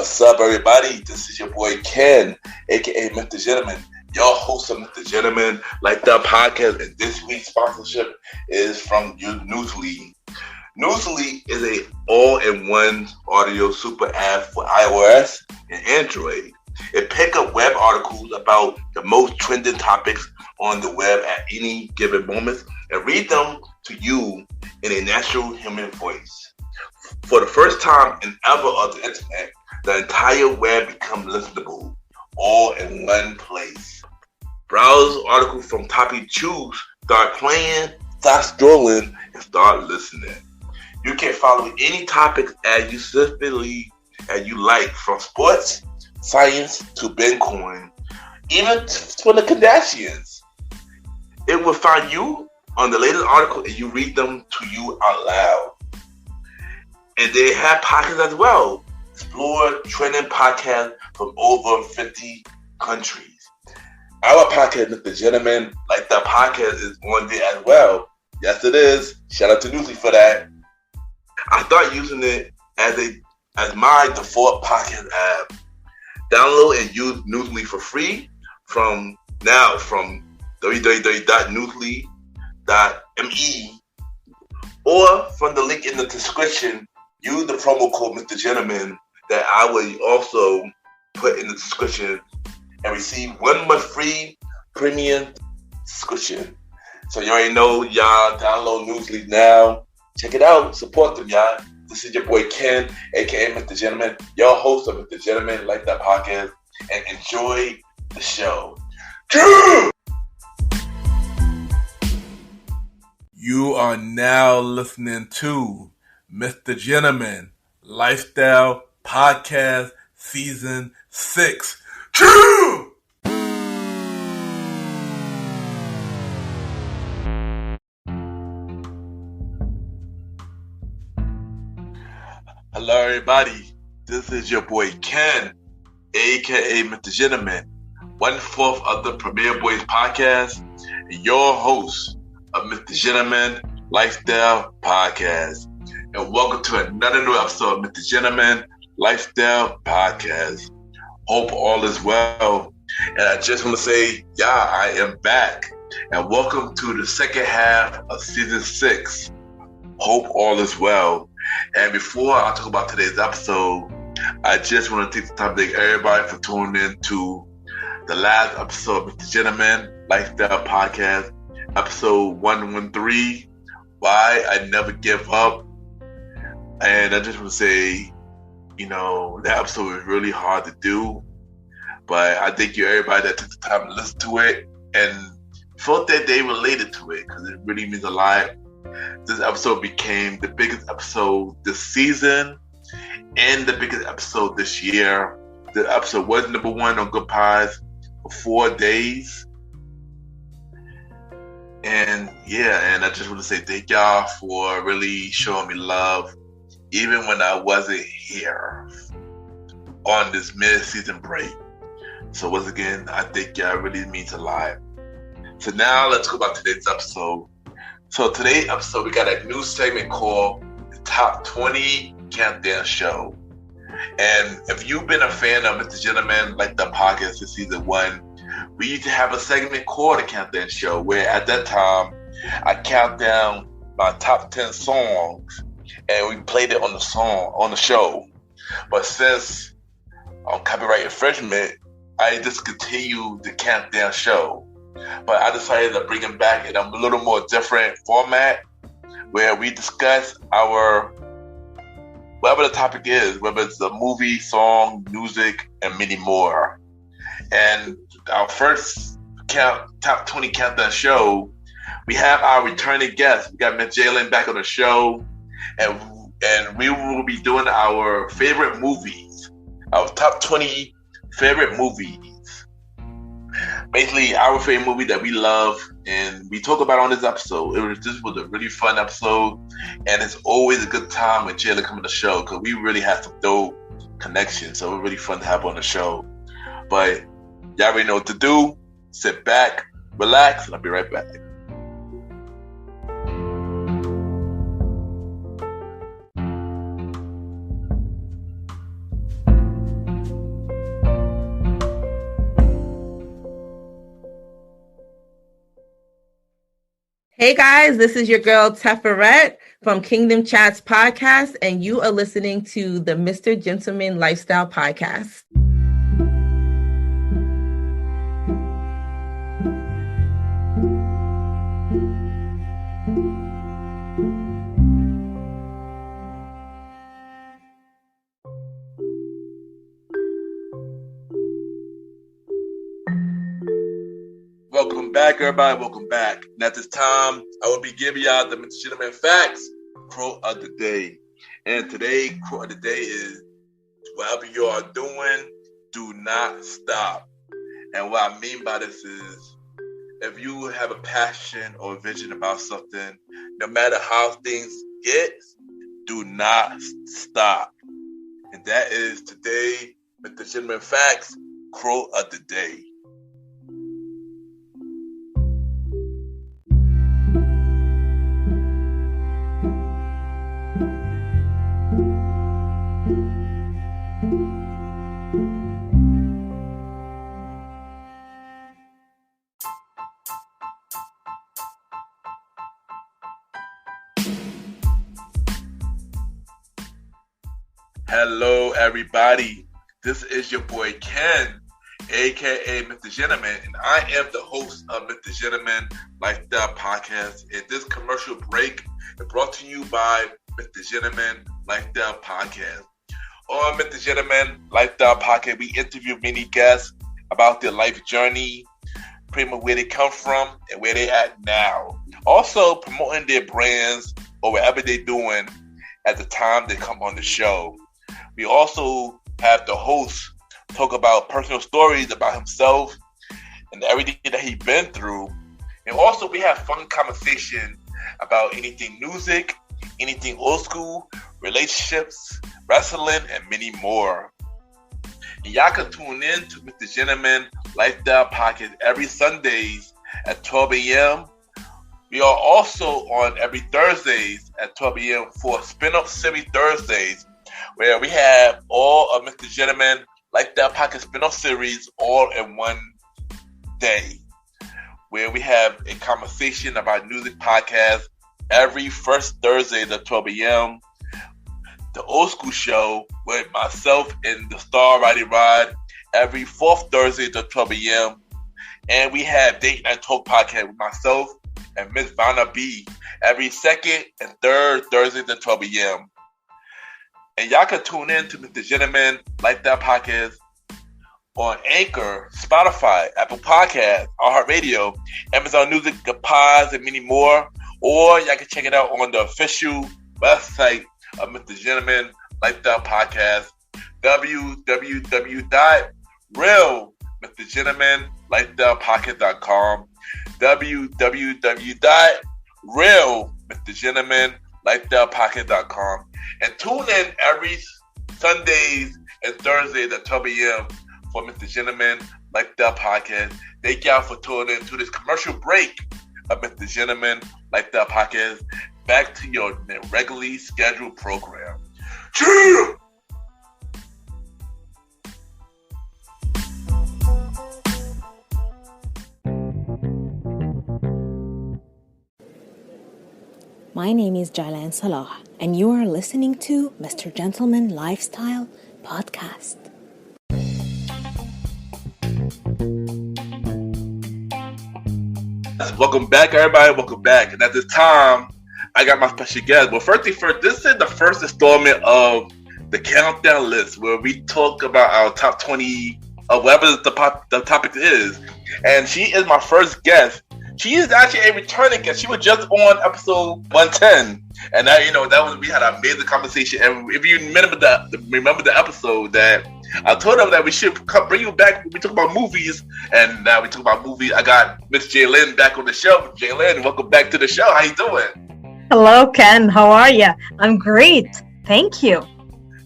What's up, everybody? This is your boy Ken, aka MrGentleman, your host of MrGentleman Like That podcast, and this week's sponsorship is from Newsly. Newsly is a all-in-one audio super app for iOS and Android. It picks up web articles about the most trending topics on the web at any given moment and read them to you in a natural human voice. For the first time in ever on the internet, the entire web becomes listenable, all in one place. Browse articles from topic you choose, start playing, start scrolling, and start listening. You can follow any topic as you specifically as you like, from sports, science to Bitcoin, even for the Kardashians. It will find you on the latest article and you read them to you out loud. And they have podcasts as well. Explore trending podcasts from over 50 countries. Our podcast, MrGentleman Like That podcast, is on there as well. Yes, it is. Shout out to Newsly for that. I started using it as my default podcast app. Download and use Newsly for free from www.newsly.me or from the link in the description. Use the promo code MrGentleman that I will also put in the description and receive 1 month free premium subscription. So you already know, y'all, download Newsly now. Check it out. Support them, y'all. This is your boy Ken, aka MrGentleman, your host of MrGentleman Like That podcast, and enjoy the show. You are now listening to MrGentleman Lifestyle Podcast Season 6. True! Hello, everybody. This is your boy Ken, aka MrGentleman, 1/4 of the Premier Boys podcast, and your host of MrGentleman Lifestyle Podcast. And welcome to another new episode of MrGentleman Lifestyle Podcast. Hope all is well. And I just want to say, I am back. And welcome to the second half of Season 6. Hope all is well. And before I talk about today's episode, I just want to take the time to thank everybody for tuning in to the last episode of MrGentleman Lifestyle Podcast, episode 113, Why I Never Give Up. And I just want to say, that episode was really hard to do, but I thank you everybody that took the time to listen to it and felt that they related to it, because it really means a lot. This episode became the biggest episode this season and the biggest episode this year. The episode was number 1 on Good Pies for 4 days. And I just want to say thank y'all for really showing me love, even when I wasn't here on this mid-season break. So once again, I think y'all really means a lot. So now let's go back to today's episode. So today's episode, we got a new segment called the Top 20 Countdown Show. And if you've been a fan of MrGentleman Like the podcast in season 1, we used to have a segment called the Countdown Show, where at that time I count down my top 10 songs and we played it on the show. But since copyright infringement, I discontinued the Countdown Show. But I decided to bring it back in a little more different format, where we discuss whatever the topic is, whether it's a movie, song, music, and many more. And our first top 20 Countdown Show, we have our returning guest. We got MrGentleman back on the show, and we will be doing our favorite movies, our top 20 favorite movies. Basically, our favorite movie that we love, and we talk about on this episode. This was a really fun episode, and it's always a good time when Jayla come on the show, because we really have some dope connections. So it's really fun to have on the show. But y'all already know what to do. Sit back, relax, and I'll be right back. Hey guys, this is your girl Teferette from Kingdom Chats Podcast, and you are listening to the Mr. Gentleman Lifestyle Podcast. Welcome back, everybody. Welcome back. And at this time, I will be giving y'all the MrGentleman Facts quote of the day. And today, quote of the day is, whatever you are doing, do not stop. And what I mean by this is, if you have a passion or a vision about something, no matter how things get, do not stop. And that is today, MrGentleman Facts quote of the day. Hello, everybody. This is your boy Ken, aka Mr. Gentleman, and I am the host of Mr. Gentleman Lifestyle Podcast. And this commercial break is brought to you by Mr. Gentleman Lifestyle Podcast. On Mr. Gentleman Lifestyle Podcast, we interview many guests about their life journey, pretty much where they come from and where they at now. Also promoting their brands or whatever they're doing at the time they come on the show. We also have the host talk about personal stories about himself and everything that he's been through. And also we have fun conversation about anything music, anything old school, relationships, wrestling, and many more. And y'all can tune in to Mr. Gentleman Lifestyle Podcast every Sundays at 12 a.m. We are also on every Thursdays at 12 a.m. for Spin-Up Series Thursdays, where we have all of Mr. Gentleman Lifestyle Podcast spin-off series all in one day, where we have a conversation about music podcast every first Thursday at 12 a.m. The Old School Show with myself and the Star Ridey Rod every fourth Thursday at 12 a.m. And we have Date Night Talk Podcast with myself and Miss Vanna B every second and third Thursday at 12 a.m. And y'all can tune in to Mr. Gentleman Lifestyle Podcast on Anchor, Spotify, Apple Podcasts, iHeartRadio, Amazon Music, the Pods, and many more. Or y'all can check it out on the official website of Mr. Gentleman Lifestyle Podcast, www.realmrgentlemanlifestylepodcast.com, www.realmrgentlemanlifestylepodcast.com. And tune in every Sundays and Thursdays at 12 a.m. for Mr. Gentleman Lifestyle Podcast. Thank y'all for tuning in to this commercial break of Mr. Gentleman Lifestyle Podcast. Back to your regularly scheduled program. Cheers! My name is Jaylan-Salah, and you are listening to Mr. Gentleman Lifestyle Podcast. Welcome back, everybody. Welcome back. And at this time, I got my special guest. But first thing first, this is the first installment of the Countdown List, where we talk about our top 20 of whatever the topic is. And she is my first guest. She is actually a returning guest. She was just on episode 110, and that we had an amazing conversation. And if you remember the episode that I told them that we should bring you back. We talk about movies, and now we talk about movies. I got Miss Jaylan back on the show. Jaylan, welcome back to the show. How you doing? Hello, Ken. How are you? I'm great. Thank you.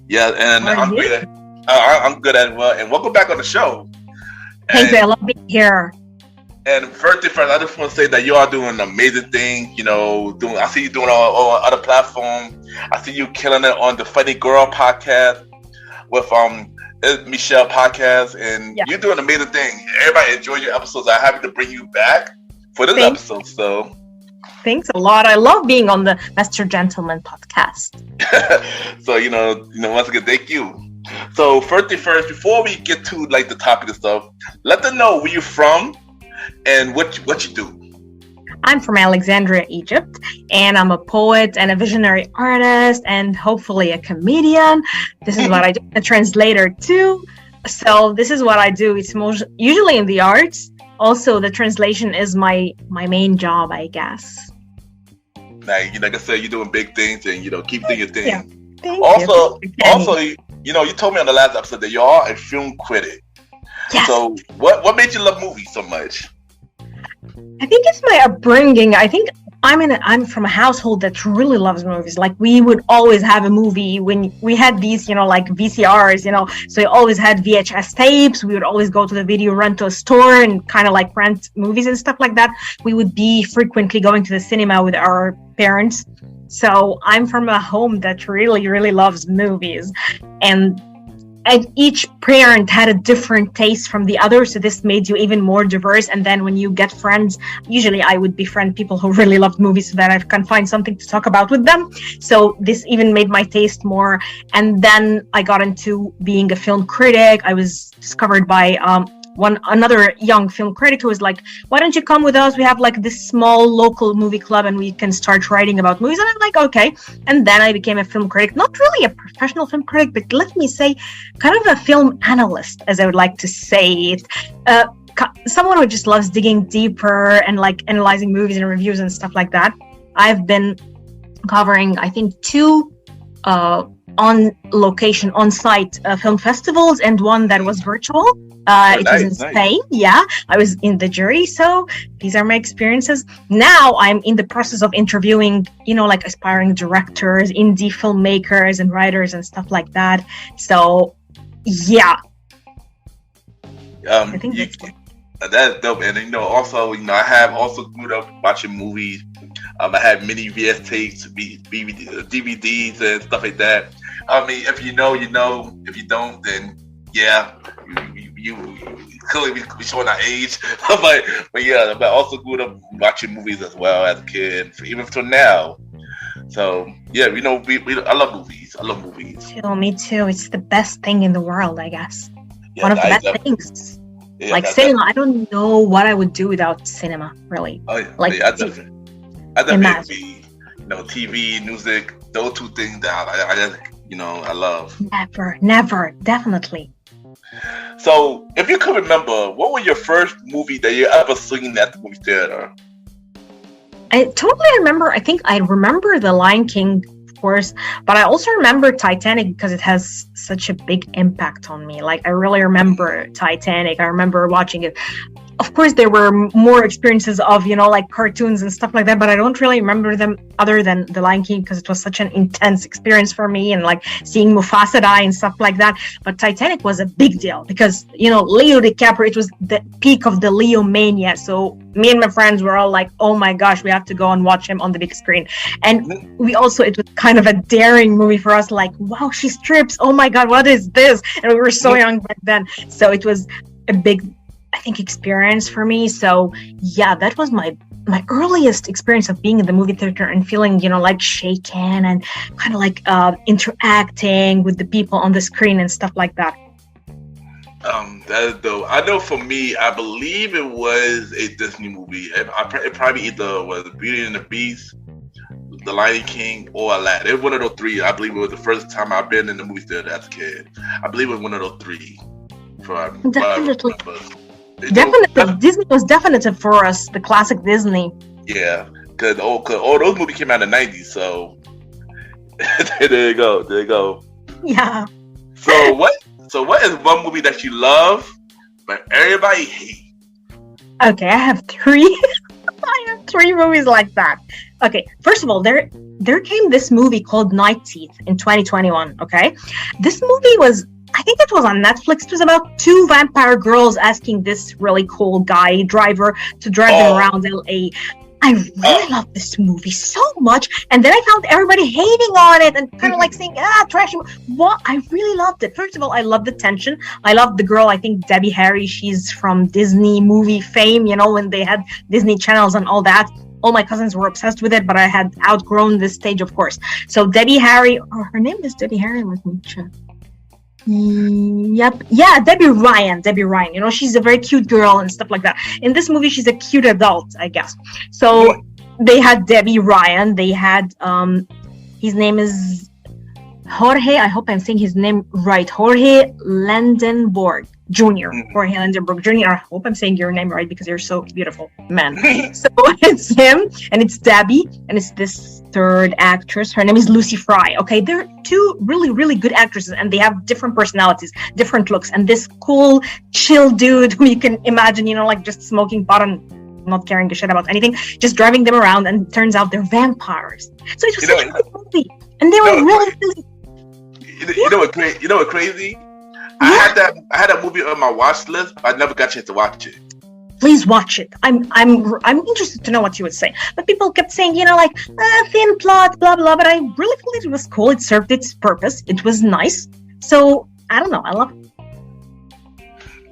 Yeah, and I'm great. I'm good as well. And welcome back on the show. Thank you. I love being here. And first, I just want to say that you are doing an amazing thing. I see you doing on other platforms. I see you killing it on the Funny Girl podcast with Michelle podcast, and You're doing an amazing thing. Everybody enjoy your episodes. I'm happy to bring you back for this episode. So, Thanks a lot. I love being on the Mr. Gentleman podcast. So, once again, thank you. So first thing first, before we get to like the topic and stuff, let them know where you're from and what you do. I'm from Alexandria, Egypt, and I'm a poet and a visionary artist and hopefully a comedian. This is what I do, a translator too. So this is what I do. It's most usually in the arts. Also, the translation is my main job, I guess. Like I said, you're doing big things and keep doing your thing. Yeah. Thank you. You told me on the last episode that you are a film critic. Yes. So what made you love movies so much? I think it's my upbringing. I think I'm from a household that really loves movies. Like we would always have a movie when we had these, like VCRs, so we always had VHS tapes. We would always go to the video rental store and kind of like rent movies and stuff like that. We would be frequently going to the cinema with our parents. So I'm from a home that really, really loves movies. And each parent had a different taste from the other, so this made you even more diverse. And then when you get friends, usually I would befriend people who really loved movies so that I can find something to talk about with them. So this even made my taste more. And then I got into being a film critic. I was discovered by another young film critic who was like, why don't you come with us? We have like this small local movie club and we can start writing about movies. And I'm like, okay. And then I became a film critic, not really a professional film critic, but let me say kind of a film analyst, as I would like to say it. Someone who just loves digging deeper and like analyzing movies and reviews and stuff like that. I've been covering, I think, 2 on location, on-site film festivals and one that was virtual. It was in Spain. Yeah, I was in the jury. So these are my experiences. Now I'm in the process of interviewing, like aspiring directors, indie filmmakers and writers and stuff like that. So yeah. I think that's dope. And also, I have also grew up watching movies. I had many VS tapes, DVDs and stuff like that. I mean, if you know, if you don't, then yeah, you clearly be showing our age. but yeah, but I also grew up watching movies as well as a kid, even till now. So yeah, I love movies. I love movies. Me too. It's the best thing in the world, I guess. Yeah, one of the best things. Yeah, like cinema, I don't know what I would do without cinema, really. Oh yeah, like I definitely agree. TV, music, those 2 things that I love. Never, definitely. So, if you could remember, what was your first movie that you ever seen at the movie theater? I totally remember. I think I remember The Lion King, of course, but I also remember Titanic because it has such a big impact on me. Like, I really remember Titanic. I remember watching it. Of course, there were more experiences of, like cartoons and stuff like that, but I don't really remember them other than The Lion King because it was such an intense experience for me and like seeing Mufasa die and stuff like that. But Titanic was a big deal because, Leo DiCaprio, it was the peak of the Leo mania. So me and my friends were all like, oh my gosh, we have to go and watch him on the big screen. And it was kind of a daring movie for us, like, wow, she strips. Oh my God, what is this? And we were so young back then. So it was a big, I think, experience for me. So yeah, that was my earliest experience of being in the movie theater and feeling, like shaken and kind of like interacting with the people on the screen and stuff like that. That is dope. I know for me, I believe it was a Disney movie. It probably either was Beauty and the Beast, The Lion King, or Aladdin. It was one of those 3. I believe it was the first time I've been in the movie theater as a kid. I believe it was one of those 3. Definitely. Definitely, Disney was definitive for us, the classic Disney. Yeah, because all those movies came out in the 90s, so there you go. Yeah. So what is one movie that you love, but everybody hates? Okay, I have 3. I have 3 movies like that. Okay, first of all, there came this movie called Night Teeth in 2021, okay? This movie was, I think it was on Netflix. It was about 2 vampire girls asking this really cool guy driver to drive them around LA. I really love this movie so much. And then I found everybody hating on it and kind of like saying, trash. What? I really loved it. First of all, I love the tension. I love the girl, I think Debbie Harry. She's from Disney movie fame, when they had Disney channels and all that. all my cousins were obsessed with it, but I had outgrown this stage, of course. So Debbie Harry, her name is Debbie Harry. Let me check. Yep. Yeah, Debbie Ryan. She's a very cute girl and stuff like that. In this movie, she's a cute adult, I guess. So they had Debbie Ryan. They had his name is Jorge. I hope I'm saying his name right. Jorge Landenborg Jr. Jorge Landenborg Jr. I hope I'm saying your name right because you're so beautiful, man. So it's him and it's Debbie and it's this third actress. Her name is Lucy Fry. Okay, they're two really, really good actresses and they have different personalities, different looks. And this cool, chill dude who you can imagine, like just smoking pot and not caring a shit about anything, just driving them around, and turns out they're vampires. So it was such a good movie, and they were really. You know what crazy? I had that movie on my watch list, but I never got a chance to watch it. Please watch it. I'm interested to know what you would say. But people kept saying, thin plot, blah blah. But I really felt it was cool. It served its purpose. It was nice. So I don't know. I love it.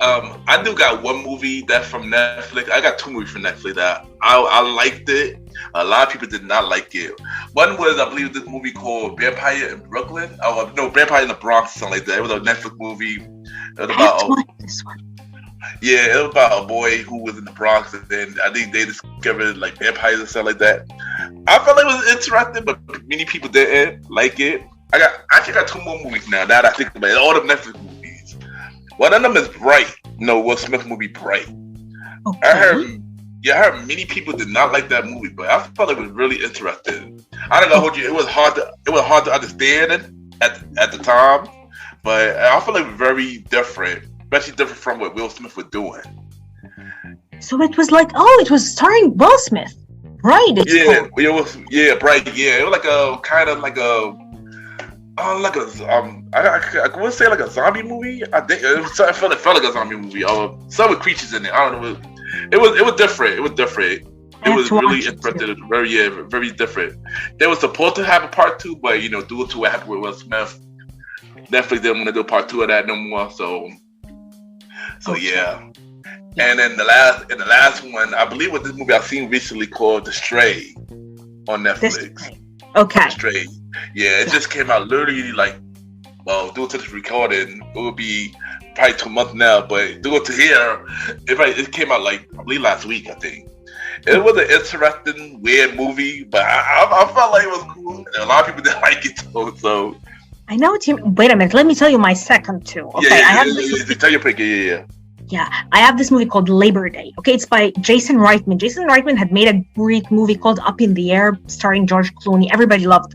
I do got one movie that's from Netflix. I got two movies from Netflix that I liked it. A lot of people did not like it. One was, I believe, this movie called Vampire in Brooklyn. Vampire in the Bronx, something like that. It was a Netflix movie. It was about this one. Yeah, it was about a boy who was in the Bronx, and then I think they discovered like vampires and stuff like that. I felt like it was interesting, but many people didn't like it. I actually got two more movies now. Now that I think about it, all the Netflix movies. One of them is Bright. Will Smith movie Bright. Okay. I heard many people did not like that movie, but I felt like it was really interesting. I don't know what it was hard to understand it at the time, but I feel like it was very different, especially different from what Will Smith was doing. So it was like, it was starring Will Smith, right? Bright. Yeah, it was like a kind of like a. I would say like a zombie movie. I think it felt like a zombie movie. Some with creatures in it. I don't know. It was different. It was really interesting. Very different. They were supposed to have a part 2, but due to what happened with Will Smith, Netflix didn't want to do part 2 of that no more. So yeah. And then the last one, I believe, was this movie I've seen recently called The Stray on Netflix. Okay. Stray. Yeah, it just came out literally due to this recording, it would be probably 2 months now, but due to here, it came out I believe last week, I think. It was an interesting, weird movie, but I felt like it was cool. And a lot of people didn't like it too, so. I know what you mean. Wait a minute, let me tell you my second two. Okay, tell your pick, yeah. Yeah, I have this movie called Labor Day. Okay, it's by Jason Reitman. Jason Reitman had made a great movie called Up in the Air, starring George Clooney. Everybody loved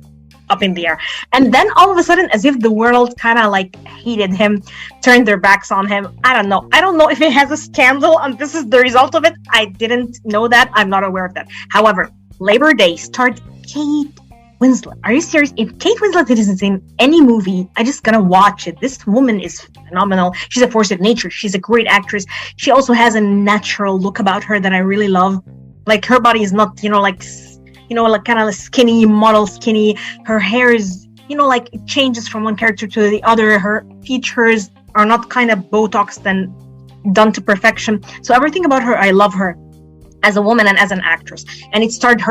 Up in the Air. And then all of a sudden, as if the world kind of hated him, turned their backs on him. I don't know if it has a scandal and this is the result of it. I didn't know that. I'm not aware of that. However, Labor Day starred Kate Winslet. Are you serious? If Kate Winslet is in any movie, I'm just gonna watch it. This woman is phenomenal. She's a force of nature. She's a great actress. She also has a natural look about her that I really love. Like her body is not, kind of skinny, model skinny. Her hair is, it changes from one character to the other. Her features are not kind of Botoxed and done to perfection. So everything about her, I love her as a woman and as an actress. And it starred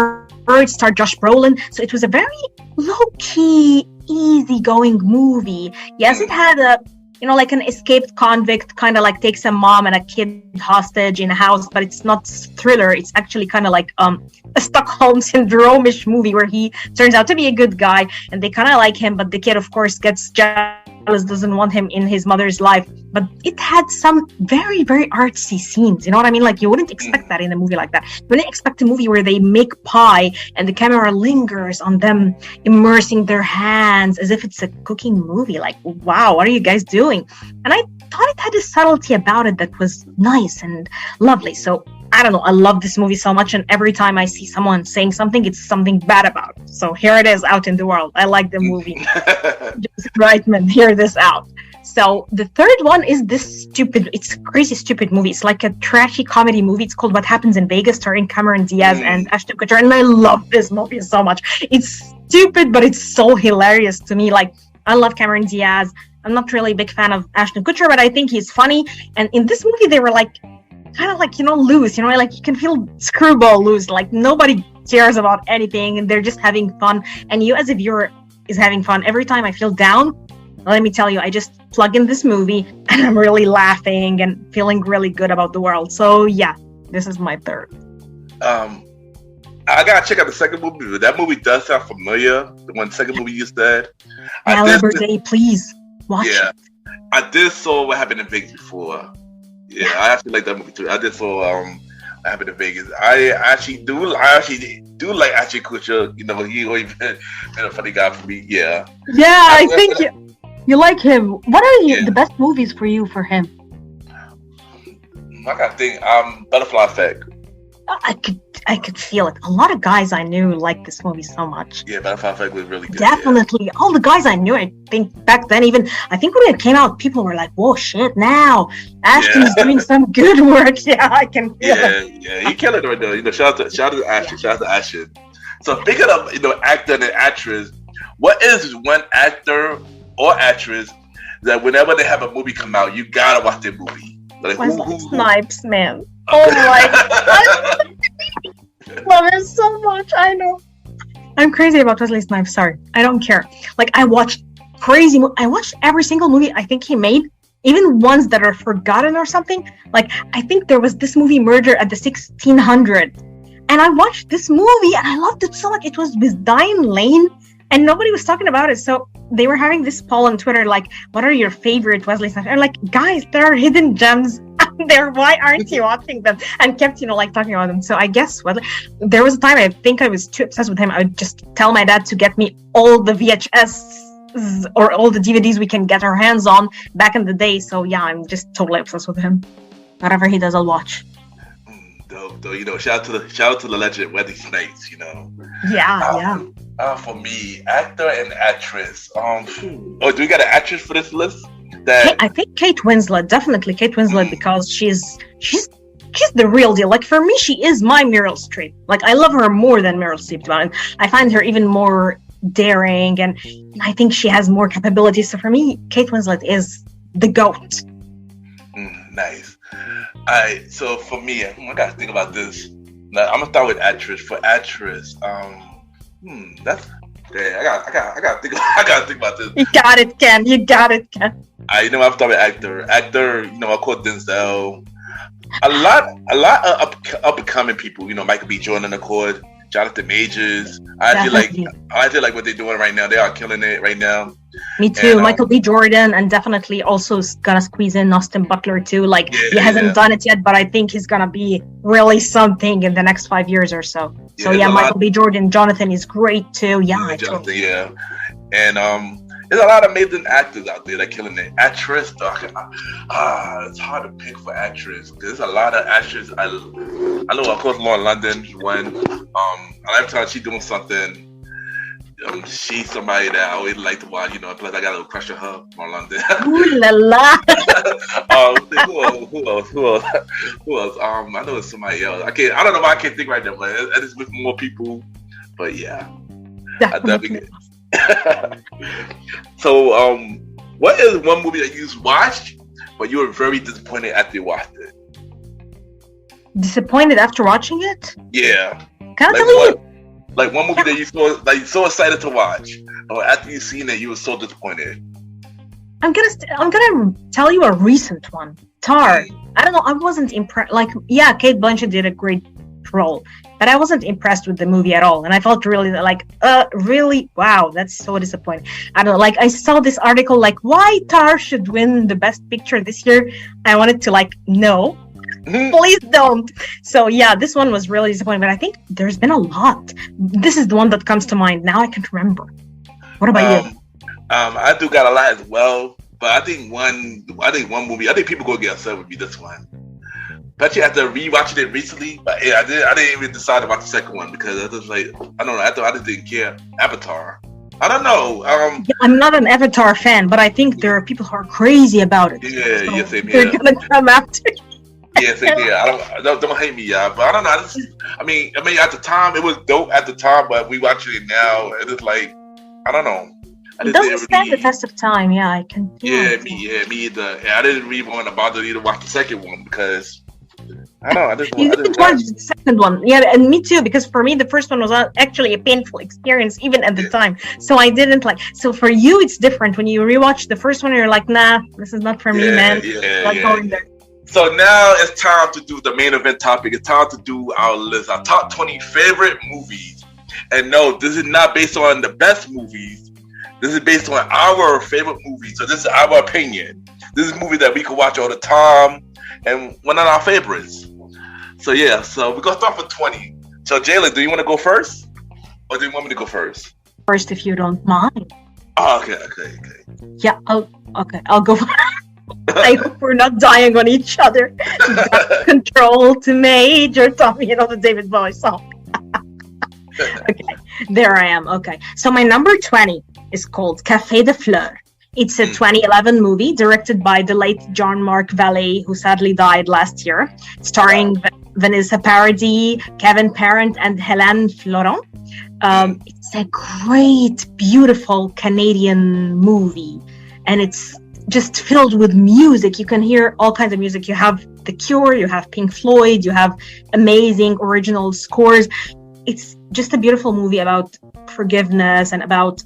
it starred Josh Brolin. So it was a very low-key, easygoing movie. Yes, it had an escaped convict kind of takes a mom and a kid hostage in a house, but it's not thriller. It's actually kind of a Stockholm Syndrome-ish movie where he turns out to be a good guy and they kind of like him, but the kid, of course, gets jealous, doesn't want him in his mother's life. But it had some very, very artsy scenes. You know what I mean? You wouldn't expect that in a movie like that. You wouldn't expect a movie where they make pie and the camera lingers on them immersing their hands as if it's a cooking movie. Wow, what are you guys doing? And I thought it had a subtlety about it that was nice and lovely. So I don't know, I love this movie so much, and every time I see someone saying something, it's something bad about it. So here it is out in the world. I like the movie. Just Reitman, hear this out. So the third one is it's a crazy stupid movie. It's like a trashy comedy movie. It's called What Happens in Vegas, starring Cameron Diaz and Ashton Kutcher, and I love this movie so much. It's stupid, but it's so hilarious to me. I love Cameron Diaz. I'm not really a big fan of Ashton Kutcher, but I think he's funny. And in this movie, they were loose, you can feel screwball loose. Nobody serious about anything, and they're just having fun. And you, as a viewer, is having fun. Every time I feel down, let me tell you, I just plug in this movie, and I'm really laughing and feeling really good about the world. So yeah, this is my third. I gotta check out the second movie, but that movie does sound familiar. The second movie you said. Day, please watch it. I did saw What Happened in Vegas before. Yeah, I actually like that movie too. I did saw What Happened in Vegas. I actually do like Ashton Kutcher. You know, he always been a funny guy for me. Yeah. Yeah, I think you like him. What are the best movies for you for him? I gotta think. Butterfly Effect. I could feel it. A lot of guys I knew liked this movie so much. Yeah, Butterfly Effect was really good. Definitely. All the guys I knew, I think back then, I think when it came out, people were like, whoa, shit, now Ashton's doing some good work. Yeah, I can feel it. Yeah, he killed it right there. You know, shout out to Ashton. Shout out to Ashton. So speaking of, actor and actress, what is one actor or actress that whenever they have a movie come out, you gotta watch their movie? Like, who? Snipes, man. Oh my God. Love him so much. I know. I'm crazy about Wesley Snipes. Sorry, I don't care. Like, I watched every single movie I think he made, even ones that are forgotten or something. Like, I think there was this movie, Murder at the 1600, and I watched this movie and I loved it so much. It was with Diane Lane, and nobody was talking about it. So they were having this poll on Twitter, like, what are your favorite Wesley Snipes? And like, guys, there are hidden gems out there. Why aren't you watching them? And kept, talking about them. So I guess there was a time I think I was too obsessed with him. I would just tell my dad to get me all the VHS or all the DVDs we can get our hands on back in the day. So yeah, I'm just totally obsessed with him. Whatever he does, I'll watch. Though, shout out to the legend Wesley Snipes. Yeah. For me, actor and actress. Do we got an actress for this list? I think Kate Winslet, definitely Kate Winslet, because she's the real deal. Like, for me, she is my Meryl Streep. Like, I love her more than Meryl Streep. I find her even more daring, and I think she has more capabilities. So for me, Kate Winslet is the GOAT. Nice. Alright, so for me, I gotta think about this. Now, I'm gonna start with actress. For actress, that's I gotta think about this. You got it, Ken. I'm talking about actor. Actor, I call Denzel. A lot of up and coming people. Michael B. Jordan, Accord, Jonathan Majors. I feel like what they're doing right now. They are killing it right now. Me too. And, Michael B. Jordan, and definitely also gonna squeeze in Austin Butler too. Like, he hasn't done it yet, but I think he's gonna be really something in the next 5 years or so. So Michael B. Jordan, Jonathan is great too. Yeah, Jonathan, and there's a lot of amazing actors out there that killing it. Actress, though, it's hard to pick for actress because there's a lot of actresses. I know, of course, Lauren London, one. Every time she's doing something, she's somebody that I always like to watch. Plus I got a little crush on her, Lauren London. Ooh la la. Who else? I know it's somebody else. I don't know why I can't think right now, but it's with more people. But yeah, definitely. So, what is one movie that you watched, but you were very disappointed after you watched it? Disappointed after watching it? Yeah. Can I tell you? Like one movie that you you're so excited to watch, but after you seen it, you were so disappointed. I'm gonna tell you a recent one. Tar. I don't know. I wasn't impressed. Like, yeah, Kate Blanchett did a great role, but I wasn't impressed with the movie at all, and I felt really really, wow, that's so disappointing. I don't know. Like, I saw this article like why Tar should win the Best Picture this year. I wanted to no. Please don't. So yeah, this one was really disappointing, but I think there's been a lot. This is the one that comes to mind. Now I can't remember. What about you? I do got a lot as well, but I think one movie, I think people go get upset would be this one. Especially after rewatching it recently, but yeah, I didn't even decide about the second one because I was like, I don't know, I just didn't care. Avatar. I don't know. I'm not an Avatar fan, but I think there are people who are crazy about it. Yeah, same here. They're gonna come after. Yeah, same here. Don't hate me, y'all. But I don't know. I mean, at the time it was dope at the time, but we watching it now, and it's like, I don't know. It doesn't stand the test of time. Yeah, I can. Me either. And I didn't really want to bother you to watch the second one because You didn't watch the second one. Yeah, and me too, because for me, the first one was actually a painful experience, even at the time. So I didn't like. So for you, it's different. When you rewatch the first one, you're like, nah, this is not for me, man. Going there. So now it's time to do the main event topic. It's time to do our list, our top 20 favorite movies. And no, this is not based on the best movies. This is based on our favorite movies. So this is our opinion. This is a movie that we can watch all the time and one of our favorites. So yeah, so we're going to start with 20. So Jaylan, do you want to go first? Or do you want me to go first? First, if you don't mind. Oh, okay. Yeah, I'll go first. I hope we're not dying on each other. Control to Major Tom, the David Bowie song. Okay, there I am. Okay, so my number 20 is called Café de Fleurs. It's a 2011 movie directed by the late Jean-Marc Vallée, who sadly died last year, starring Vanessa Paradis, Kevin Parent, and Hélène Florent. It's a great, beautiful Canadian movie, and it's just filled with music. You can hear all kinds of music. You have The Cure, you have Pink Floyd, you have amazing original scores. It's just a beautiful movie about forgiveness and about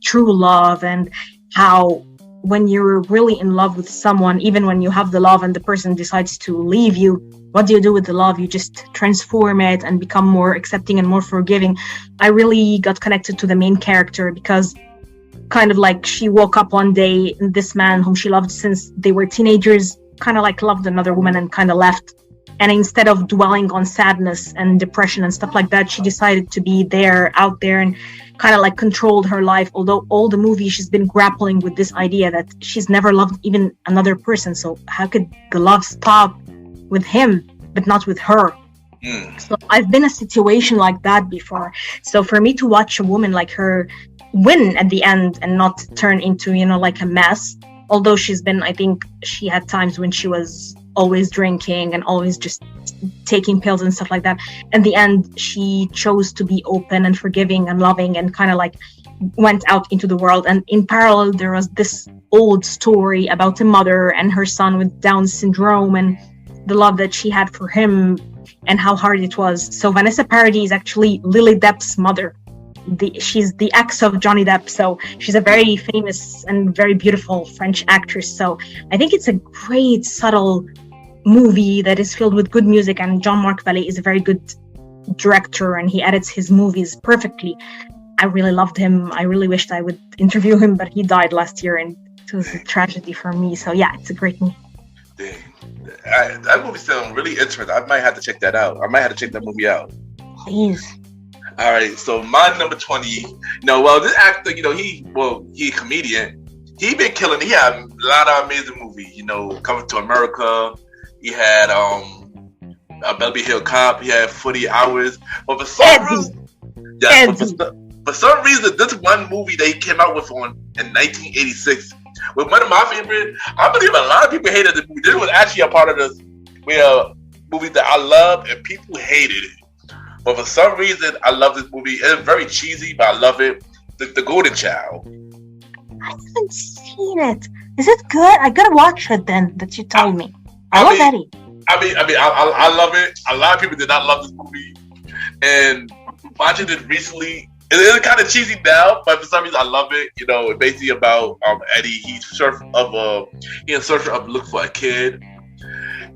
true love, and how when you're really in love with someone, even when you have the love and the person decides to leave you, what do you do with the love? You just transform it and become more accepting and more forgiving. I really got connected to the main character because kind of like she woke up one day and this man whom she loved since they were teenagers kind of like loved another woman and kind of left. And instead of dwelling on sadness and depression and stuff like that, she decided to be out there and kind of like controlled her life. Although all the movie, she's been grappling with this idea that she's never loved even another person. So how could the love stop with him, but not with her? So I've been in a situation like that before. So for me to watch a woman like her win at the end and not turn into, like a mess, although I think she had times when she was always drinking and always just taking pills and stuff like that. In the end, she chose to be open and forgiving and loving and kind of like went out into the world. And in parallel, there was this old story about a mother and her son with Down syndrome and the love that she had for him and how hard it was. So Vanessa Paradis is actually Lily Depp's mother. She's the ex of Johnny Depp, so she's a very famous and very beautiful French actress. So I think it's a great, subtle movie that is filled with good music, and Jean-Marc Vallée is a very good director and he edits his movies perfectly. I really loved him. I really wished I would interview him, but he died last year and it was a tragedy for me. So yeah, it's a great movie. Dang. That movie sounds really interesting. I might have to check that out. I might have to check that movie out. Please. All right, so my number 20. This actor, he a comedian. He been killing. He had a lot of amazing movies. Coming to America. He had Beverly Hills Cop. He had 40 Hours. But for some reason, this one movie that he came out with in 1986 was one of my favorite. I believe a lot of people hated the movie. This was actually a part of this movie that I love and people hated it. But for some reason, I love this movie. It's very cheesy, but I love it. The Golden Child. I haven't seen it. Is it good? I gotta watch it then. That you told me. I love Eddie. I love it. A lot of people did not love this movie, and watching it recently, it's kind of cheesy now. But for some reason, I love it. It's basically about Eddie. He's in search of look for a kid,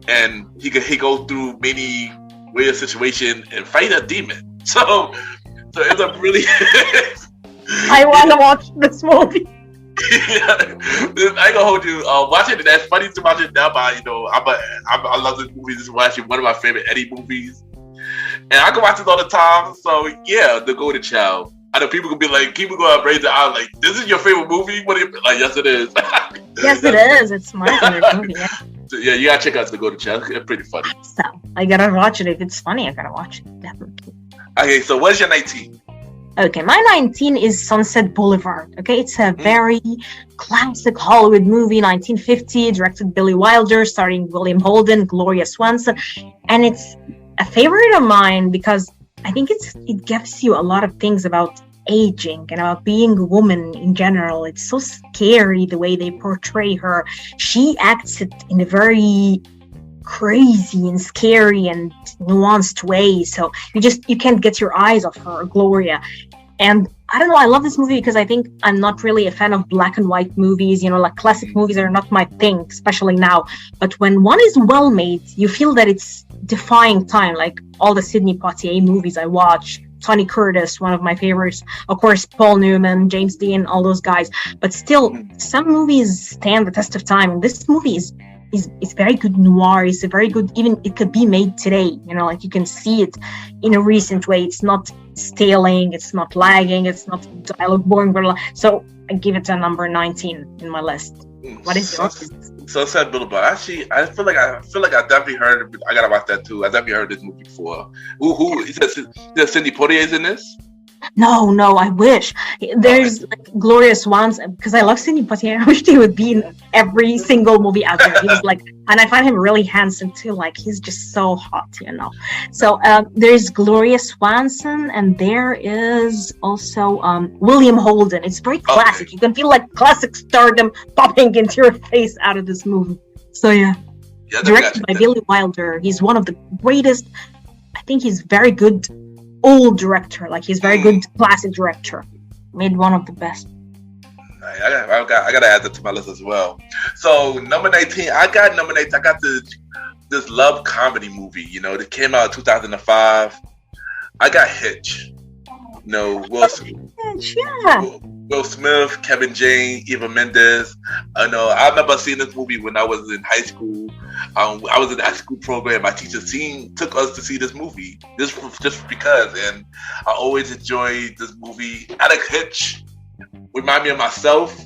and he goes through many weird situation and fight a demon. So it's a really. I want to watch this movie. I ain't gonna hold you. Watching it, that's funny to watch it now. But I love this movie. This is actually one of my favorite Eddie movies, and I can watch it all the time. So yeah, The Golden Child. I know people could be like, people go out raise their eyes like, "This is your favorite movie?" What do you like? Yes, it is. Yes, it is. It's my favorite movie. Yeah. So, yeah, you gotta check out The Golden Child. It's pretty funny. So I gotta watch it. If it's funny, I gotta watch it definitely. Okay, so what's your 19? Okay, my 19 is Sunset Boulevard. Okay, it's a very classic Hollywood movie, 1950, directed Billy Wilder, starring William Holden, Gloria Swanson, and it's a favorite of mine because I think it gives you a lot of things about aging and about being a woman in general. It's so scary the way they portray her. She acts it in a very crazy and scary and nuanced way. So you can't get your eyes off her, Gloria. And I don't know, I love this movie because I think I'm not really a fan of black and white movies. Like classic movies are not my thing, especially now. But when one is well made, you feel that it's defying time. Like all the Sidney Poitier movies I watch, Tony Curtis, one of my favorites, of course, Paul Newman, James Dean, all those guys. But still, some movies stand the test of time. And this movie is very good noir. It's a very good, even it could be made today. Like you can see it in a recent way. It's not staling, it's not lagging, it's not dialogue boring, blah, blah. So I give it a number 19 in my list. What is yours? Sunset Boulevard. Actually, I feel like I definitely heard. I gotta watch that too. I definitely heard this movie before. Who is that? Sidney Poitier's in this? No, I wish. There's like Gloria Swans, because I love Sidney Poitier. I wish he would be in every single movie out there. He's like, and I find him really handsome too. Like he's just so hot, So there's Gloria Swanson, and there is also William Holden. It's very classic. Okay. You can feel like classic stardom popping into your face out of this movie. So yeah directed by Billy Wilder. He's one of the greatest. I think he's very good. Old director, like he's very good classic director, made one of the best. I gotta add that to my list as well. So number 19, I got this love comedy movie, that came out in 2005. I got Hitch. Will Smith, Kevin James, Eva Mendes. I remember seeing this movie when I was in high school. I was in the high school program. My teacher took us to see this movie just because, and I always enjoyed this movie. Alex Hitch remind me of myself,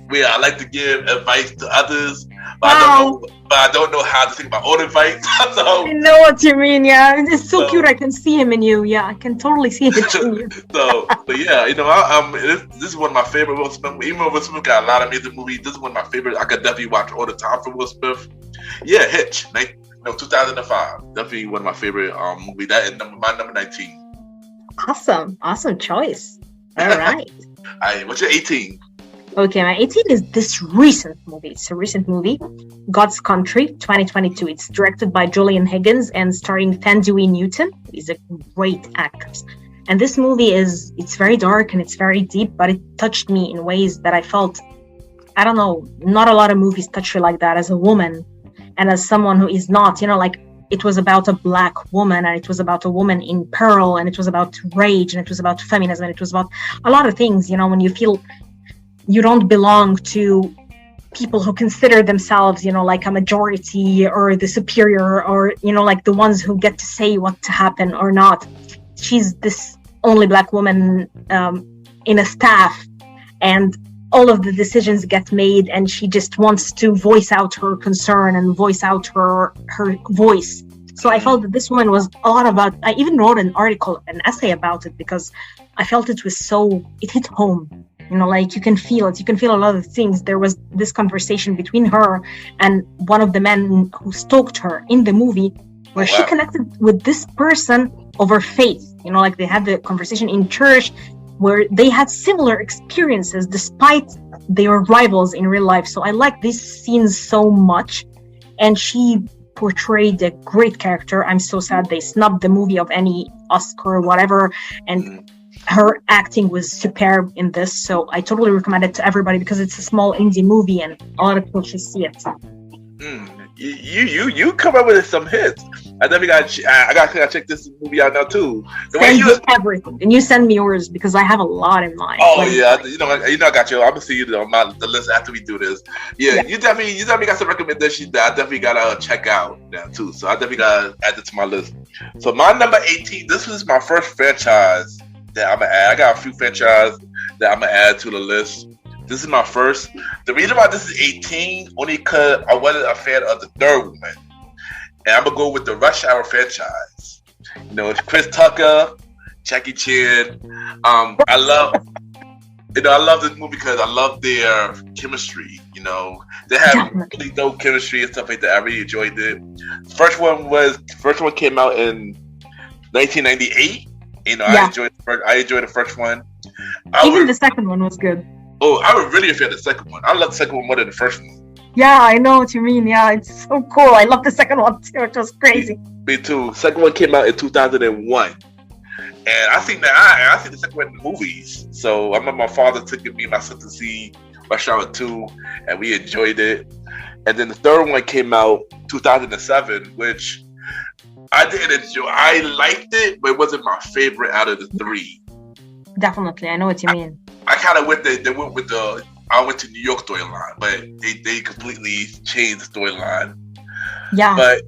where I like to give advice to others, but I don't know how to take my own advice. So, I know what you mean. Yeah, it's so cute. I can see him in you. Yeah, I can totally see it in you. But yeah, this is one of my favorite Will Smith. Even though Will Smith got a lot of amazing movies, this is one of my favorite. I could definitely watch all the time for Will Smith. Yeah, Hitch, 2005. Definitely one of my favorite movies. That is my number 19. Awesome choice. All right. All right, what's your 18? Okay, my 18 is this recent movie. It's a recent movie, God's Country, 2022. It's directed by Julian Higgins and starring Thandie Newton. He's a great actress. And this movie it's very dark and it's very deep, but it touched me in ways that I felt, I don't know, not a lot of movies touch you like that as a woman and as someone who is not, like it was about a Black woman, and it was about a woman in peril, and it was about rage, and it was about feminism, and it was about a lot of things, when you feel you don't belong to people who consider themselves, like a majority or the superior or, like the ones who get to say what to happen or not. She's this only Black woman in a staff, and all of the decisions get made, and she just wants to voice out her concern and voice out her voice. So I felt that this woman was a lot about, I even wrote an essay about it, because I felt it hit home. Like you can feel it. You can feel a lot of things. There was this conversation between her and one of the men who stalked her in the movie, where she connected with this person over faith. Like they had the conversation in church, where they had similar experiences despite they were rivals in real life. So I like these scenes so much. And she portrayed a great character. I'm so sad they snubbed the movie of any Oscar or whatever. And her acting was superb in this. So I totally recommend it to everybody, because it's a small indie movie and a lot of people should see it. You come up with some hits. I definitely gotta check this movie out now too. Send me everything, and you send me yours, because I have a lot in mind. Oh yeah, I got you. I'm gonna see you on the list after we do this. Yeah, you definitely got some recommendations that I definitely gotta check out now too. So I definitely gotta add it to my list. So my number 18. This was my first franchise that I'm gonna add. I got a few franchises that I'm gonna add to the list. This is my first. The reason why this is 18 only because I wasn't a fan of the third one. And I'm going to go with the Rush Hour franchise. It's Chris Tucker, Jackie Chan. I love this movie because I love their chemistry. They have really dope chemistry and stuff like that. I really enjoyed it. First one came out in 1998. I enjoyed the first one. Even the second one was good. Oh, I was really a fan of the second one. I love the second one more than the first one. Yeah, I know what you mean. Yeah, it's so cool. I love the second one too. It was crazy. Me too. Second one came out in 2001. And I seen I seen the second one in the movies. So I remember my father took me and my sister to see Rush Hour 2, and we enjoyed it. And then the third one came out 2007, which I didn't enjoy. I liked it, but it wasn't my favorite out of the three. Definitely, I know what you mean. I kind of went with the I went to New York storyline, but they completely changed the storyline. Yeah. But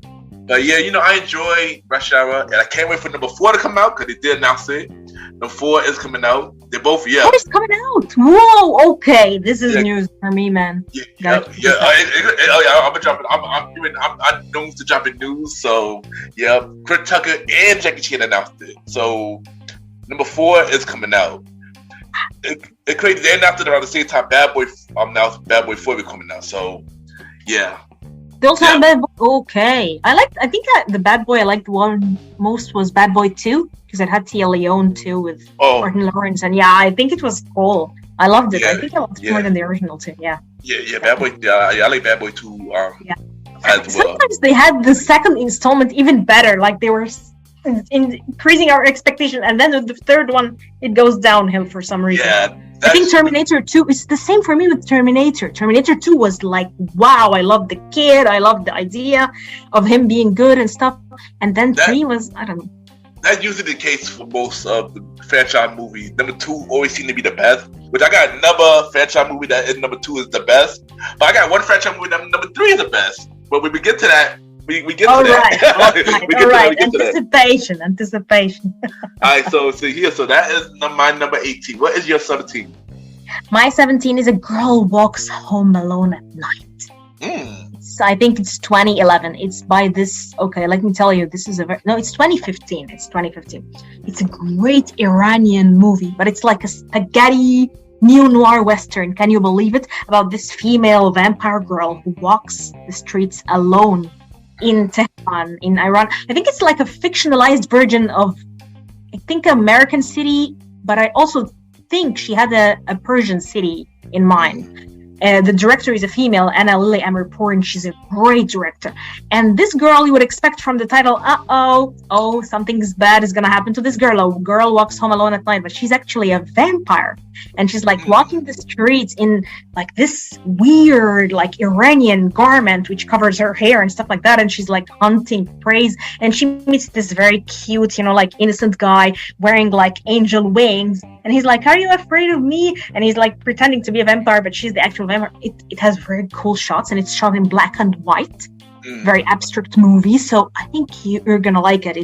yeah, I enjoy Rush Hour, and I can't wait for number 4 to come out because they did announce it. Number 4 is coming out. They're both What is coming out? Whoa, okay, this is news for me, man. Yeah. I'm dropping. I'm known to dropping news, so yeah. Chris Tucker and Jackie Chan announced it. So number 4 is coming out. It's crazy. They announced it around the same time. Bad Boy 4 is coming out. So yeah. They also have Bad Boy. Okay, I think the Bad Boy I liked one most was Bad Boy 2 because it had Tia Leone too with Martin Lawrence, and I think it was cool. I loved it. I think I loved it more than the original too. Yeah. Bad Boy. I like Bad Boy 2. As well. Sometimes they had the second installment even better. Like they were increasing our expectation, and then with the third one it goes downhill for some reason. Yeah. I think Terminator 2 is the same for me with Terminator. Terminator 2 was like, wow, I love the kid. I love the idea of him being good and stuff. And then 3 was, I don't know. That's usually the case for most of the franchise movies. Number 2 always seem to be the best. Which I got another franchise movie that is number 2 is the best. But I got one franchise movie that number 3 is the best. But when we get to that, we get to that. All right. Anticipation. All right, so that is my number 18. What is your 17? My 17 is A Girl Walks Home Alone at Night. So I think it's 2011. It's by this. Okay, let me tell you. This is it's 2015. It's 2015. It's a great Iranian movie, but it's like a spaghetti neo-noir western. Can you believe it? About this female vampire girl who walks the streets alone in Tehran, in Iran. I think it's like a fictionalized version of, I think, American City, but I also think she had a Persian city in mind. The director is a female, Anna Lily Amirpour. She's a great director. And this girl, you would expect from the title, something bad is going to happen to this girl. A girl walks home alone at night, but she's actually a vampire. And she's like walking the streets in like this weird, like Iranian garment, which covers her hair and stuff like that. And she's like hunting prey. And she meets this very cute, like innocent guy wearing like angel wings. And he's like, are you afraid of me? And he's like pretending to be a vampire, but she's the actual vampire. It has very cool shots, and it's shot in black and white. Very abstract movie. So I think you're going to like it.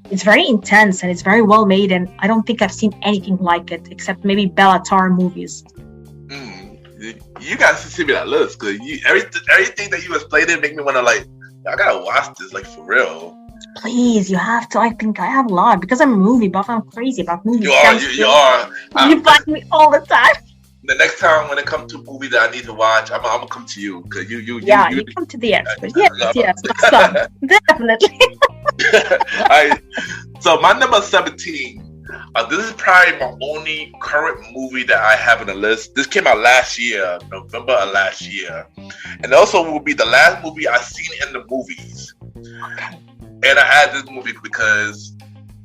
It's very intense, and it's very well made. And I don't think I've seen anything like it, except maybe Bellatar movies. You guys should see me that list, because everything that you explained it make me want to I got to watch this, like, for real. Please, you have to. I think I have a lot because I'm a movie buff. I'm crazy about movies. You are. You find me all the time. The next time when it comes to a movie that I need to watch, I'm gonna come to you because you come to the expert. Yes, definitely. All right. So my number 17. This is probably my only current movie that I have on the list. This came out last year, November of last year, and also will be the last movie I've seen in the movies. Okay. And I add this movie because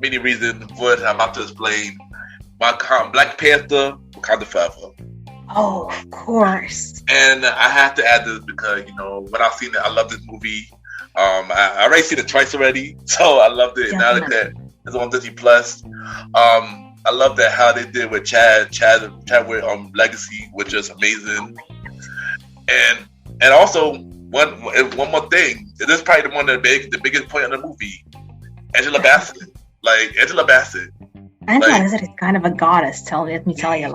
many reasons, what I'm about to explain. Black Panther, Wakanda Forever. Oh, of course. And I have to add this because, when I've seen it, I love this movie. I already seen it twice already, so I loved it. Now that it's on Disney Plus. I love that how they did with Chadwick Legacy, which is amazing. And also one more thing. This is probably the biggest point of the movie. Angela Bassett. Angela Bassett is kind of a goddess. Let me tell you,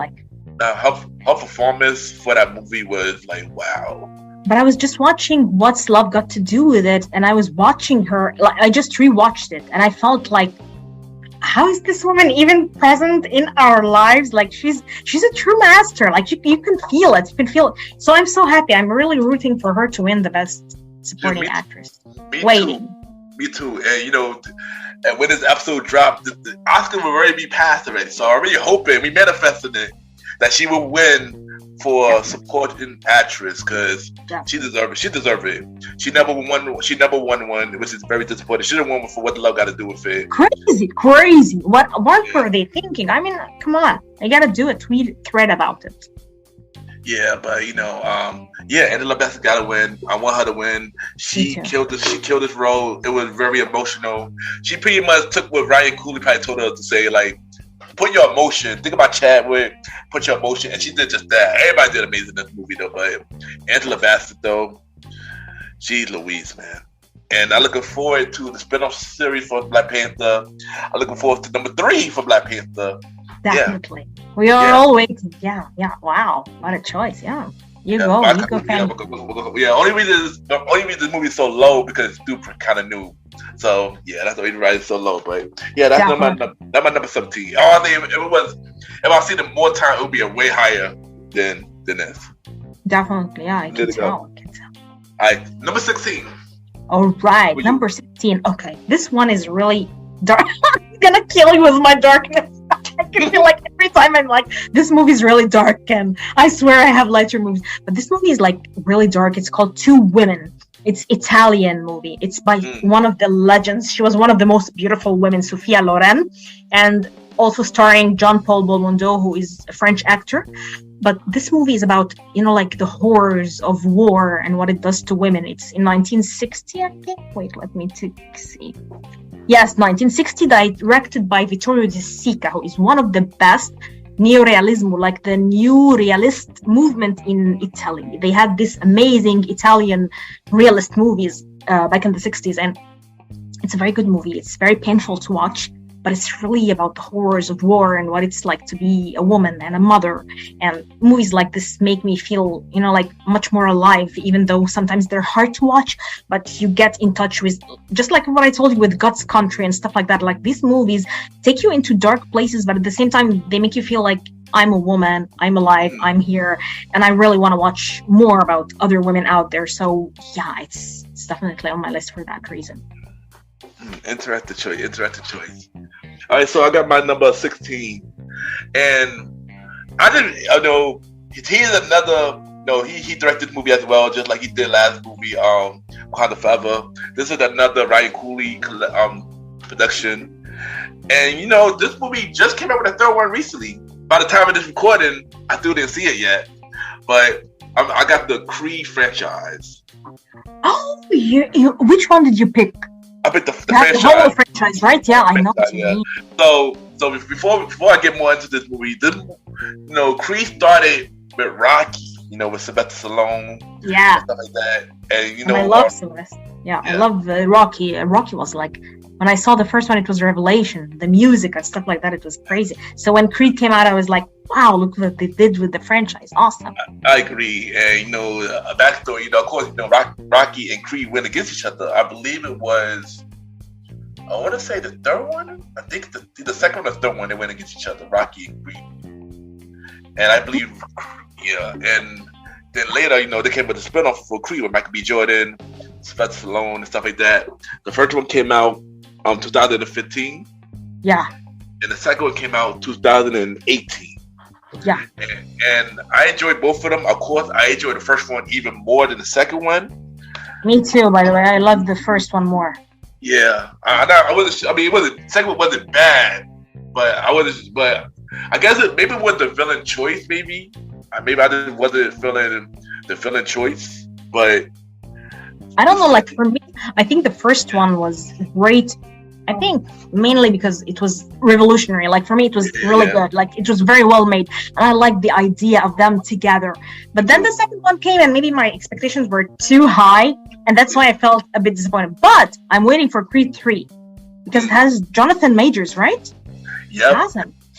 her performance for that movie was like, wow. But I was just watching What's Love Got to Do with It, and I was watching her. I just rewatched it, and I felt like, how is this woman even present in our lives? Like she's a true master. Like you can feel it. You can feel it. So I'm so happy. I'm really rooting for her to win the Best Supporting Actress. Me too. And and when this episode dropped, the Oscar will already be passed already. So I'm already hoping we manifested it that she would win for supporting actress because she deserved it. She deserved it. She never won. She never won one, which is very disappointing. She didn't win for What the Love Got to Do with It. Crazy. What were they thinking? I mean, come on. I gotta do a thread about it. Yeah, but Angela Bassett got to win. I want her to win. She killed this. She killed this role. It was very emotional. She pretty much took what Ryan Coogler probably told her to say, like, put your emotion. Think about Chadwick. Put your emotion, and she did just that. Everybody did amazing in this movie, though. But Angela Bassett, though, she's Louise, man. And I'm looking forward to the spinoff series for Black Panther. I'm looking forward to number 3 for Black Panther. Definitely. Yeah. We are all waiting. Yeah. Wow. What a choice. Yeah. You go. Only reason this movie is so low because it's super kind of new. So yeah, that's the reason why it's so low. But yeah, that's my number 17. I think if I seen it more time, it would be a way higher than this. Definitely, yeah. I can tell. All right, number 16. All right, number 16. Okay, this one is really dark. I'm gonna kill you with my darkness. I can feel like every time I'm like, this movie is really dark, and I swear I have lighter movies, but this movie is like really dark. It's called Two Women. It's Italian movie. It's by one of the legends. She was one of the most beautiful women, Sophia Loren, and also starring John Paul Belmondo, who is a French actor. But this movie is about, like the horrors of war and what it does to women. It's in 1960, I think. Wait, let me see. Yes, 1960, directed by Vittorio De Sica, who is one of the best neorealismo, like the new realist movement in Italy. They had this amazing Italian realist movies back in the 60s, and it's a very good movie. It's very painful to watch, but it's really about the horrors of war and what it's like to be a woman and a mother. And movies like this make me feel, like much more alive, even though sometimes they're hard to watch, but you get in touch with, just like what I told you with God's Country and stuff like that. Like, these movies take you into dark places, but at the same time, they make you feel like I'm a woman, I'm alive, I'm here, and I really want to watch more about other women out there. So yeah, it's definitely on my list for that reason. Interesting choice. All right, so I got my number 16, and I know he's another. No, he directed the movie as well, just like he did last movie, Wakanda Forever. This is another Ryan Coogler production, and this movie just came out with a third one recently. By the time of this recording, I still didn't see it yet, but I got the Creed franchise. Oh, which one did you pick? I picked the franchise. The whole franchise, right? Yeah, I know what you mean. So before I get more into this movie, Creed started with Rocky, with Sylvester Stallone, yeah, stuff like that, and I love Sylvester. Yeah, I love Rocky. Rocky was like, when I saw the first one, it was a revelation. The music and stuff like that, it was crazy. So when Creed came out, I was like, wow, look what they did with the franchise. Awesome. I agree. And, a backstory, of course, Rocky and Creed went against each other. I believe it was, I want to say the third one. I think the second or third one, they went against each other, Rocky and Creed. And I believe, and then later, they came with a spinoff for Creed with Michael B. Jordan, Sylvester Stallone, and stuff like that. The first one came out 2015. Yeah. And the second one came out 2018. Yeah. And I enjoyed both of them. Of course, I enjoyed the first one even more than the second one. Me too, by the way. I love the first one more. Yeah. The second one wasn't bad, but I guess maybe it was the villain choice, maybe. Maybe I just wasn't feeling the villain choice, but I don't know, like for me, I think the first one was great. I think mainly because it was revolutionary. Like for me, it was really good. Like it was very well made, and I liked the idea of them together. But then the second one came, and maybe my expectations were too high, and that's why I felt a bit disappointed. But I'm waiting for Creed 3 because it has Jonathan Majors, right? Yeah.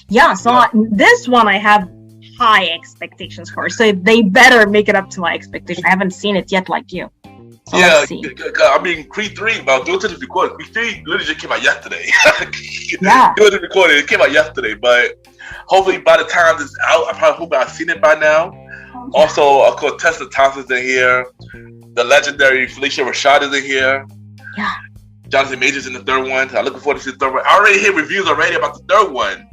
Yeah. So this one I have high expectations for. So they better make it up to my expectation. I haven't seen it yet, like you. So I mean, Creed 3, about due to the recording, Creed 3 literally just came out yesterday. Yeah. It wasn't recorded, it came out yesterday, but hopefully by the time this is out, I probably hope I've seen it by now. Also, of course, Tessa Thompson's in here. The legendary Felicia Rashad is in here. Yeah. Jonathan Majors in the third one. I'm looking forward to the third one. I already hear reviews already about the third one.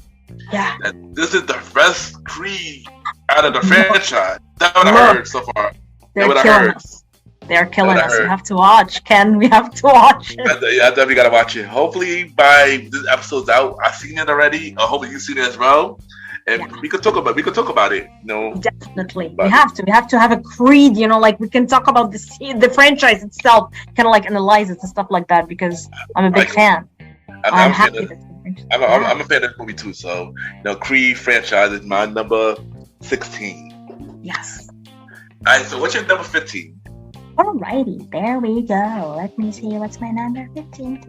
Yeah. This is the best Creed Out of the franchise. That's what I heard so far. They're killing us. They're killing us. We have to watch, Ken. We have to watch it. I definitely gotta watch it. Hopefully by this episode's out, I've seen it already. Hopefully you've seen it as well. And we could talk about it. Definitely. We have to have a creed, like we can talk about the franchise itself, kind of like analyze it and stuff like that, because I'm a big fan. I'm happy. I'm a fan of this movie too. So, Creed franchise is my number 16. Yes. All right. So, what's your number 15? Alrighty, there we go. Let me see. What's my number 15?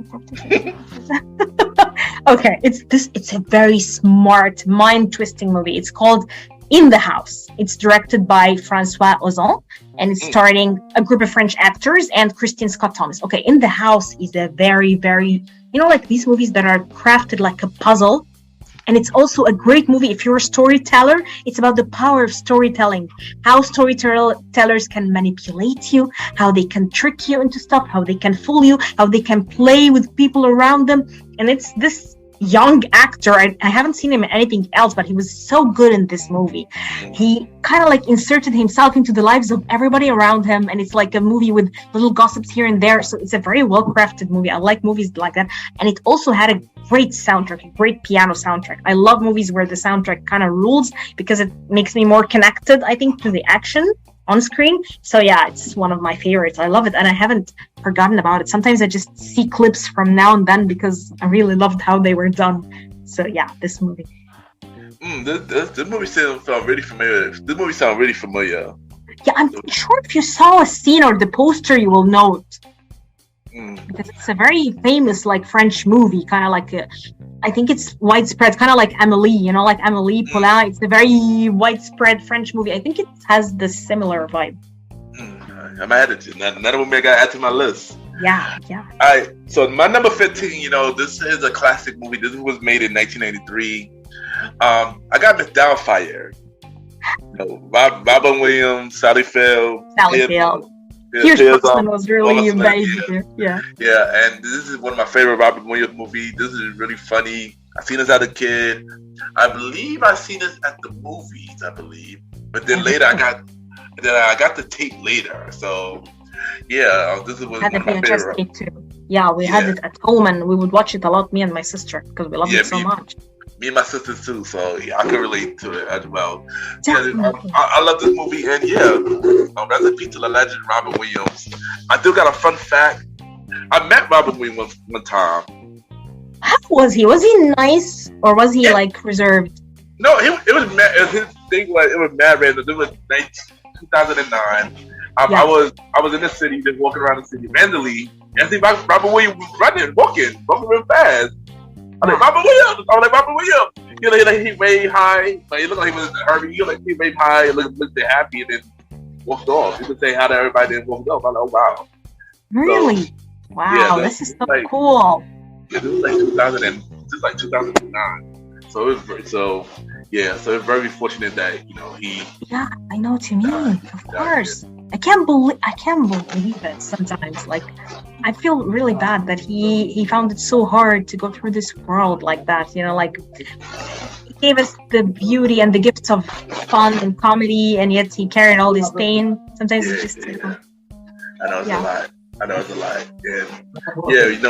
Okay, it's a very smart, mind-twisting movie. It's called In the House. It's directed by Francois Ozon, and it's starring a group of French actors and Christine Scott Thomas. Okay, In the House is a very, very, like these movies that are crafted like a puzzle. And it's also a great movie. If you're a storyteller, it's about the power of storytelling, how storytellers can manipulate you, how they can trick you into stuff, how they can fool you, how they can play with people around them. And it's this young actor. I haven't seen him in anything else, but he was so good in this movie. He kind of like inserted himself into the lives of everybody around him, and it's like a movie with little gossips here and there. So it's a very well crafted movie. I like movies like that. And it also had a great soundtrack, a great piano soundtrack. I love movies where the soundtrack kind of rules, because it makes me more connected, I think, to the action on screen. So yeah, it's one of my favorites. I love it, and I haven't forgotten about it. Sometimes I just see clips from now and then because I really loved how they were done. So yeah, this movie. This movie sounds really familiar. This movie sounds really familiar. Yeah, I'm sure if you saw a scene or the poster, you will know it. Because it's a very famous French movie, kind of like I think it's widespread, kind of like Amélie, like Amélie Poulain. It's a very widespread French movie. I think it has the similar vibe. I'm added to another movie I got to add to my list. Yeah. All right, so my number 15, this is a classic movie. This was made in 1993. I got Miss Doubtfire. Robin Williams, Sally Field. Pierce Brosnan was really amazing. Yeah, and this is one of my favorite Robin Williams movies. This is really funny. I seen this as a kid. I believe I seen this at the movies. But then later I got the tape later. So yeah, this is one of my favorite. Tape too. Yeah, we had it at home, and we would watch it a lot. Me and my sister, because we loved it so much. Me and my sisters too, so yeah, I can relate to it as well. Yeah, I love this movie, and rest in peace to the legend Robin Williams. I do got a fun fact. I met Robin Williams one time. How was he? Was he nice, or was he reserved? No, it was mad. His thing was it was mad random. It was 2009. I was in the city, just walking around the city randomly, and I see Robin Williams running, walking real fast. I'm like, Robin Williams. He waved high. He looked like he was in a hurry. He waved high, looked happy, and then walked off. He would say hi to everybody, and walked off. I'm like, oh wow. Really? So, wow, this is so cool. Yeah, this is like 2009. So it's very fortunate that he. Yeah, I know what you mean. Of course. I can't believe it sometimes. I feel really bad that he found it so hard to go through this world like that. He gave us the beauty and the gifts of fun and comedy, and yet he carried all this pain. Sometimes it's just. I know it's a lot. And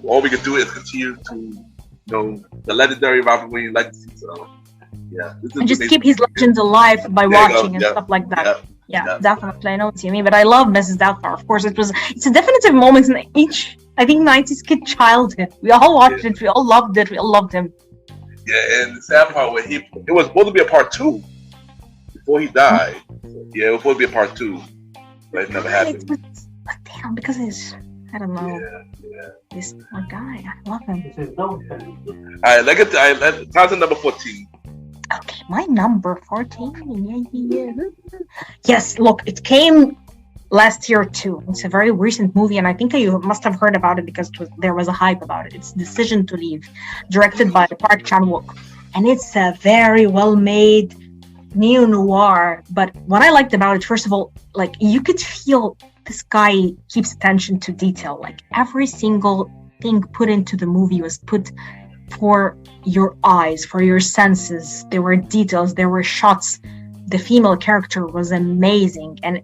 all we can do is continue to the legendary Robin Williams legacy. So and just keep his legends alive by watching and stuff like that. Yeah, definitely. I know what you mean, but I love Mrs. Doubtfire. Of course, it's a definitive moment in each, I think, 90s kid childhood. We all watched it. We all loved it. We all loved him. Yeah, and the sad part was it was supposed to be a part 2 before he died. Yeah, it was supposed to be a part 2, but it never happened. But damn, because I don't know. Yeah. This poor guy. I love him. All right, let's get to number 14. Okay, my number 14. Yeah. Yes, look, it came last year too. It's a very recent movie, and I think you must have heard about it because there was a hype about it. It's Decision to Leave, directed by Park Chan-wook, and it's a very well-made neo-noir. But what I liked about it, first of all, you could feel this guy keeps attention to detail. Every single thing put into the movie was put for your eyes, for your senses. There were details, there were shots the female character was amazing. And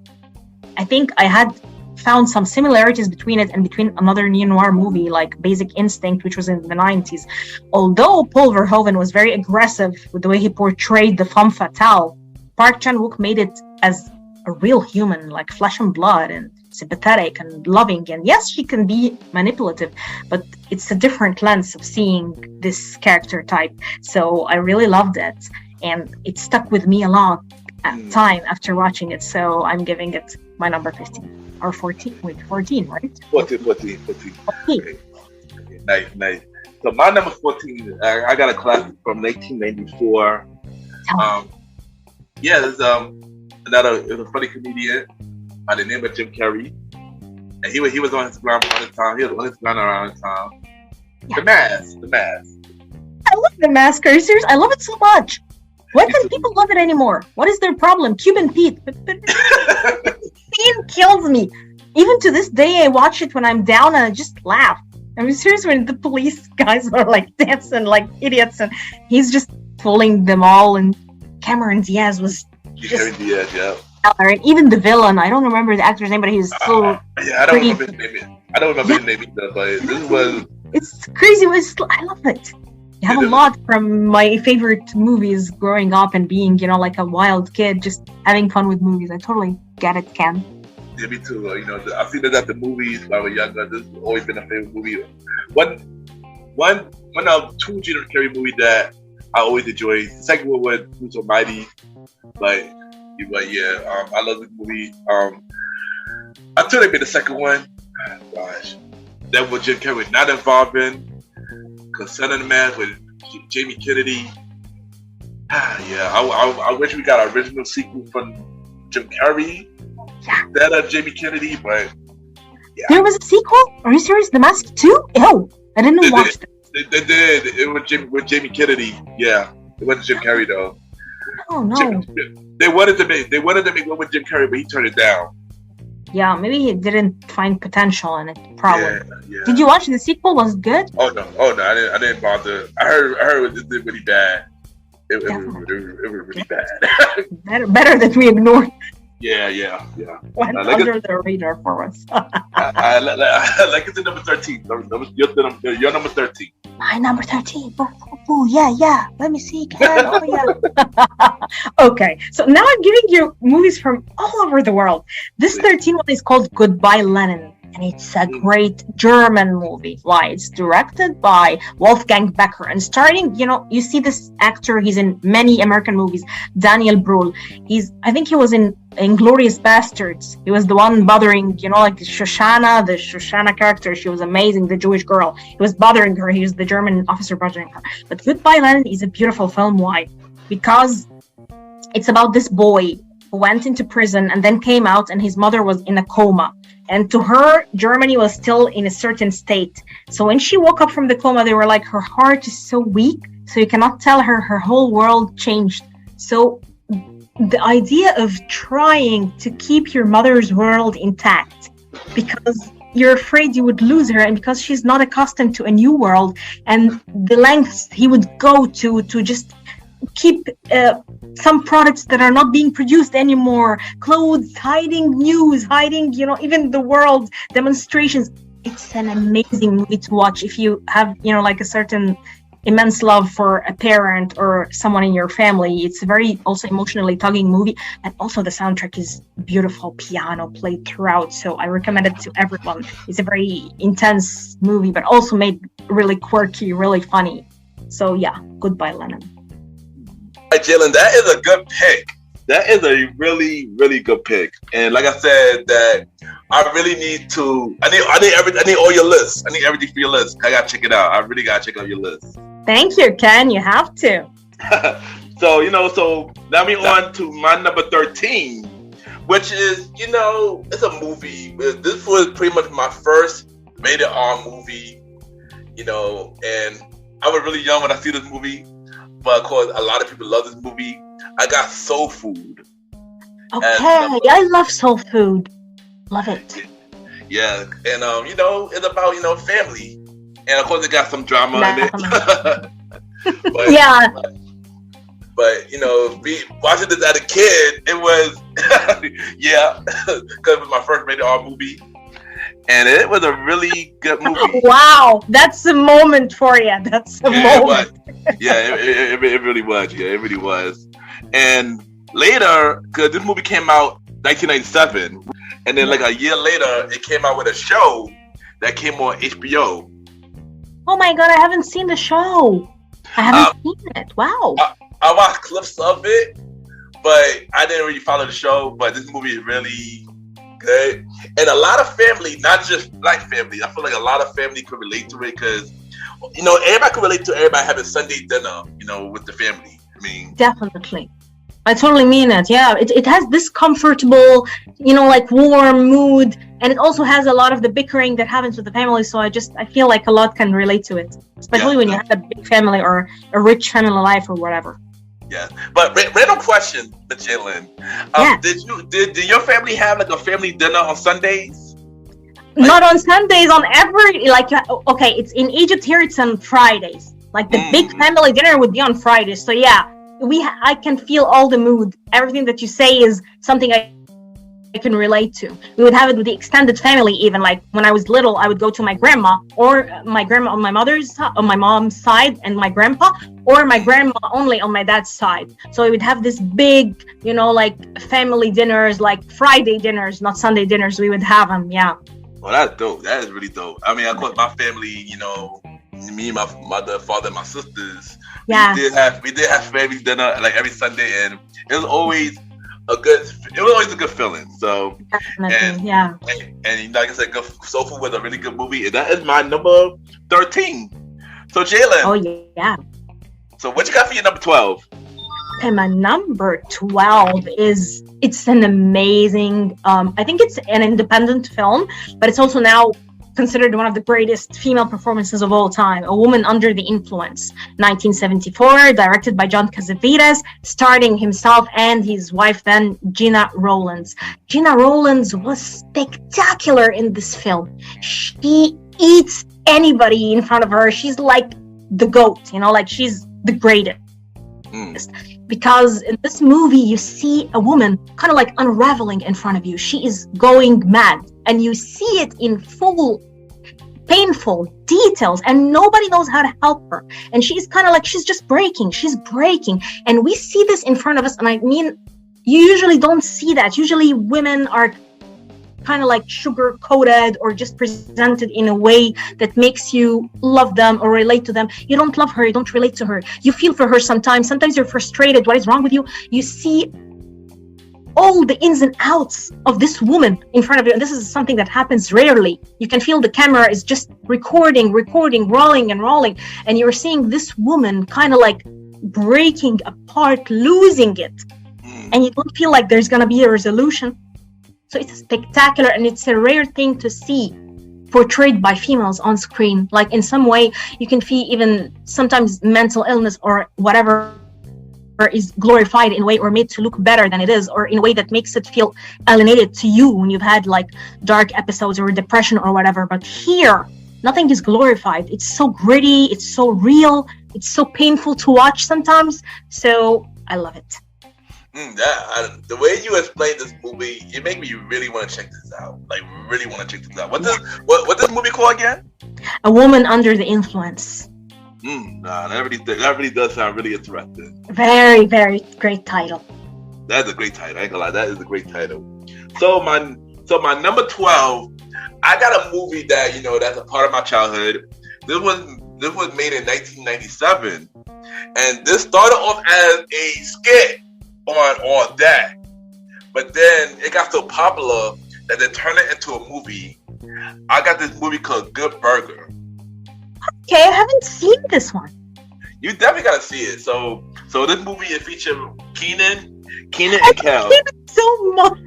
I think I had found some similarities between it and between another neo-noir movie like Basic Instinct, which was in the 90s. Although Paul Verhoeven was very aggressive with the way he portrayed the femme fatale, Park Chan-wook made it as a real human, like flesh and blood, and sympathetic and loving. And yes, she can be manipulative, but it's a different lens of seeing this character type. So I really loved it, and it stuck with me a lot at time after watching it. So I'm giving it my number 15 or 14. Wait, 14, right? 14. Okay. Nice. So my number 14, I got a classic from 1994. There's it was a funny comedian by the name of Jim Carrey, and he was on his grind around the time. The Mask. I love The Mask. Are you serious? I love it so much. Why can't people love it anymore? What is their problem? Cuban Pete. Scene kills me. Even to this day, I watch it when I'm down and I just laugh. I'm serious when the police guys are like dancing like idiots and he's just fooling them all. And Cameron Diaz was just... yeah. And even the villain, I don't remember the actor's name, but he was so... I don't remember his name. I don't remember his name either, but this was... It's crazy. I love it. You have a lot from my favorite movies growing up and being, like a wild kid, just having fun with movies. I totally get it, Ken. Yeah, me too. I've seen it at the movies when I was younger. This has always been a favorite movie. One of two Jim Carrey movies that I always enjoy. The second one was Who's Almighty. I love this movie. Until they made the second one, gosh, that was Jim Carrey not involved in. Son of the Man with Jamie Kennedy. I wish we got an original sequel from Jim Carrey instead of Jamie Kennedy, but yeah. There was a sequel? Are you serious? The Mask 2? Ew, I didn't watch that. They did. It was with Jamie Kennedy. Yeah, it wasn't Jim Carrey though. Oh no. They wanted to make one with Jim Carrey, but he turned it down. Yeah, maybe he didn't find potential in it. Probably. Yeah. Did you watch the sequel? Was it good? Oh no, I didn't bother. I heard it did really bad. It was really bad. better that we ignored. Yeah. Went under the radar for us. I like it's the number 13. Your number 13. My number 13. Oh, yeah. Let me see, Ken. Oh, yeah. Okay, so now I'm giving you movies from all over the world. This 13 one is called Goodbye Lenin. And it's a great German movie. Why? It's directed by Wolfgang Becker. And starting, you see this actor, he's in many American movies, Daniel Brühl. I think he was in Inglourious Bastards. He was the one bothering, like the Shoshana character. She was amazing, the Jewish girl. He was bothering her. He was the German officer bothering her. But Goodbye Lenin is a beautiful film. Why? Because it's about this boy who went into prison and then came out and his mother was in a coma. And to her, Germany was still in a certain state. So when she woke up from the coma, they were like, her heart is so weak, so you cannot tell her whole world changed. So the idea of trying to keep your mother's world intact because you're afraid you would lose her and because she's not accustomed to a new world, and the lengths he would go to just keep some products that are not being produced anymore, clothes, hiding news, hiding, even the world demonstrations. It's an amazing movie to watch if you have, like a certain immense love for a parent or someone in your family. It's a very also emotionally tugging movie, and also the soundtrack is beautiful, piano played throughout, so I recommend it to everyone. It's a very intense movie, but also made really quirky, really funny. So yeah, Goodbye Lenin. Jalen, that is a good pick. That is a really, really good pick. And like I said, that I really need to. I need all your lists. I need everything for your list. I gotta check it out. I really gotta check out your list. Thank you, Ken. You have to. So now we on to my number 13, which is it's a movie. This was pretty much my first rated R movie. And I was really young when I see this movie. But of course, a lot of people love this movie. I got Soul Food. Okay, I love Soul Food. Love it. Yeah, and it's about family, and of course it got some drama in it. But me watching this as a kid, it was because it was my first rated R movie, and it was a really good movie. Wow, that's a moment for you. That's a moment. It really was. Yeah, it really was. And later, because this movie came out 1997, and then like a year later, it came out with a show that came on HBO. Oh my God, I haven't seen the show. I haven't seen it. Wow. I watched clips of it, but I didn't really follow the show. But this movie is really good. And a lot of family, not just black family, I feel like a lot of family could relate to it because, everybody could relate to everybody having Sunday dinner, with the family. I mean, definitely. I totally mean it. Yeah, it has this comfortable, like warm mood. And it also has a lot of the bickering that happens with the family. So I feel like a lot can relate to it, especially when you have a big family or a rich family life or whatever. Yeah, but random question, Jaylan. Did your family have like a family dinner on Sundays? Not on Sundays. On every okay, it's in Egypt here. It's on Fridays. Like the big family dinner would be on Fridays. So yeah, I can feel all the mood. Everything that you say is something I can relate to. We would have it with the extended family. Even like when I was little, I would go to my grandma or my grandma on my mom's side, and my grandpa, or my grandma only on my dad's side. So we would have this big, like family dinners, like Friday dinners, not Sunday dinners. We would have them. Yeah. Well, that's dope. That is really dope. I mean, of course, my family, me, my mother, father, and my sisters. Yeah. We did have family dinner like every Sunday, and it was always a good feeling. So definitely, and like I said, Soul Food was a really good movie, and that is my number 13. So Jaylan. Oh yeah. So what you got for your number 12? Okay, my number 12 it's an amazing. I think it's an independent film, but it's also now considered one of the greatest female performances of all time. A Woman Under the Influence, 1974, directed by John Cassavetes, starring himself and his wife then, Gina Rowlands. Gina Rowlands was spectacular in this film. She eats anybody in front of her. She's like the GOAT, like she's the greatest. Because in this movie, you see a woman kind of like unraveling in front of you. She is going mad. And you see it in full painful details, and nobody knows how to help her. And she's kind of like, she's just breaking. She's breaking. And we see this in front of us. And I mean, you usually don't see that. Usually women are kind of like sugar coated or just presented in a way that makes you love them or relate to them. You don't love her. You don't relate to her. You feel for her sometimes. Sometimes you're frustrated. What is wrong with you? You see all the ins and outs of this woman in front of you. And this is something that happens rarely. You can feel the camera is just recording, rolling and rolling. And you're seeing this woman kind of like breaking apart, losing it. And you don't feel like there's going to be a resolution. So it's spectacular, and it's a rare thing to see portrayed by females on screen. Like in some way, you can feel even sometimes mental illness or whatever is glorified in a way or made to look better than it is, or in a way that makes it feel alienated to you when you've had like dark episodes or depression or whatever. But here, nothing is glorified. It's so gritty, it's so real, it's so painful to watch sometimes. So I love it. The way you explained this movie, it made me really want to check this out. Like, really want to check this out. What this movie called again? A Woman Under the Influence. That really does sound really interesting. Very, very great title. That's a great title. I ain't gonna lie, that is a great title. So my number 12, I got a movie that that's a part of my childhood. This was made in 1997, and this started off as a skit on that, but then it got so popular that they turned it into a movie. I got this movie called Good Burger. Okay, I haven't seen this one. You definitely gotta see it. So this movie, it featured Keenan and Kel. Keenan so much.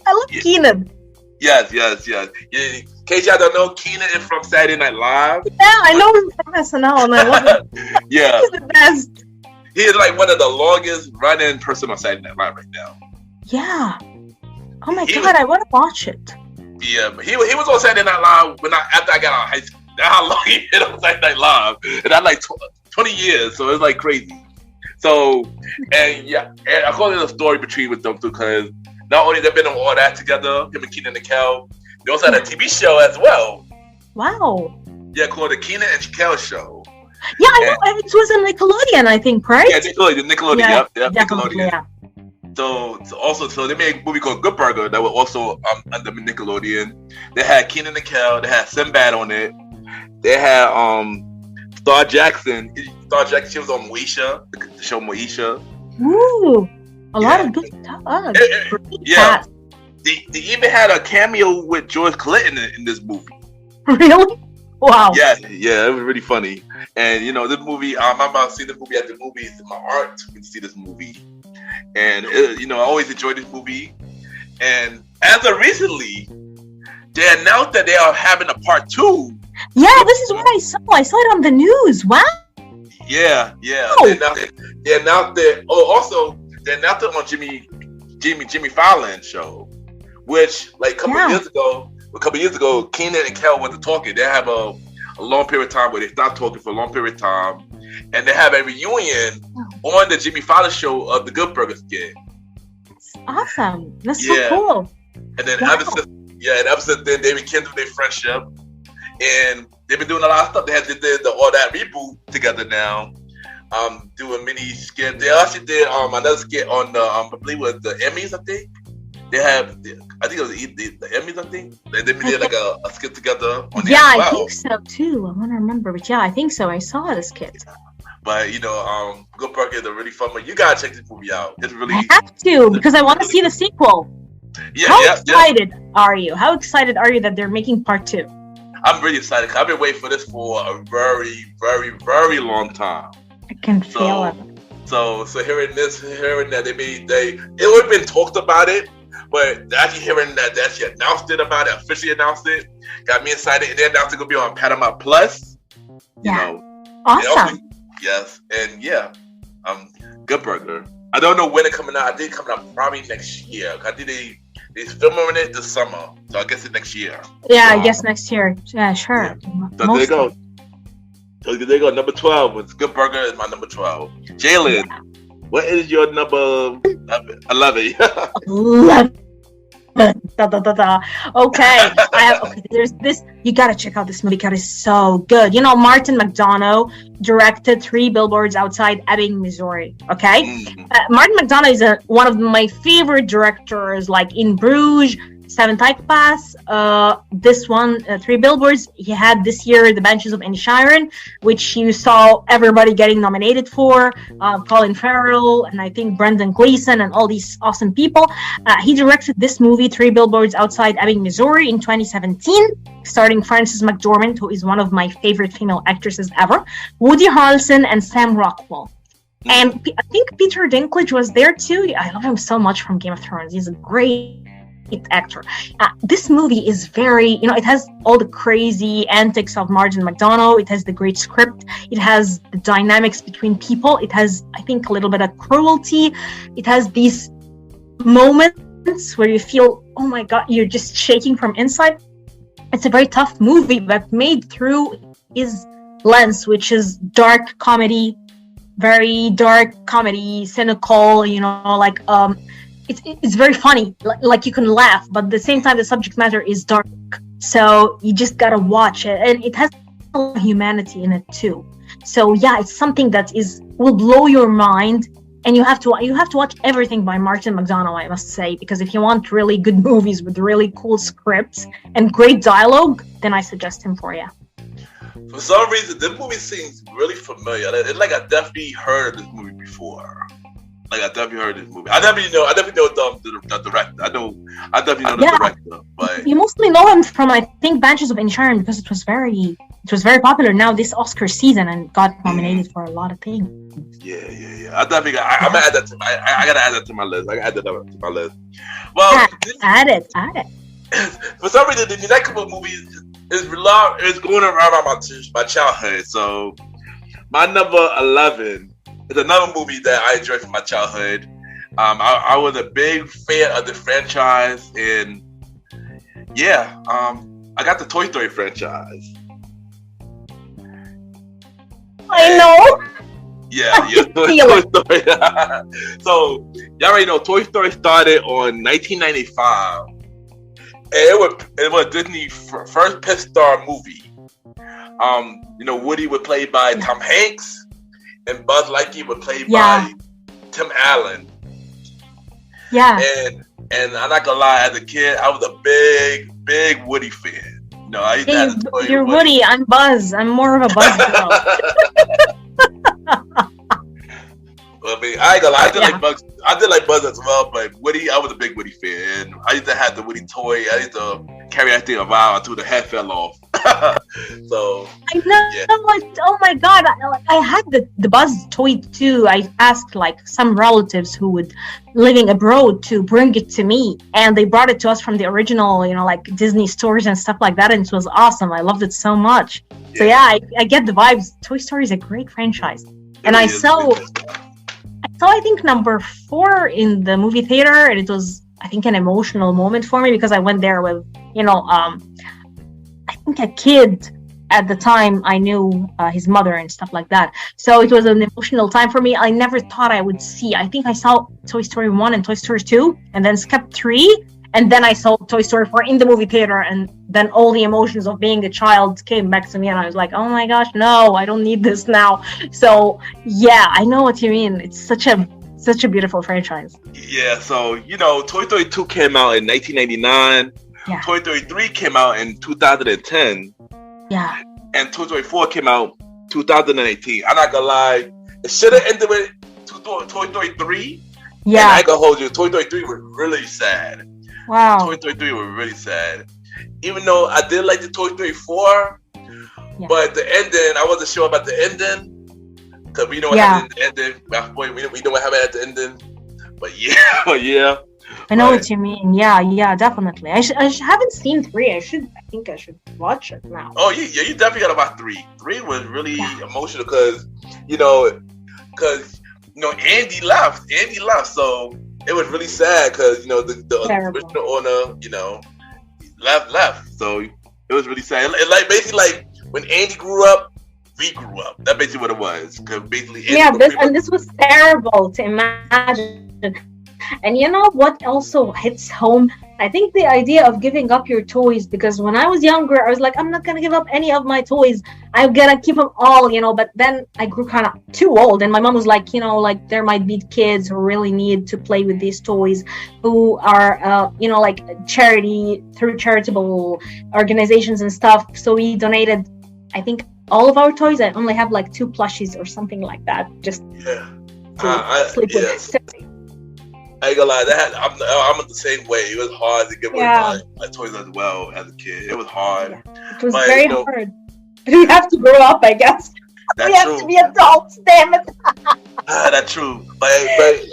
I love Keenan. Yes. In case y'all don't know, Keenan is from Saturday Night Live. Yeah, I know him from SNL, and I love him. Yeah, he's the best. He is like one of the longest running person on Saturday Night Live right now. Yeah. Oh my God, I want to watch it. Yeah, but he was on Saturday Night Live after I got out of high school. That's how long he hit on Saturday Night Live, and I like 20 years, so it's like crazy. So, and I call it a story between with them too, because not only they've been on all that together, him and Kenan and Kel, they also had a TV show as well. Wow. Yeah, called the Kenan and Kel Show. Yeah, I know. It was on Nickelodeon, I think, right? Yeah, Nickelodeon. Yep, definitely, Nickelodeon. yeah. So they made a movie called Good Burger that was also under Nickelodeon. They had Kenan and Kel. They had Sinbad on it. They had Star Jackson. She was on Moesha, the show Moesha. Ooh, a lot of good stuff. Yeah. They even had a cameo with George Clinton in this movie. Really? Wow. Yeah, it was really funny. And this movie, I remember seeing the movie at the movies. My aunt went to see this movie, and I always enjoyed this movie. And as of recently, they announced that they are having a part 2. Yeah, this is what I saw. I saw it on the news. Wow. Yeah. Oh. They announced that. Oh, also they announced it on Jimmy Fallon's show, which like a couple years ago, Kenan and Kel went to talking. They have a long period of time where they stopped talking for a long period of time, and they have a reunion on the Jimmy Fallon show of the Good Burger skit. That's awesome. That's so cool. And then ever since then, they rekindled their friendship, and they've been doing a lot of stuff. They did all that reboot together now. Doing mini skit. They actually did another skit on the I believe it was the Emmys. I think they have. I think it was the Emmys. I think they did like a skit together. On I think so too. I want to remember, but I think so. I saw the skit. But Good Burger is a really fun one. You gotta check this movie out. It's really. I have to because I want to see the sequel. How excited are you? How excited are you that they're making part 2? I'm really excited. I've been waiting for this for a very, very, very long time. I can feel it. So hearing that it would have been talked about it, but actually hearing that they actually announced it about it, officially announced it, got me excited. And they announced it gonna be on Paramount Plus. Awesome. Yes, and Good Burger. I don't know when it's coming out. I think it's coming out probably next year. I think they're filming it this summer, so I guess it's next year. Yeah, I guess next year. Yeah, sure. Yeah. So there you go. So there you go. Number 12 was Good Burger is my number 12. Jaylan, what is your number 11? 11. Okay. There's this. You gotta check out this movie because it's so good. Martin McDonough directed 3 Billboards Outside Ebbing, Missouri. Okay. Martin McDonough is one of my favorite directors, like in Bruges, 7 Psychopaths. This one, 3 Billboards. He had this year The Banshees of Inisherin, which you saw everybody getting nominated for. Colin Farrell and I think Brendan Gleeson and all these awesome people. He directed this movie, 3 Billboards Outside Ebbing, Missouri, in 2017, starring Frances McDormand, who is one of my favorite female actresses ever, Woody Harrelson, and Sam Rockwell. And I think Peter Dinklage was there too. I love him so much from Game of Thrones. He's a great actor. This movie is very, it has all the crazy antics of Martin McDonough. It has the great script. It has the dynamics between people. It has, I think, a little bit of cruelty. It has these moments where you feel, oh my God, you're just shaking from inside. It's a very tough movie, but made through his lens, which is dark comedy, very dark comedy, cynical, it's very funny, like you can laugh, but at the same time the subject matter is dark, so you just gotta watch it, and it has humanity in it too. So it's something that will blow your mind, and you have to watch everything by Martin McDonough, I must say, because if you want really good movies with really cool scripts and great dialogue, then I suggest him for you. For some reason, this movie seems really familiar. It's like I definitely heard of this movie before. I definitely heard this movie. I definitely know the director. I definitely know the director. But you mostly know him from, I think, Banshees of Inisherin, because it was very popular now this Oscar season and got nominated for a lot of things. Yeah. I definitely I'm gonna add that to I gotta add that to my list. I gotta add that to my list. Well, add it. For some reason, the next couple of movies is going around my childhood. So my number 11. It's another movie that I enjoyed from my childhood. I was a big fan of the franchise, and I got the Toy Story franchise. I know. Yeah. Toy Story. So y'all already know Toy Story started on 1995. And it was Disney's first Pixar movie. Woody was played by Tom Hanks, and Buzz Lightyear was played by Tim Allen. Yeah. And I'm not gonna lie, as a kid, I was a big Woody fan. I used to have to toy you're Woody. I'm Buzz. I'm more of a Buzz girl. I mean, I ain't gonna lie. I did like Buzz as well, but Woody, I was a big Woody fan. And I used to have the Woody toy. I used to carry that thing around until the head fell off. So I know. Yeah. Oh my God! I had the Buzz toy too. I asked like some relatives who would living abroad to bring it to me, and they brought it to us from the original, like Disney stores and stuff like that, and it was awesome. I loved it so much. Yeah. So yeah, I get the vibes. Toy Story is a great franchise, and I saw I think number 4 in the movie theater, and it was, I think, an emotional moment for me because I went there with, I think a kid at the time. I knew his mother and stuff like that. So it was an emotional time for me. I never thought I would see. I think I saw Toy Story 1 and Toy Story 2 and then skipped 3. And then I saw Toy Story 4 in the movie theater, and then all the emotions of being a child came back to me, and I was like, oh my gosh, no, I don't need this now. So yeah, I know what you mean. It's such a beautiful franchise. Yeah, so Toy Story 2 came out in 1999. Yeah. Toy Story 3 came out in 2010. Yeah. And Toy Story 4 came out 2018. I'm not gonna lie, it should have ended with Toy Story 3. Yeah. And I ain't gonna hold you. Toy Story 3 was really sad. Wow. Toy Story 3 was really sad. Even though I did like the Toy Story 4, but the ending, I wasn't sure about the ending. Because we know what happened at the ending. We know what happened at the ending. But yeah. I know what you mean. Yeah, definitely. I haven't seen 3. I think I should watch it now. Oh, you definitely gotta watch 3. 3 was really emotional because, Andy left. So it was really sad because the original owner, left. So it was really sad. It like basically like when Andy grew up, we grew up. That's basically what it was. Because basically, this was terrible to imagine. And you know what also hits home? I think the idea of giving up your toys, because when I was younger, I was like, I'm not going to give up any of my toys. I'm going to keep them all, but then I grew kind of too old. And my mom was like, there might be kids who really need to play with these toys, who are, through charitable organizations and stuff. So we donated, I think, all of our toys. I only have like 2 plushies or something like that. Just to sleep with. I ain't gonna lie, I'm the same way. It was hard to give away my toys as well as a kid. It was hard. Yeah. It was very hard. We have to grow up, I guess. We have to be adults, damn it. That's true. But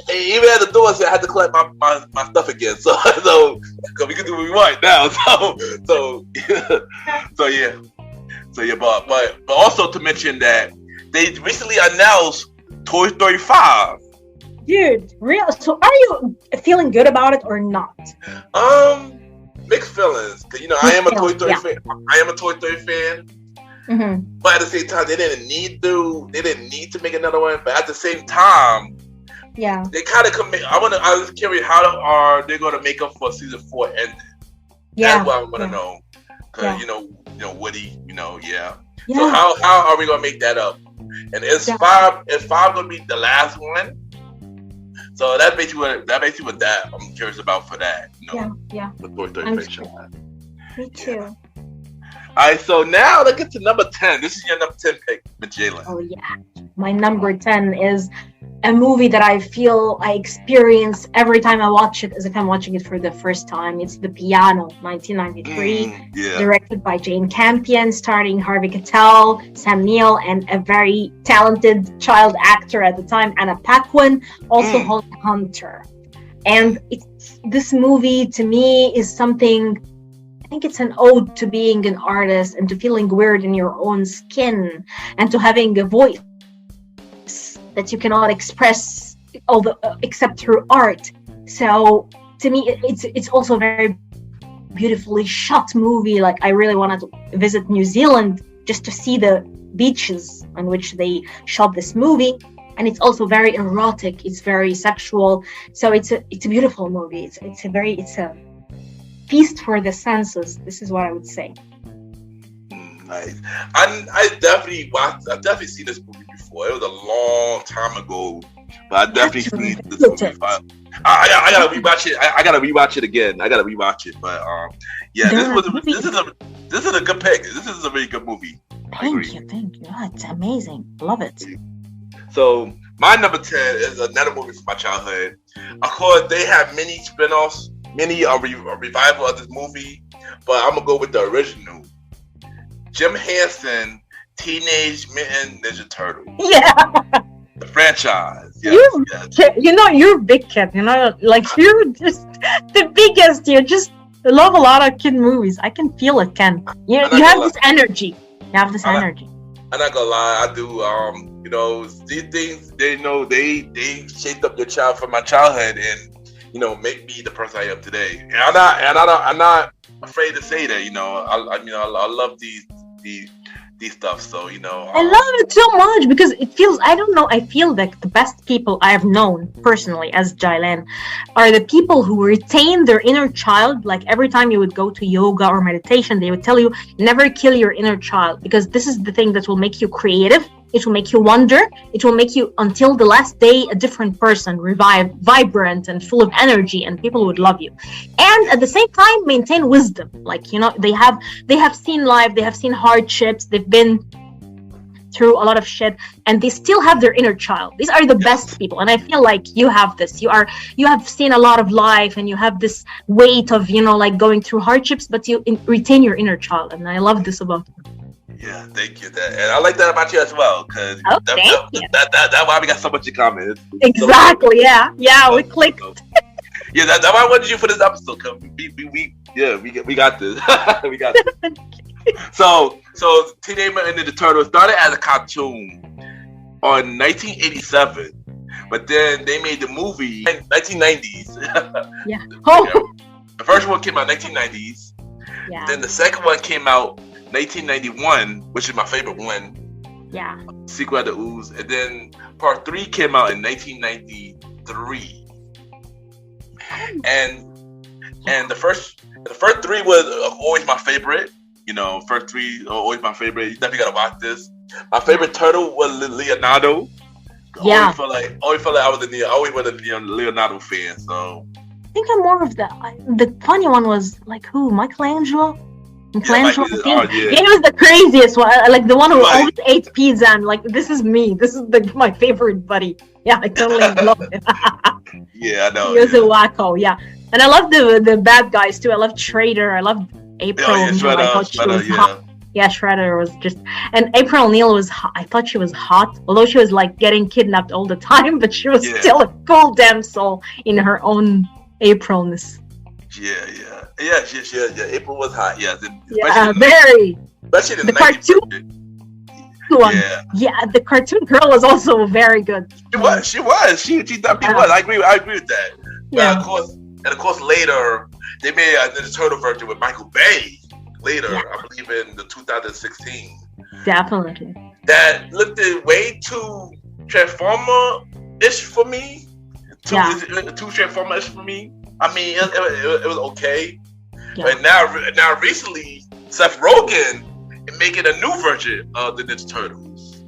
even at the door, I had to collect my stuff again. So we can do what we want now. But also to mention that they recently announced Toy Story 5. Dude, real. So, are you feeling good about it or not? Mixed feelings. Cause I am a Toy Story fan. I am a Toy Story fan. Mm-hmm. But at the same time, they didn't need to make another one. But at the same time, they kind of commit. I was curious how are they going to make up for season 4 ending? Yeah, that's what I want to know. Cause Woody, So how are we going to make that up? And is 5 going to be the last one? So that's basically what that I'm curious about for that. The Toy Story franchise. Me too. Yeah. All right, so now let's get to number 10. This is your number 10 pick, Jaylan. Oh yeah, my number 10 is a movie that I feel I experience every time I watch it as if I'm watching it for the first time. It's The Piano, 1993, directed by Jane Campion, starring Harvey Keitel, Sam Neill, and a very talented child actor at the time, Anna Paquin, also Holly Hunter. And this movie, to me, is something, I think it's an ode to being an artist and to feeling weird in your own skin and to having a voice that you cannot express except through art. So to me, it's also a very beautifully shot movie. Like, I really wanted to visit New Zealand just to see the beaches on which they shot this movie. and it's also very erotic. It's very sexual. So it's a beautiful movie. It's a feast for the senses. This is what I would say. Nice. I've definitely seen this movie before. It was a long time ago, but I definitely seen this movie. I gotta rewatch it. I gotta rewatch it again. I gotta rewatch it. But yeah, this is a good pick. This is a really good movie. Thank you. Oh, it's amazing. Love it. So my number 10 is another movie from my childhood. Of course, they have many spin-offs, many revival of this movie, but I'm gonna go with the original. Jim Henson, Teenage Mutant Ninja Turtles. Yeah. The franchise. Yes, you're a big kid. Like you're just the biggest. You just love a lot of kid movies. I can feel it, Ken. You have this energy. You have this energy. I'm not gonna lie, I do. These things they shaped up your child from my childhood, and make me the person I am today. And I'm not afraid to say that. I love these stuff. So I love it so much because it feels. I don't know. I feel like the best people I have known personally as Jaylan are the people who retain their inner child. Like every time you would go to yoga or meditation, they would tell you never kill your inner child, because this is the thing that will make you creative. It will make you wonder. It will make you, until the last day, a different person, vibrant and full of energy, and people would love you. And at the same time, maintain wisdom. Like, they have seen life, they have seen hardships, they've been through a lot of shit, and they still have their inner child. These are the best people, and I feel like you have this. You have seen a lot of life, and you have this weight of like going through hardships, but you retain your inner child, and I love this about you. Yeah, thank you. And I like that about you as well, because that's why we got so much in common. Exactly. Yeah, we clicked. Yeah, that's why I wanted you for this episode. Cause we got this. We got this. So Teenage Mutant Ninja Turtles started as a cartoon on 1987, but then they made the movie in 1990s. Yeah. The first one came out in 1990s. Yeah. Then the second one came out 1991, which is my favorite one. Yeah. Sequel of the Ooze, and then part 3 came out in 1993. And the first 3 was always my favorite. First 3 are always my favorite. You definitely gotta watch this. My favorite turtle was Leonardo. Yeah. I always felt like I was a Leonardo fan. So I think I'm more of the funny one was like who? Michelangelo. He was the craziest one, like the one who always ate pizza, and like, this is me. This is my favorite buddy. Yeah, I totally love it. Yeah, I know. He was a wacko, yeah. And I love the bad guys too. I loved Shredder. I loved April. Shredder, Yeah, Shredder was just, and April O'Neil was. I thought she was hot, although she was like getting kidnapped all the time, but she was still a cool damsel in her own Aprilness. Yeah. April was hot. Yes. Very. Especially the cartoon one. Yeah, the cartoon girl was also very good. She was. She definitely was. I agree with that. Yeah. But of course, later they made the turtle version with Michael Bay. Later, I believe in the 2016. Definitely. That looked way too Transformer-ish for me. Too Transformer-ish for me. I mean, it was okay. Yeah. But now recently, Seth Rogen is making a new version of the Ninja Turtles.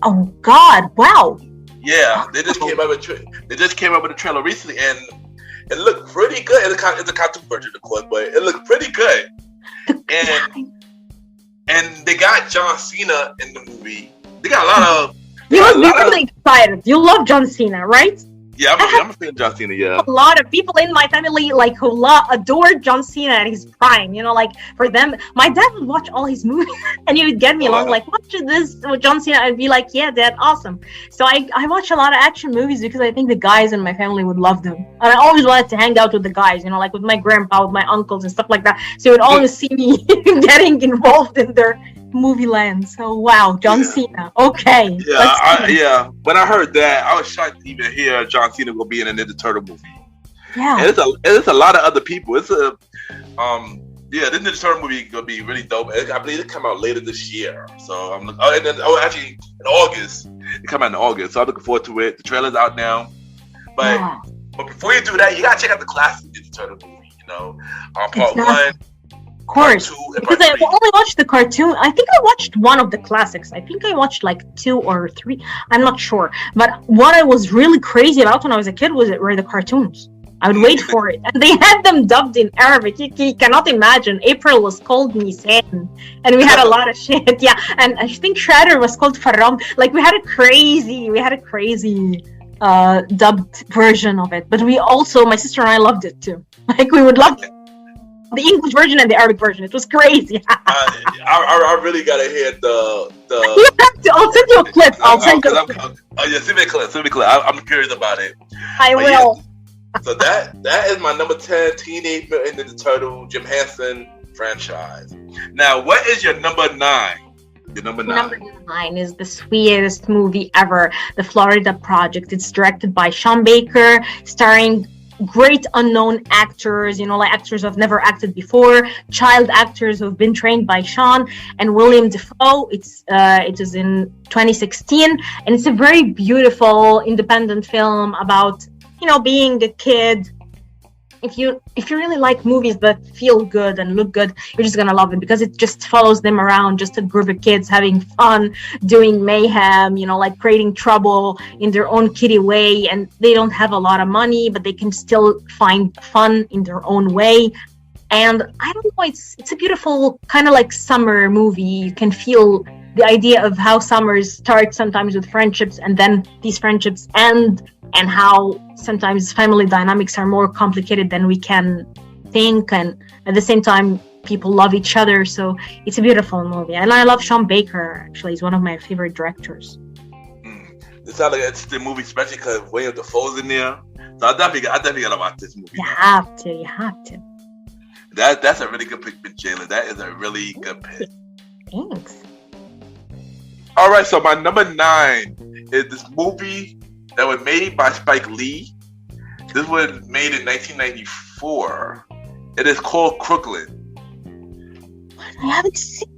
Oh God! Wow. Yeah, they just came up with a trailer recently, and it looked pretty good. It's a cartoon version, of course, but it looked pretty good. And they got John Cena in the movie. They got a lot of. You must be really excited. You love John Cena, right? Yeah, I'm a fan of John Cena, yeah. A lot of people in my family who adore John Cena at his prime. Like for them, my dad would watch all his movies and he would get me along like, watch this with John Cena. I'd be like, yeah, Dad, awesome. So I watch a lot of action movies because I think the guys in my family would love them. And I always wanted to hang out with the guys, like with my grandpa, with my uncles and stuff like that. So you would always see me getting involved in their movie land. So wow, John Cena. Okay. Yeah. When I heard that, I was shocked to even hear John Cena will be in a Ninja Turtle movie. Yeah. And it's a lot of other people. This Ninja Turtle movie gonna be really dope. I believe it come out later this year. So actually in August. It come out in August, so I'm looking forward to it. The trailer's out now. But Yeah. but before you do that, you gotta check out the classic Ninja Turtle movie. You know, part Exactly. 1, Of course. part 2, and Because part I 3. only watched the cartoon. I think I watched one of the classics. I think I watched like 2 or 3. I'm not sure. But what I was really crazy about when I was a kid were the cartoons. I would wait for it. And they had them dubbed in Arabic. You cannot imagine. April was called Nisan. And we had a lot of shit. Yeah. And I think Shredder was called Faram. Like we had a crazy dubbed version of it. But we also, my sister and I loved it too. Like we would love the English version and the Arabic version. It was crazy. I really gotta hear the. You have to. I'll send you a clip. Send me a clip. I'm curious about it. I But will. yeah, so that is my number 10 Teenage Mutant Ninja Turtle Jim Henson franchise. Now, what is your number 9? Your number 9. Number 9 is the sweetest movie ever, The Florida Project. It's directed by Sean Baker, starring great unknown actors, like actors who have never acted before, child actors who have been trained by Sean, and William Dafoe. It is in 2016, and it's a very beautiful independent film about being a kid. If you really like movies that feel good and look good, you're just gonna love it, because it just follows them around, just a group of kids having fun, doing mayhem, like creating trouble in their own kiddie way, and they don't have a lot of money, but they can still find fun in their own way. And I don't know, it's a beautiful kind of like summer movie. You can feel the idea of how summers start sometimes with friendships, and then these friendships end, and how sometimes family dynamics are more complicated than we can think, and at the same time people love each other. So it's a beautiful movie, and I love Sean Baker. Actually, he's one of my favorite directors. It sounds like it's the movie, especially because William Dafoe's in there. So I definitely gotta watch this movie. You have to. That's a really good pick, Jayla. That is a really good pick. Thanks. All right, so my number 9 is this movie that was made by Spike Lee. This was made in 1994. It is called Crooklyn. I haven't seen.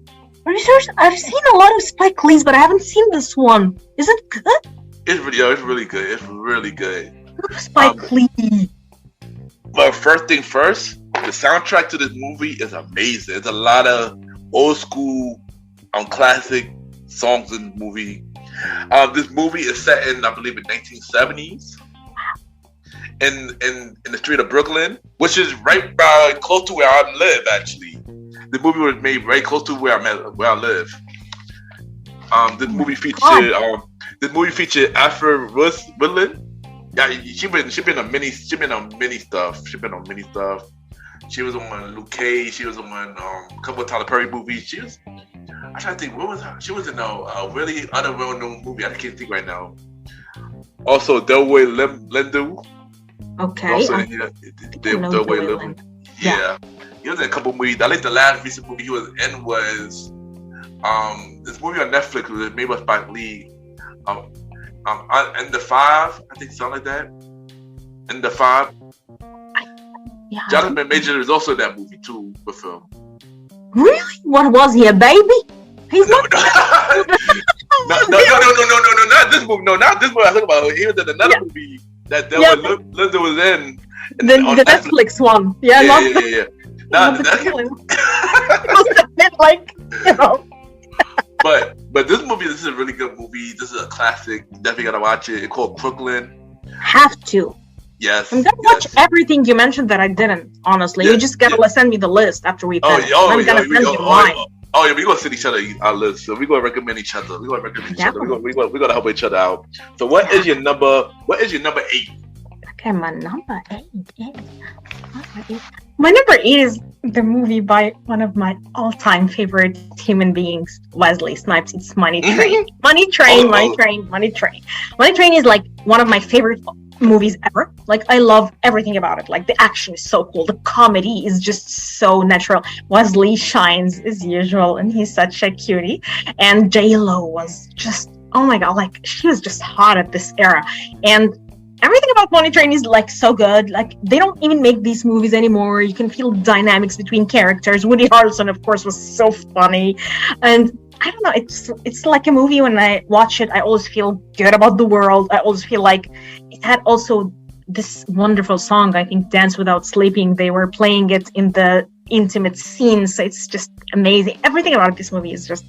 Are you sure? I've seen a lot of Spike Lee's, but I haven't seen this one. Is it good? It's really good. It's really good. I love Spike Lee. But first thing first, the soundtrack to this movie is amazing. There's a lot of old school, classic songs in the movie. This movie is set in, I believe, in 1970s, in the street of Brooklyn, which is right by close to where I live. Actually, the movie was made right close to where I live. This movie featured Afro Woodland. Yeah, she been on many stuff. She was on Luke Cage. She was on a couple of Tyler Perry movies. I'm trying to think, what was her? She was in a really other well-known movie. I can't think right now. Also, Delroy Lindo. Okay. Also, Delroy Lindo. Yeah. He was in a couple movies. I think the last recent movie he was in was this movie on Netflix was made by Spike Lee. In the 5, I think something like that. In the 5. Yeah. Jonathan Major is also in that movie too with him. Really? What was he, a baby? He's No, not. no, not this movie. No, not this movie. I think about. He was in another movie that Linda was in. The Netflix one. Yeah. Yeah. Must have been like, But this is a really good movie. This is a classic. You definitely gotta watch it. It's called Crooklyn. Have to. Yes. I'm gonna watch everything you mentioned that I didn't. Honestly, you just gotta send me the list after we finish. I'm gonna send you mine. We're gonna send each other our list. So we're gonna recommend each other. We're gonna help each other out. So what is your number 8? Okay, my number 8 My number 8 is the movie by one of my all-time favorite human beings, Wesley Snipes. It's Money Train. Money Train. Money Train is like one of my favorite movies ever. Like, I love everything about it. Like, the action is so cool. The comedy is just so natural. Wesley shines as usual, and he's such a cutie. And J-Lo was just, oh my god, like, she was just hot at this era. And everything about Money Train is like so good. Like, they don't even make these movies anymore. You can feel dynamics between characters. Woody Harrelson, of course, was so funny. And I don't know. It's like a movie. When I watch it, I always feel good about the world. I always feel like it had also this wonderful song. I think "Dance Without Sleeping." They were playing it in the intimate scenes. So it's just amazing. Everything about this movie is just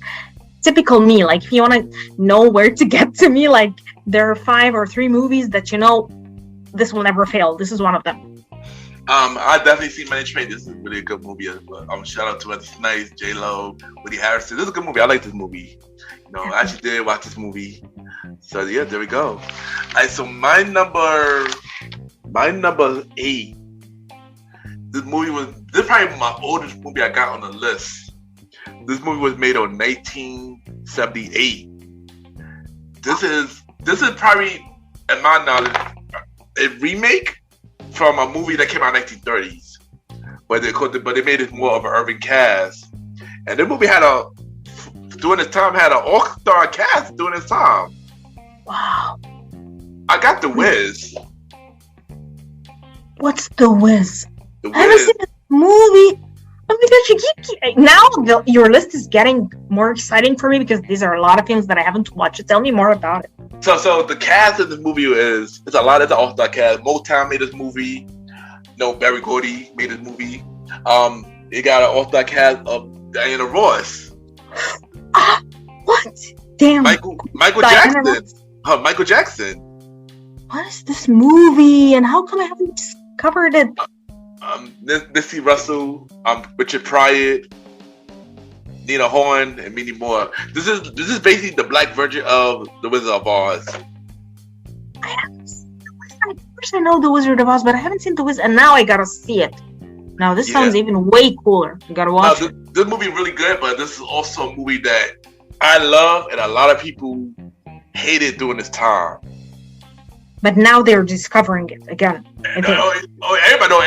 typical me. Like, if you want to know where to get to me, like, there are 5 or 3 movies that this will never fail. This is one of them. I definitely seen Money Train. This is really a good movie. Shout out to Wesley Snipes, J-Lo, Woody Harrelson. This is a good movie. I like this movie. I actually did watch this movie. So yeah, there we go. All right, so my number 8. This is probably my oldest movie I got on the list. This movie was made on 1978. This is probably, in my knowledge, a remake from a movie that came out in the 1930s, but they made it more of an urban cast. And the movie had an all-star cast during this time. Wow! I got The Wiz. What's The Wiz? The Wiz. I haven't seen this movie. Oh my gosh, you keep now your list is getting more exciting for me, because these are a lot of films that I haven't watched. Tell me more about it. So the cast of this movie it's a lot of the all-star cast. Motown made this movie. Barry Gordy made this movie. It got an all-star cast of Diana Ross. What? Damn. Michael Jackson. Michael Jackson. What is this movie, and how come I haven't discovered it? Nissy Russell, Richard Pryor, Nina Horn, and many more. This is basically the black version of The Wizard of Oz. I haven't seen The Wiz. Of course I know The Wizard of Oz, but I haven't seen The Wiz, and now I gotta see it. Now this sounds even way cooler. You gotta watch it. This movie is really good, but this is also a movie that I love, and a lot of people hated during this time. But now they're discovering it again. Everybody now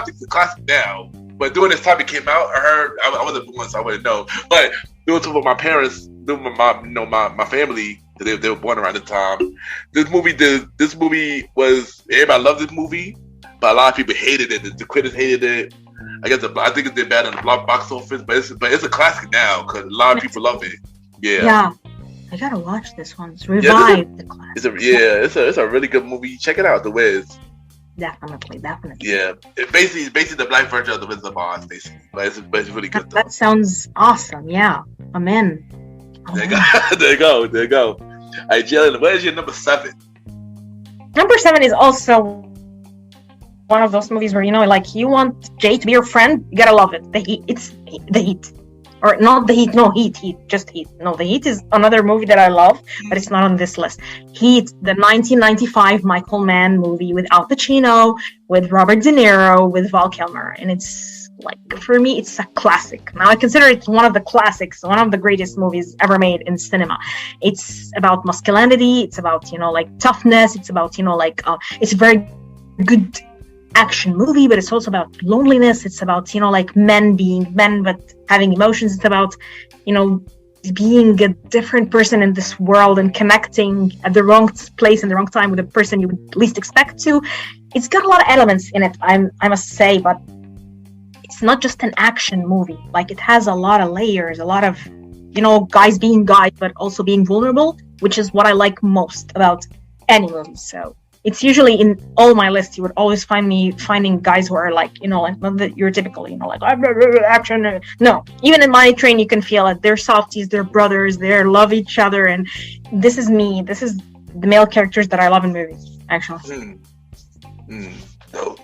thinks it's a classic now. But during this time it came out, I wasn't born, so I wouldn't know. But doing it with my parents, doing my family, they were born around the time. This movie was, everybody loved this movie, but a lot of people hated it. The critics hated it. I think it did bad in the box office, but it's a classic now because a lot of people love it. Yeah. I gotta watch this one. It's revived the classic. It's a really good movie. Check it out, The Wiz. Definitely. Yeah, it's basically the black version of The Wizard of Oz, basically. But it's really good. That sounds awesome. Yeah, I'm in. There you go. All right, Jalen, what is your number 7? Number 7 is also one of those movies where you want Jay to be your friend, you gotta love it. It's The Heat. Or not The Heat, no, Heat, just Heat. No, The Heat is another movie that I love, but it's not on this list. Heat, the 1995 Michael Mann movie with Al Pacino, with Robert De Niro, with Val Kilmer. And it's, like, for me, it's a classic. Now, I consider it one of the classics, one of the greatest movies ever made in cinema. It's about masculinity, it's about, toughness, it's about, it's a very good action movie, but it's also about loneliness. It's about men being men but having emotions. It's about being a different person in this world and connecting at the wrong place and the wrong time with a person you would least expect to. It's got a lot of elements in it, I must say, but it's not just an action movie. Like, it has a lot of layers, a lot of guys being guys but also being vulnerable, which is what I like most about any movie. So it's usually in all my lists, you would always find me finding guys who are like not that you're typical, action. No, even in Money Train, you can feel it. They're softies, they're brothers, they love each other, and this is me. This is the male characters that I love in movies, actually. No.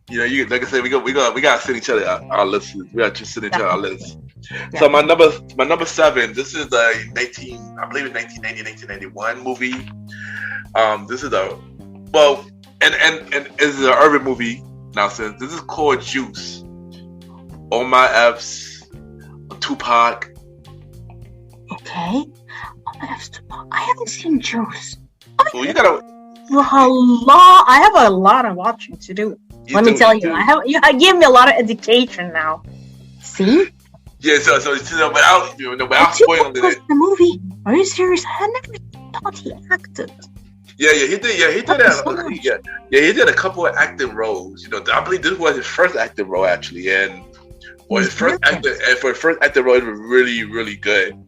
You like I said, we got to send each other our lists. We got to send each other our lists. Yeah. So my number 7. This is the 1991 movie. This is and it's an urban movie now. Since this is called Juice, On My F's, Tupac. Okay, On My F's, Tupac. I haven't seen Juice. Well, you gotta. I have a lot of watching to do. Let me tell you, I give me a lot of education now. See? Yeah, so without spoiling it. The movie? Are you serious? I never thought he acted. Yeah, he did. Yeah, he did. He did a couple of acting roles. I believe this was his first acting role, actually. And Well, his first actor, and for his first actor role, it was really, really good.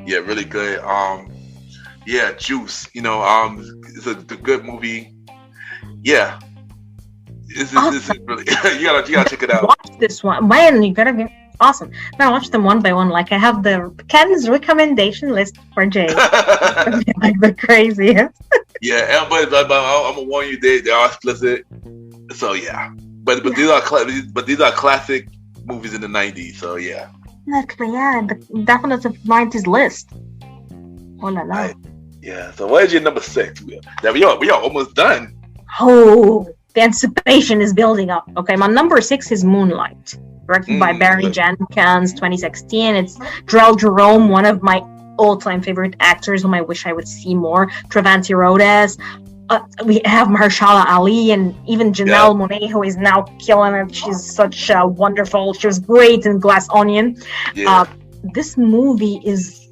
Yeah, really good. Yeah, Juice. You know, it's a good movie. Yeah, this is really. you gotta check it out. Watch this one, man. You gotta be awesome. Now watch them one by one. Like I have the Ken's recommendation list for Jay. Like the craziest. Yeah, but I'm gonna warn you, they are explicit. So yeah, but these are classic movies in the '90s. So yeah. Exactly. Yeah, the definitive '90s list. Oh la la. Right. Yeah. So what is your number 6? We are almost done. Oh, the anticipation is building up. Okay, my number 6 is Moonlight, directed by Barry Jenkins, 2016. It's Drell Jerome, one of my all-time favorite actors whom I wish I would see more. Travanti Rhodes. We have Mahershala Ali and even Janelle Monáe, who is now killing it. She's such a wonderful. She was great in Glass Onion. Yeah. This movie is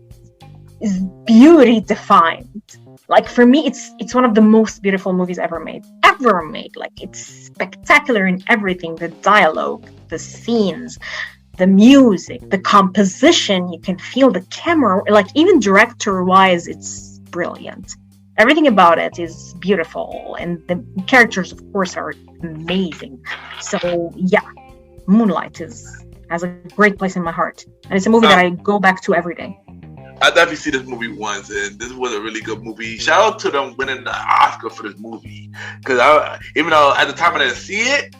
beauty defined. Like for me, it's one of the most beautiful movies ever made. Like it's spectacular in everything: the dialogue, the scenes, the music, the composition. You can feel the camera. Like even director-wise, it's brilliant. Everything about it is beautiful, and the characters, of course, are amazing. So yeah, Moonlight has a great place in my heart, and it's a movie that I go back to every day. I definitely see this movie once, and this was a really good movie. Shout out to them winning the Oscar for this movie, because even though at the time I didn't see it,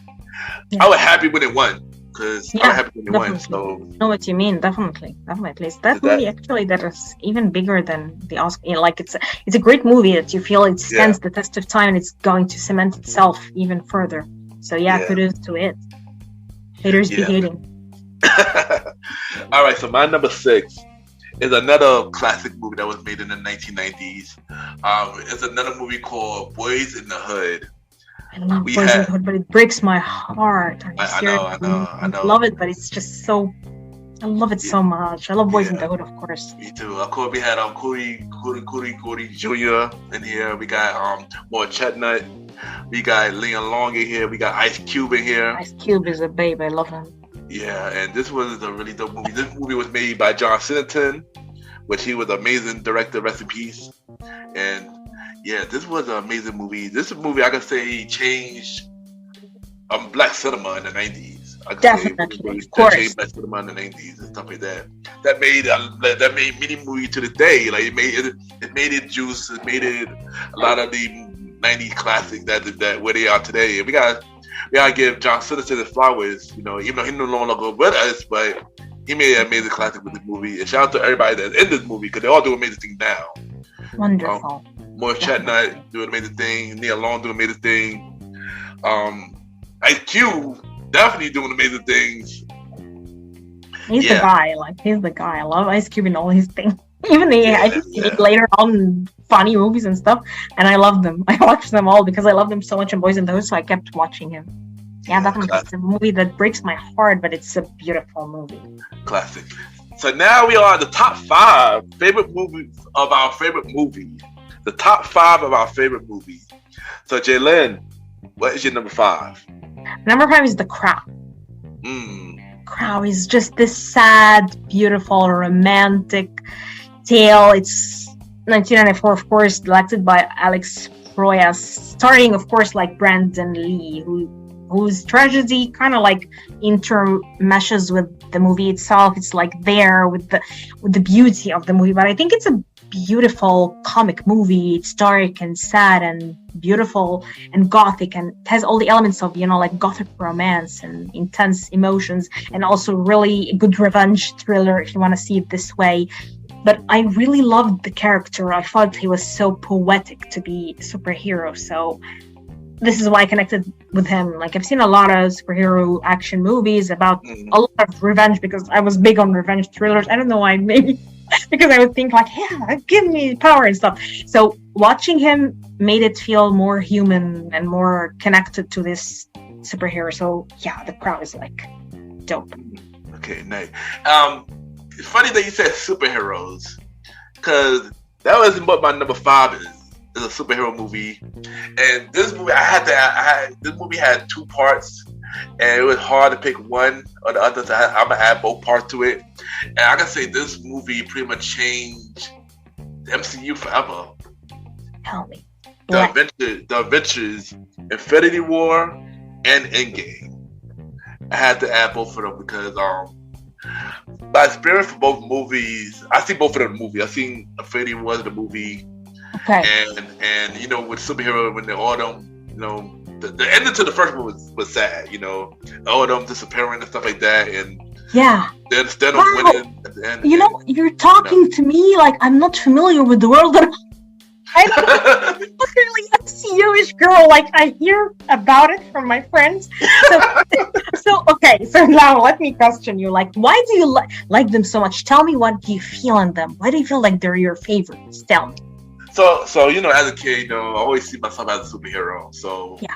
I was happy when it won. Because I was happy when it won. So I know what you mean. Definitely. It's that movie actually that is even bigger than the Oscar. You know, like it's a great movie that you feel it stands the test of time, and it's going to cement itself even further. So kudos to it. Haters be hating. All right, so my number 6 is another classic movie that was made in the 1990s. It's another movie called Boys in the Hood. I love Boys in the Hood, but it breaks my heart. I know. I love it, but it's just so. I love it so much. I love Boys in the Hood, of course. Me too. Of course, we had Cody Jr. in here. We got more Chestnut. We got Leon Long in here. We got Ice Cube in here. Ice Cube is a babe. I love him. Yeah, and this was a really dope movie. This movie was made by John Singleton, which he was an amazing director, rest in peace. And yeah, this was an amazing movie. This is a movie I can say changed black cinema in the 90s. Definitely, of course. Changed black cinema in the 90s and stuff like that. That made many movies to this day. Like it made it Juice. It made it a lot of the 90s classics that where they are today. And we gotta give John Singleton his flowers, you know, even though he's no longer with us, but he made an amazing classic with this movie. And shout out to everybody that's in this movie, because they all do amazing things now. Wonderful. Morris Chestnut doing an amazing thing. Neil Long doing an amazing thing. Ice Cube definitely doing amazing things. He's the guy. He's the guy. I love Ice Cube and all his things. Even I just see later on funny movies and stuff, and I love them. I watch them all because I love them so much in Boys in the Hood, so I kept watching him. Yeah, definitely. It's a movie that breaks my heart, but it's a beautiful movie. Classic. So now we are at the top 5 favorite movies of our favorite movies. The top 5 of our favorite movies. So Jaylen, what is your number 5? Number 5 is The Crow. Crow is just this sad, beautiful, romantic tale. It's 1994, of course, directed by Alex Proyas, starring, of course, like Brandon Lee, whose tragedy kind of like intermeshes with the movie itself. It's like there with the beauty of the movie, but I think it's a beautiful comic movie. It's dark and sad and beautiful and gothic, and it has all the elements of, you know, like gothic romance and intense emotions, and also really a good revenge thriller if you want to see it this way. But I really loved the character. I thought he was so poetic to be a superhero. So this is why I connected with him. Like, I've seen a lot of superhero action movies about a lot of revenge, because I was big on revenge thrillers. I don't know why, maybe because I would think like, yeah, give me power and stuff. So watching him made it feel more human and more connected to this superhero. So yeah, The Crow is like dope. Okay, nice. It's funny that you said superheroes, because that was what my number 5 is a superhero movie. And this movie, this movie had 2 parts. and it was hard to pick one or the other. So I'm gonna add both parts to it, and I can say this movie pretty much changed the MCU forever. Tell me. The Adventures, Infinity War, and Endgame. I had to add both of them because my experience for both movies, I see both of them in the movie. I seen Infinity War in the movie, Okay. and you know, with superhero when they're all them, you know, the ending to the first one was sad. You know, all of them disappearing and stuff like that, and Yeah. then instead of winning at the end, You know, you're talking to me like I'm not familiar with the world that I'm not really a MCU-ish girl. Like I hear about it from my friends. So okay. So now let me question you. Like, why do you like them so much? Tell me, what do you feel in them? Why do you feel like they're your favorites? Tell me. So you know, as a kid, you know, I always see myself as a superhero. So Yeah.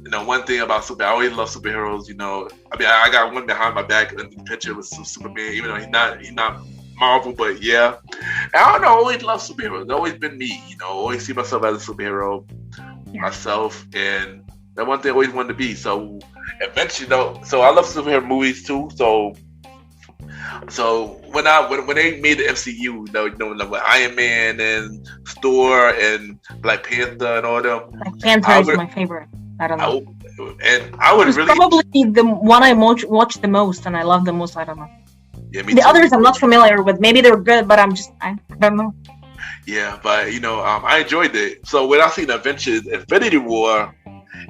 you know, one thing about I always love superheroes. You know, I mean, I got one behind my back in the picture with Superman, even though he's not Marvel, but yeah. And I don't know, I always love superheroes. It's always been me, you know. Always see myself as a superhero myself, and that one thing I always wanted to be. So eventually, though, so I love superhero movies too. So when they made the MCU, you know, like with Iron Man and Thor and Black Panther and all them, Black Panther is my favorite. I don't know. I would It's really probably the one I watch the most and I love the most. I don't know. Yeah, me The too. others I'm not familiar with. Maybe they're good, but I don't know. Yeah, but you know, I enjoyed it. So when I seen Adventures, Infinity War,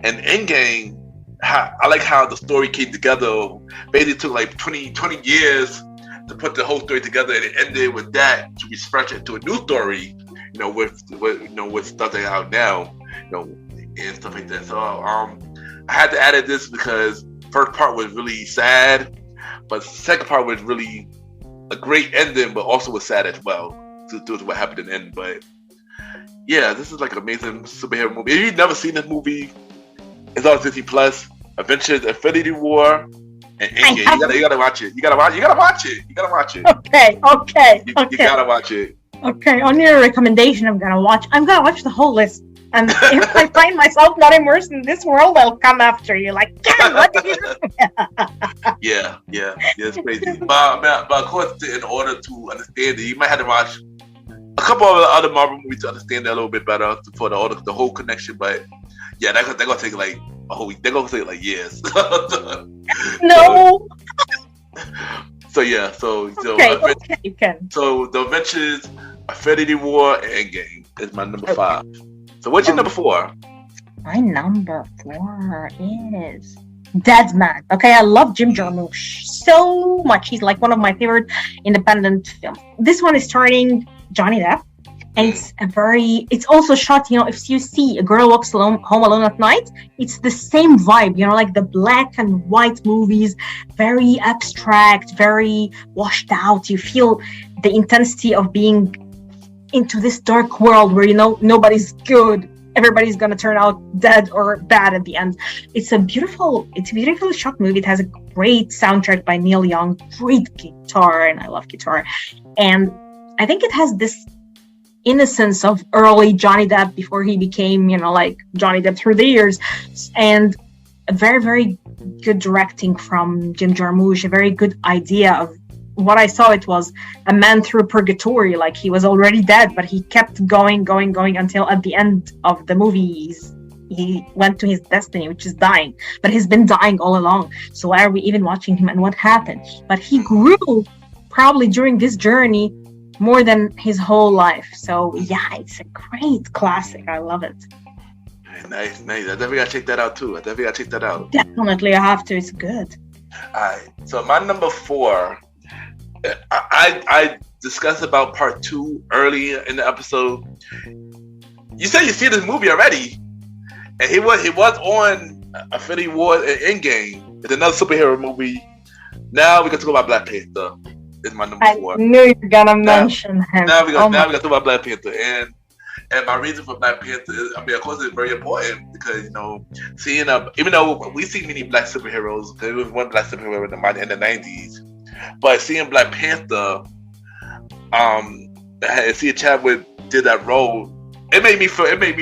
and Endgame, I like how the story came together. Basically, took like 20 years to put the whole story together, and it ended with that to be stretched into a new story. You know, with stuff that's out now, you know, and stuff like that. So I had to add this because first part was really sad, but the second part was really a great ending, but also was sad as well to what happened in the end. But yeah, this is like an amazing superhero movie. If you've never seen this movie, it's on Disney Plus. Adventures, Infinity War, and Endgame. You gotta watch it. You gotta watch it. Okay. You gotta watch it. Okay, on your recommendation, I'm gonna watch the whole list. And if I find myself not immersed in this world, I'll come after you. Like, Ken, what did you do? Yeah, it's crazy. But of course, in order to understand it, you might have to watch a couple of other Marvel movies to understand it a little bit better for the whole connection. But yeah, they're gonna take like a whole week. They're gonna take like years. No. So yeah, so okay, you can. So the Adventures, Infinity War, and Endgame is my number 5. So what's your number 4? My number 4 is Dead Man. Okay, I love Jim Jarmusch so much. He's like one of my favorite independent films. This one is starring Johnny Depp, and it's also shot, you know, if you see A Girl Walks Home Alone at Night, it's the same vibe, you know, like the black and white movies, very abstract, very washed out. You feel the intensity of being into this dark world where, you know, nobody's good, everybody's gonna turn out dead or bad at the end. It's a beautifully shot movie. It has a great soundtrack by Neil Young, great guitar, and I love guitar. And I think it has this innocence of early Johnny Depp before he became, you know, like Johnny Depp through the years, and a very, very good directing from Jim Jarmusch, a very good idea of what I saw. It was a man through purgatory, like he was already dead, but he kept going until at the end of the movie he went to his destiny, which is dying, but he's been dying all along. So why are we even watching him, and what happened? But he grew probably during this journey more than his whole life. So yeah, it's a great classic. I love it. Nice. I definitely gotta check that out too. Definitely, I have to. It's good. Alright, so my number 4, I discussed about part 2 early in the episode. You said you see this movie already, and he was on Infinity War and Endgame. It's another superhero movie. Now we can talk about Black Panther. Is my number 4. I knew you were gonna mention him. Now we got to talk about Black Panther, and my reason for Black Panther is, I mean, of course, it's very important because, you know, seeing even though we see many black superheroes, there was one black superhero in the 90s, but seeing Black Panther, seeing Chadwick did that role, it made me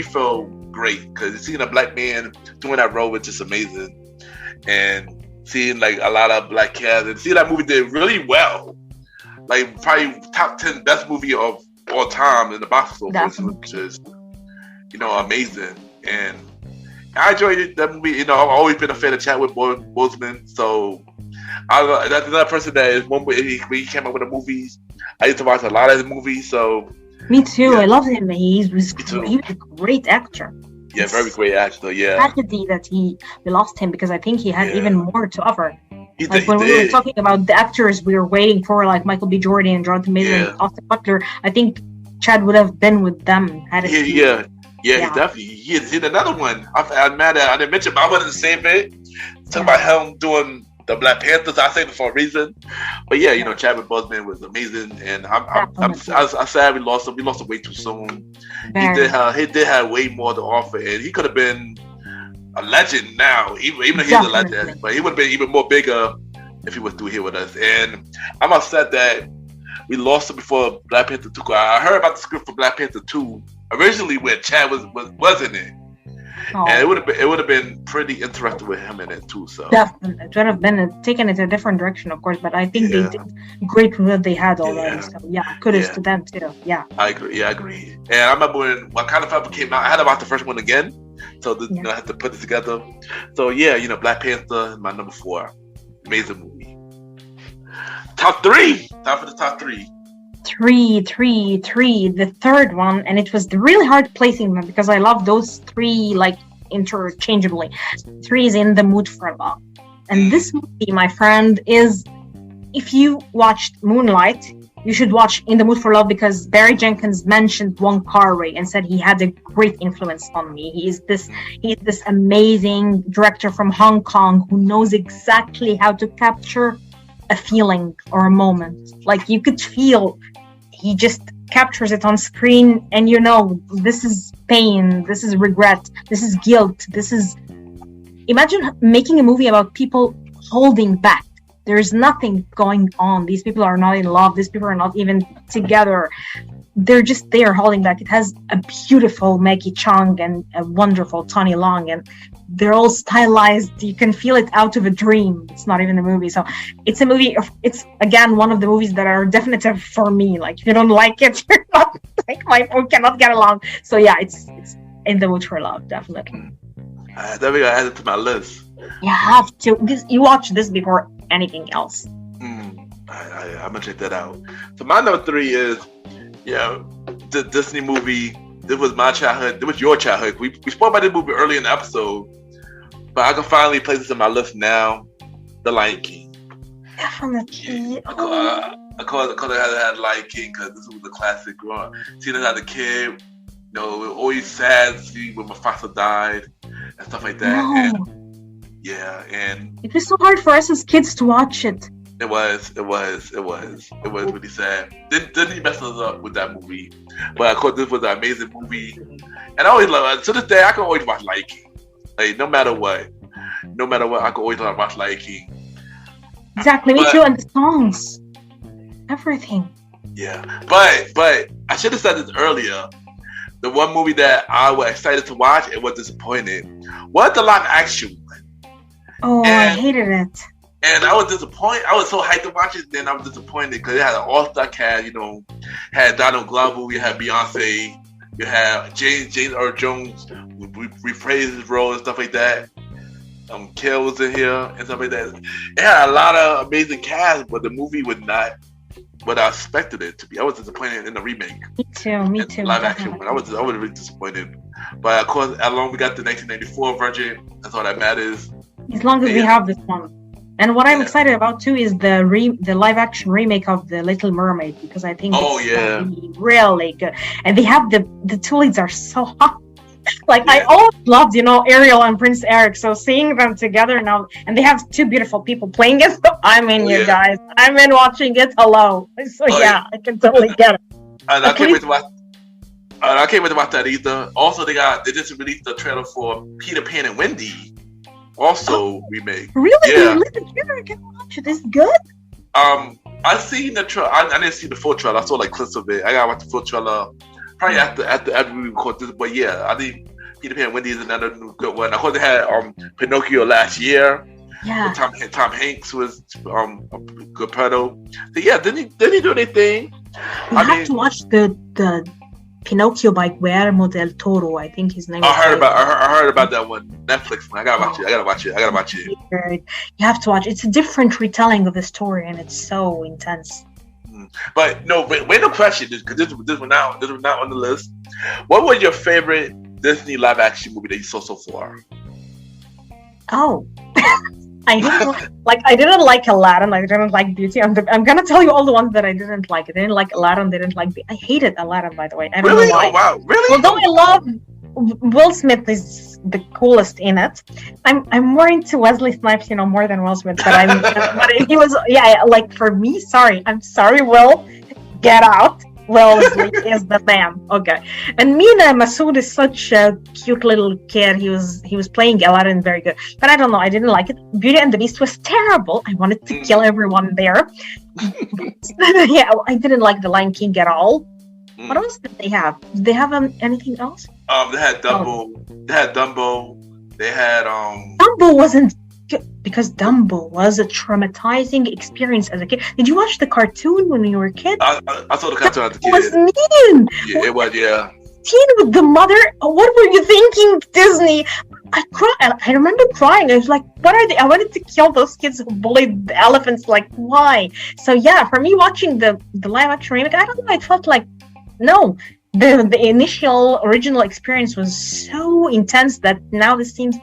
feel great because seeing a black man doing that role was just amazing. and seeing like a lot of black cast and seeing that movie did really well. Like probably top 10 best movie of all time in the box office, which is, amazing. And I enjoyed that movie. I've always been a fan of Chadwick Boseman, so that's another person that is when he came up with the movies. I used to watch a lot of his movies, so. Me too. Yeah. I love him. He was a great actor. Yeah, very great actor. Yeah. Tragedy that we lost him because I think he had even more to offer. We were talking about the actors we were waiting for, like Michael B. Jordan and Jonathan Majors and Austin Butler, I think Chad would have been with them. He definitely. He did another one. I'm mad at. I didn't mention, but I wanted to save it. Talk about him doing the Black Panthers. I saved it for a reason. But Chadwick Boseman was amazing, and I'm sad we lost him. We lost him way too soon. He did have way more to offer, and he could have been a legend now, even though he's a legend, but he would have been even more bigger if he was still here with us. And I'm upset that we lost him before Black Panther 2. I heard about the script for Black Panther 2 originally when Chad was in it. And it would have been pretty interesting with him in it too. So definitely, it would have been taken it a different direction, of course. But I think they did great with what they had already. So kudos to them too. Yeah, I agree. And I remember when Wakanda Forever came out, I had to watch the first one again. So I had to put it together. So Black Panther is my number 4. Amazing movie. Top 3. Time for the top 3. 3. The third one, and it was really hard placing them because I love those 3 like interchangeably. 3 is In the Mood for Love, and this movie, my friend, is, if you watched Moonlight, you should watch In the Mood for Love because Barry Jenkins mentioned Wong Kar-wai and said he had a great influence on me. He is this amazing director from Hong Kong who knows exactly how to capture a feeling or a moment. Like you could feel, he just captures it on screen, and this is pain, this is regret, this is guilt, imagine making a movie about people holding back. There's nothing going on. These people are not in love. These people are not even together. They're just there holding back. It has a beautiful Maggie Cheung and a wonderful Tony Leung, and they're all stylized. You can feel it out of a dream. It's not even a movie. So it's a movie. It's, again, one of the movies that are definitive for me. Like, if you don't like it, you're not, we cannot get along. So it's In the Mood for Love, definitely. I definitely gotta add it to my list. You have to. You watch this before anything else. I'm gonna check that out. So my number 3 is the Disney movie. This was my childhood. This was your childhood. We spoke about this movie early in the episode, but I can finally place this in my list now. The Lion King. Definitely. I call it had Lion King because this was a classic. Seeing it as a kid, it was always sad to see when Mufasa died and stuff like that. No. And it was so hard for us as kids to watch it. It was really sad. Didn't mess us up with that movie, but of course this was an amazing movie, and I always love it. To this day, I can always watch Lion King. Like no matter what, I can always watch Lion King. Exactly, me too. And the songs, everything. Yeah, but I should have said this earlier. The one movie that I was excited to watch and was disappointed was the live action one. Oh, I hated it. And I was disappointed. I was so hyped to watch it, then I was disappointed because it had an all-star cast. Had Donald Glover, you had Beyonce, you had James Earl Jones reprised his role and stuff like that. Kel was in here and stuff like that. It had a lot of amazing cast, but the movie was not what I expected it to be. I was disappointed in the remake. Me too. Live action one. I was really disappointed. But of course, as long as we got the 1994 version, that's all that matters. As long as we have this one. And what I'm excited about too is the live action remake of The Little Mermaid, because I think it's gonna be really good. And they have the two leads are so hot. I always loved, Ariel and Prince Eric. So seeing them together now, and they have 2 beautiful people playing it. So I'm in, you guys. I'm in watching it. Hello. So I can totally get it. And I can't wait to watch. I can't wait to watch that either. Also, they just released the trailer for Peter Pan and Wendy. Also remake. Really? Yeah. I can watch it. Is it good? I seen the trailer. I didn't see the full trailer. I saw clips of it. I gotta watch the full trailer probably after we record this. But I think Peter Pan Wendy is another good one. Of course, they had Pinocchio last year. Yeah. Tom Hanks was good pedo. So yeah, didn't he do anything? You have to watch the Pinocchio by Guillermo del Toro. I think his name. I heard about that one. Netflix. I gotta watch it. You have to watch. It's a different retelling of the story, and it's so intense. But no, wait, no question, because this was not on the list. What was your favorite Disney live action movie that you saw so far? Oh, I didn't like Aladdin. I didn't like Beauty. I'm gonna tell you all the ones that I didn't like. I didn't like Aladdin. I hated Aladdin, by the way. I don't know why. Oh wow, really? Although I love Will Smith is the coolest in it. I'm more into Wesley Snipes, more than Will Smith. But he was, like for me. I'm sorry, Will, get out. Will is the man. Okay. And Mina Masood is such a cute little kid. He was playing Aladdin very good. But I don't know. I didn't like it. Beauty and the Beast was terrible. I wanted to kill everyone there. Yeah, I didn't like The Lion King at all. What else did they have? Did they have anything else? They had Dumbo. They had Dumbo. They had Dumbo wasn't good because Dumbo was a traumatizing experience as a kid. Did you watch the cartoon when you were a kid? I saw the cartoon as a kid. It was mean. Yeah, it was. Yeah. Teen with the mother. What were you thinking, Disney? I cried. I remember crying. I was like, "What are they?" I wanted to kill those kids who bullied the elephants. Like, why? So yeah, for me, watching the live action remake, I don't know. I felt like. No, the initial original experience was so intense that now this seems.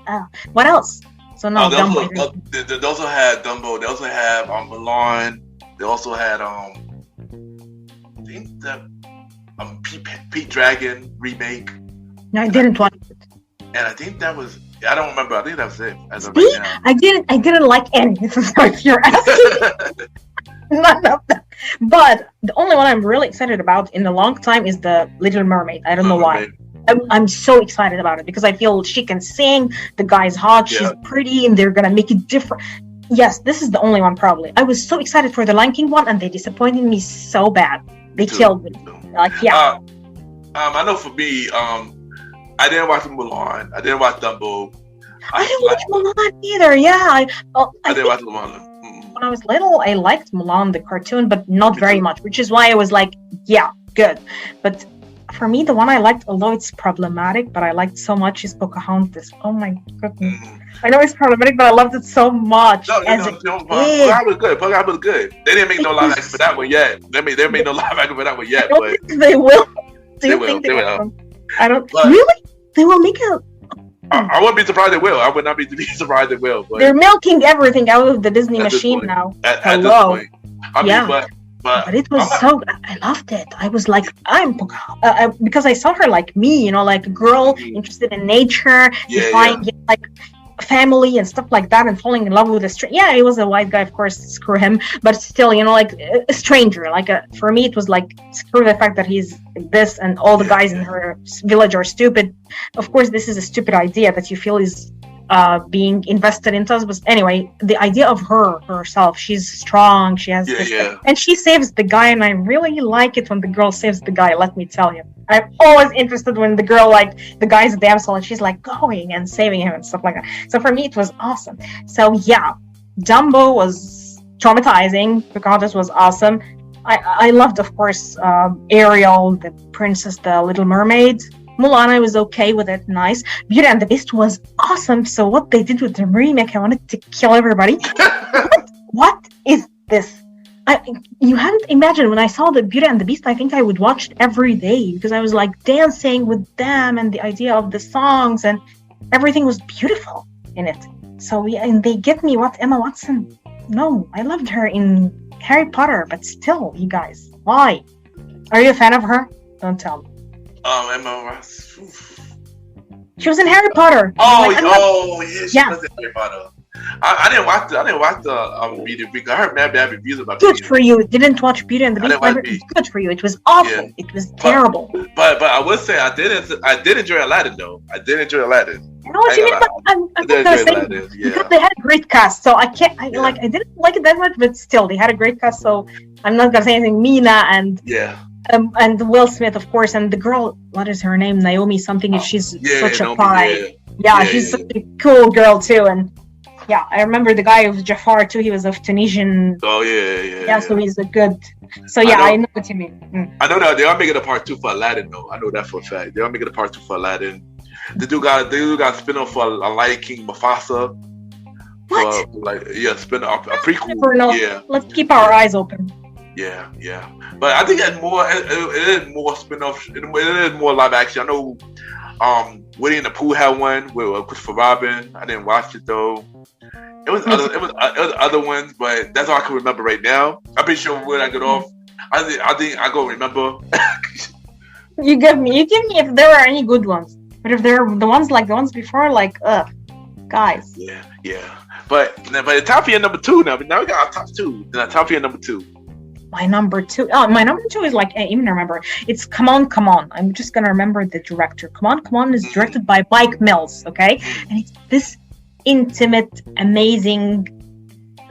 What else? So no, Dumbo. They also had Dumbo. They also have Mulan. They also had I think that Pete Dragon remake. No, I didn't watch it. And I think that was. I don't remember. I think that was it. As of See, right now. I didn't like any. If you're asking. None of them. But the only one I'm really excited about in a long time is the Little Mermaid. I don't know why. I'm so excited about it because I feel she can sing. The guy's hot. Yeah. She's pretty, and they're gonna make it different. Yes, this is the only one probably. I was so excited for the Lion King one, and they disappointed me so bad. They killed me. Like yeah. I know for me, I didn't watch Mulan. I didn't watch Dumbo. I didn't watch Mulan either. Yeah, I didn't watch Mulan. When I was little, I liked Mulan, the cartoon, but not very much, which is why I was like, yeah, good. But for me, the one I liked, although it's problematic, but I liked so much, is Pocahontas. Oh my goodness. I know it's problematic, but I loved it so much. Pocahontas was good. Pocahontas was good. They didn't make no live action for that one yet. They made no live action for that one yet. I don't think they will. Do you think they will? I don't. Really? They will make a... I wouldn't be surprised they will. I would not be surprised they will. But they're milking everything out of the Disney machine now. At this point. I mean, but it was so good. I loved it. I was like, because I saw her like me, like a girl interested in nature, defying like family and stuff like that, and falling in love with a stranger. Yeah, he was a white guy, of course, screw him, but still, like a stranger. Like for me, it was like screw the fact that he's this and all the guys in her village are stupid. Of course, this is a stupid idea that you feel is being invested into us. But anyway, the idea of herself, she's strong, she has and she saves the guy, and I really like it when the girl saves the guy, let me tell you. I'm always interested when the girl, like the guy's a damsel and she's like going and saving him and stuff like that. So for me, it was awesome. So yeah, Dumbo was traumatizing. Pocahontas was awesome. I loved, of course, Ariel, the princess, the Little Mermaid. Mulan, I was okay with it, nice. Beauty and the Beast was awesome. So what they did with the remake, I wanted to kill everybody. What is this? You haven't imagined when I saw the Beauty and the Beast, I think I would watch it every day because I was like dancing with them and the idea of the songs and everything was beautiful in it. So yeah, and they get me what Emma Watson. No, I loved her in Harry Potter, but still, you guys, why? Are you a fan of her? Don't tell me. Emma Watson. She was in Harry Potter. She was in Harry Potter. I didn't watch the Beauty and the Beast. I heard bad reviews about Good for you. Didn't watch Beauty and the Beast. Good for you. It was awful. Yeah. It was terrible. But I would say I did enjoy Aladdin though. I did enjoy Aladdin. I know what you mean, but I'm gonna say because they had a great cast, so I can't. I didn't like it that much, but still, they had a great cast. So I'm not gonna say anything. Mina and And Will Smith, of course, and the girl, what is her name? Naomi something. She's such a pie. She's such a cool girl too. And yeah, I remember the guy of Jafar too. He was of Tunisian. Oh yeah. So he's a good. So yeah, I know what you mean. I know that they are making a part 2 for Aladdin though. I know that for a fact. They are making a part 2 for Aladdin. They do got a spin-off for Lion King Mufasa. What? Spin-off, a prequel. Never know. Yeah. Let's keep our eyes open. Yeah. But I think it is more spin-off. It is more live action. I know Winnie and the Pooh had one with Christopher Robin. I didn't watch it though. It was other ones, but that's all I can remember right now. I'm pretty sure when I get off, I think I go remember. You give me if there are any good ones. But if they're the ones before, like guys. Yeah. But it's time for your number 2 now. But now we got our top 2. Then time for your number 2. My number 2. Oh, my number 2 is like I even remember. It's Come On. I'm just gonna remember the director. Come On is directed by Mike Mills. Okay, and it's this intimate, amazing,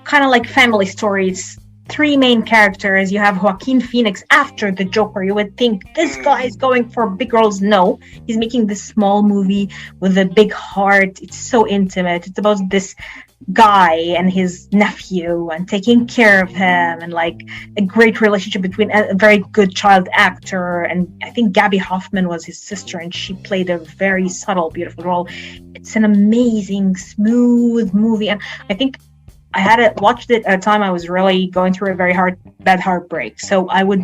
kind of like family story. It's 3 main characters. You have Joaquin Phoenix after the Joker. You would think this guy is going for big roles. No, he's making this small movie with a big heart. It's so intimate. It's about this guy and his nephew and taking care of him, and like a great relationship between a very good child actor, and I think Gabby Hoffman was his sister, and she played a very subtle, beautiful role. It's an amazing, smooth movie, and I think I had watched it at a time I was really going through a very bad heartbreak. So I would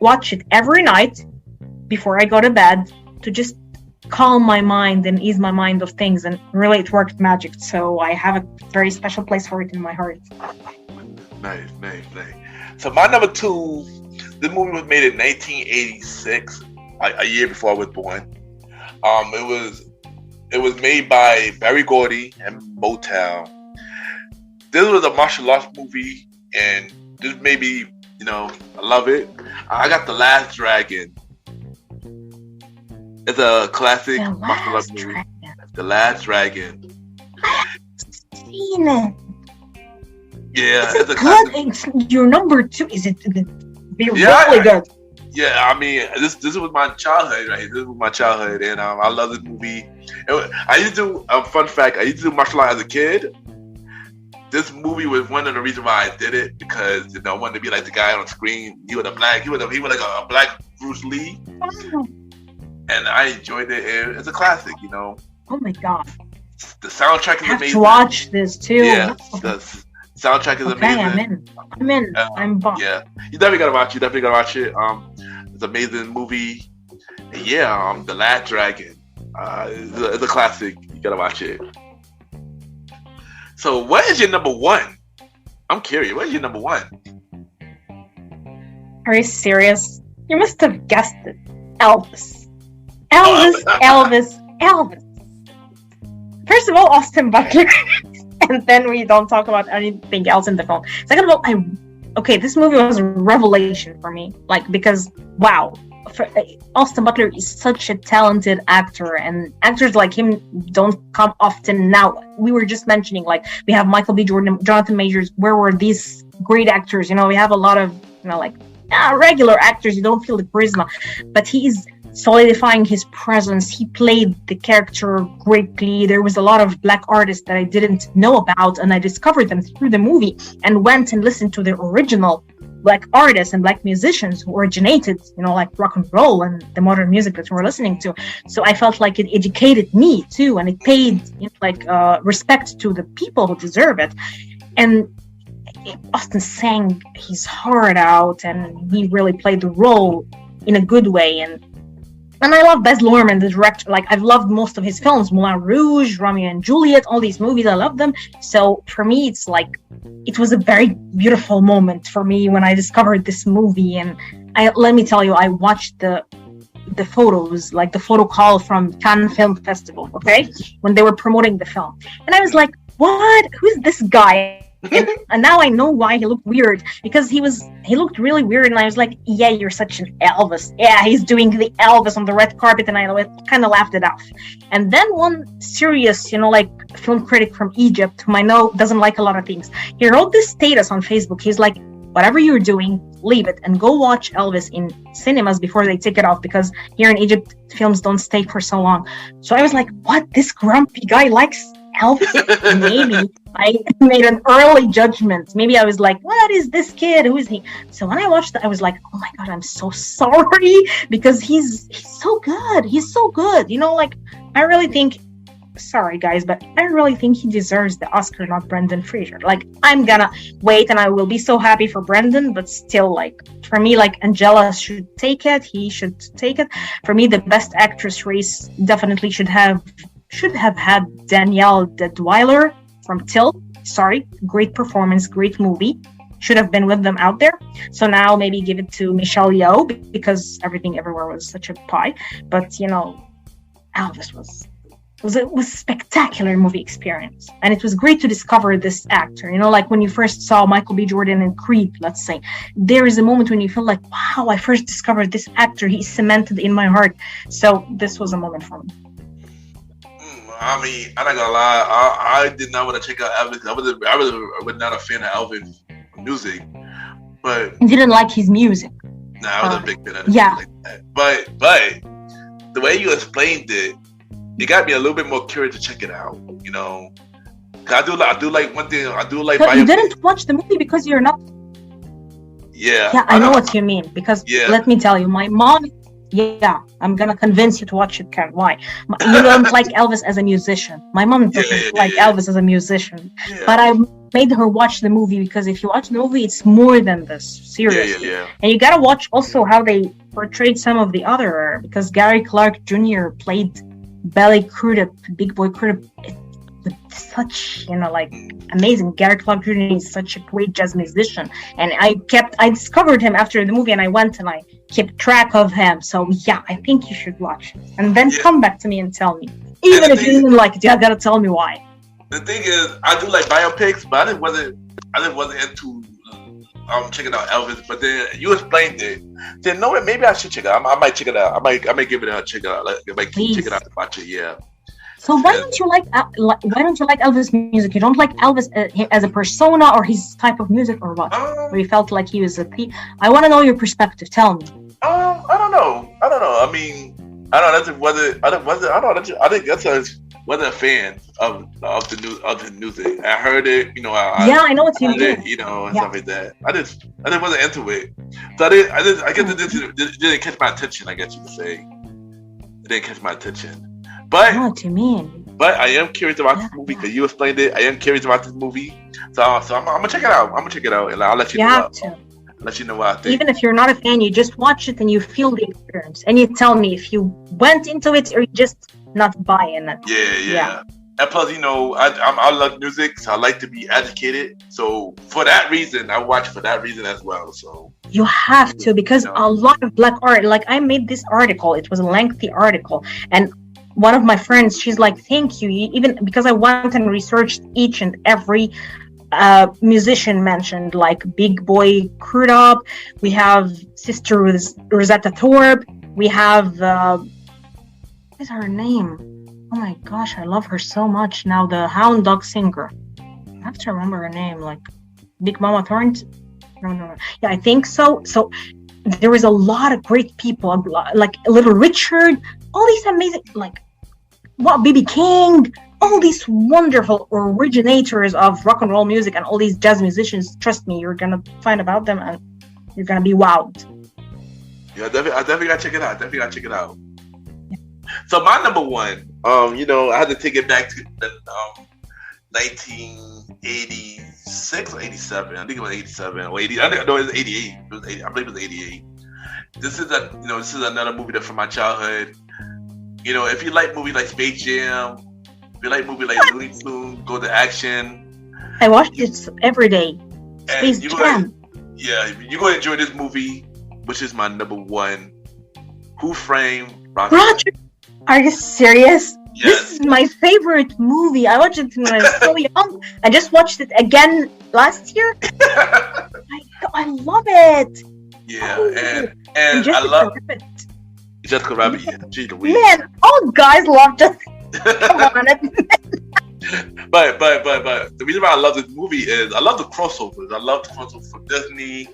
watch it every night before I go to bed to just calm my mind and ease my mind of things, and really it worked magic. So I have a very special place for it in my heart. Nice. So my number 2, this movie was made in 1986, a year before I was born. It was made by Barry Gordy and Motown. This was a martial arts movie, and this maybe, I love it. I got The Last Dragon. It's a classic martial arts movie. The Last Dragon. I've seen it. Yeah, it's a classic. Your number 2 is it? Really good. Yeah, I mean, this was my childhood, right? This was my childhood, and I love this movie. I used to do fun fact. I used to do martial arts as a kid. This movie was one of the reasons why I did it, because I wanted to be like the guy on the screen. He was like a black Bruce Lee. Oh. And I enjoyed it. It's a classic, Oh my god! The soundtrack is amazing. I have to watch this too. Yeah, the soundtrack is amazing. I'm in. I'm bought. Yeah, you definitely gotta watch it. It's an amazing movie. And yeah, The Last Dragon. It's a classic. You gotta watch it. So, what is your number 1? I'm curious. What is your number 1? Are you serious? You must have guessed it. Elvis. First of all, Austin Butler, and then we don't talk about anything else in the film. Second of all, this movie was a revelation for me, because wow, Austin Butler is such a talented actor, and actors like him don't come often now. We were just mentioning, we have Michael B. Jordan, Jonathan Majors. Where were these great actors? We have a lot of, regular actors. You don't feel the charisma, but he is solidifying his presence. He played the character greatly. There was a lot of black artists that I didn't know about, and I discovered them through the movie and went and listened to the original black artists and black musicians who originated, rock and roll and the modern music that we're listening to. So I felt like it educated me too, and it paid respect to the people who deserve it. And Austin sang his heart out, and he really played the role in a good way. And I love Baz Luhrmann, the director. I've loved most of his films, Moulin Rouge, Romeo and Juliet, all these movies, I love them. So for me, it's it was a very beautiful moment for me when I discovered this movie. And let me tell you, I watched the photos, the photo call from Cannes Film Festival, okay? When they were promoting the film. And I was like, what? Who's this guy? And now I know why he looked weird, because he looked really weird, and I was like, yeah, you're such an Elvis. Yeah, he's doing the Elvis on the red carpet, and I kind of laughed it off. And then one serious, film critic from Egypt, whom I know doesn't like a lot of things, he wrote this status on Facebook. He's like, whatever you're doing, leave it and go watch Elvis in cinemas before they take it off, because here in Egypt films don't stay for so long. So I was like, what, this grumpy guy likes Elvis? Maybe I made an early judgment. Maybe I was like, what is this kid? Who is he? So when I watched it, I was like, oh my God, I'm so sorry, because he's so good. He's so good. You know, like, I really think, sorry guys, but I really think he deserves the Oscar, not Brendan Fraser. Like, I'm gonna wait and I will be so happy for Brendan, but still, like, for me, like, Angela should take it. He should take it. For me, the best actress race definitely should have had Danielle Dedweiler from Till. Sorry, great performance, great movie. Should have been with them out there. So now maybe give it to Michelle Yeoh, because Everything Everywhere was such a pie. But, you know, Elvis was a spectacular movie experience. And it was great to discover this actor. You know, like when you first saw Michael B. Jordan in Creed, let's say, there is a moment when you feel like, wow, I first discovered this actor. He's cemented in my heart. So this was a moment for me. I mean, I'm not gonna lie. I did not want to check out Elvis. I was not a fan of Elvis music, but you didn't like his music. Nah, I was a big fan of yeah. Like that. But the way you explained it got me a little bit more curious to check it out. You know, I do like one thing. I do like. But you didn't watch the movie because you're not. Yeah. Yeah, I know what you mean. Because let me tell you, my mom. Yeah, I'm gonna convince you to watch it, Ken. Why? You don't like Elvis as a musician. My mom doesn't like Elvis as a musician. Yeah. But I made her watch the movie, because if you watch the movie, it's more than this. Seriously. Yeah. And you gotta watch also how they portrayed some of the other, because Gary Clark Jr. played Belly Crudup, Big Boy Crudup, with such, you know, like, amazing. Gary Clark Jr. is such a great jazz musician. And I discovered him after the movie, and I went and I kept track of him. So yeah, I think you should watch it. And then come back to me and tell me. Even if you didn't like it, you gotta tell me why. The thing is, I do like biopics, but I wasn't into checking out Elvis. But then you explained it. Then no, maybe I should check it out. I might check it out. I might give it a check it out. Like, I might check it out to watch it. Yeah. So why don't you like Elvis music? You don't like Elvis as a persona, or his type of music, or what? Or you felt like he was I want to know your perspective. Tell me. I don't know. I mean, I don't know. I think that's wasn't a fan of the music. I heard it, you know. I know what you mean. You know, and stuff like that. I just wasn't into it. So I guess it didn't catch my attention. I guess you could say it didn't catch my attention. But I know what you mean. But I am curious about this movie, because you explained it. I am curious about this movie, so I'm gonna check it out. And I'll let you know. Have to. I'll let you know what I think. Even if you're not a fan, you just watch it and you feel the experience, and you tell me if you went into it or you just not buying it. Yeah. And plus, you know, I love music, so I like to be educated. So for that reason, I watch for that reason as well. So you have to, because a lot of black art. Like, I made this article. It was a lengthy article, and one of my friends, she's like, thank you. Even because I went and researched each and every musician mentioned, like Big Boy Crudup. We have Sister Rosetta Thorpe. We have, what is her name? Oh my gosh, I love her so much now. The Hound Dog singer. I have to remember her name, like Big Mama Thornton. No. Yeah, I think so. So there is a lot of great people, like Little Richard, all these amazing, like, B.B. King, all these wonderful originators of rock and roll music, and all these jazz musicians. Trust me, you're gonna find about them and you're gonna be wowed. Yeah, I definitely gotta check it out. Yeah. So my number one, you know, I had to take it back to 1986 or 87. I think it was 87 or 80. It was 88. I believe it was 88. This is another movie that from my childhood. You know, if you like movies like Space Jam, if you like movies like Looney Tunes, Go to Action. I watched it every day. Space Jam. You're going to enjoy this movie, which is my number one. Who Framed Roger? Are you serious? Yes. This is my favorite movie. I watched it when I was so young. I just watched it again last year. I love it. Yeah, and I love it. Jessica Rabbit, yeah. Gee Louise. Man, all guys love Jessica. Come on. But the reason why I love this movie is I love the crossovers. I love the crossover from Disney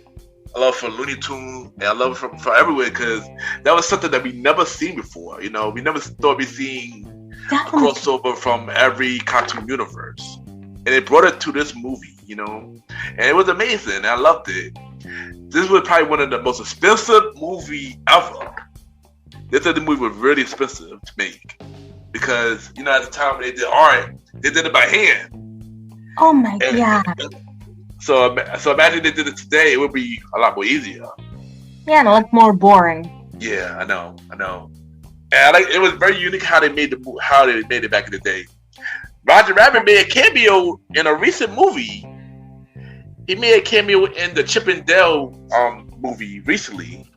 I love it for Looney Tunes, and I love it for everywhere because that was something that we never seen before. You know, we never thought we'd seen a crossover from every cartoon universe, and it brought it to this movie. You know, and it was amazing. I loved it. This was probably one of the most expensive movie ever. This movie was really expensive to make because, you know, at the time when they did art, they did it by hand. Oh my God. So imagine they did it today, it would be a lot more easier. Yeah, and a lot more boring. Yeah, I know. And it was very unique how they made it back in the day. Roger Rabbit made a cameo in a recent movie. He made a cameo in the Chip and Dale movie recently.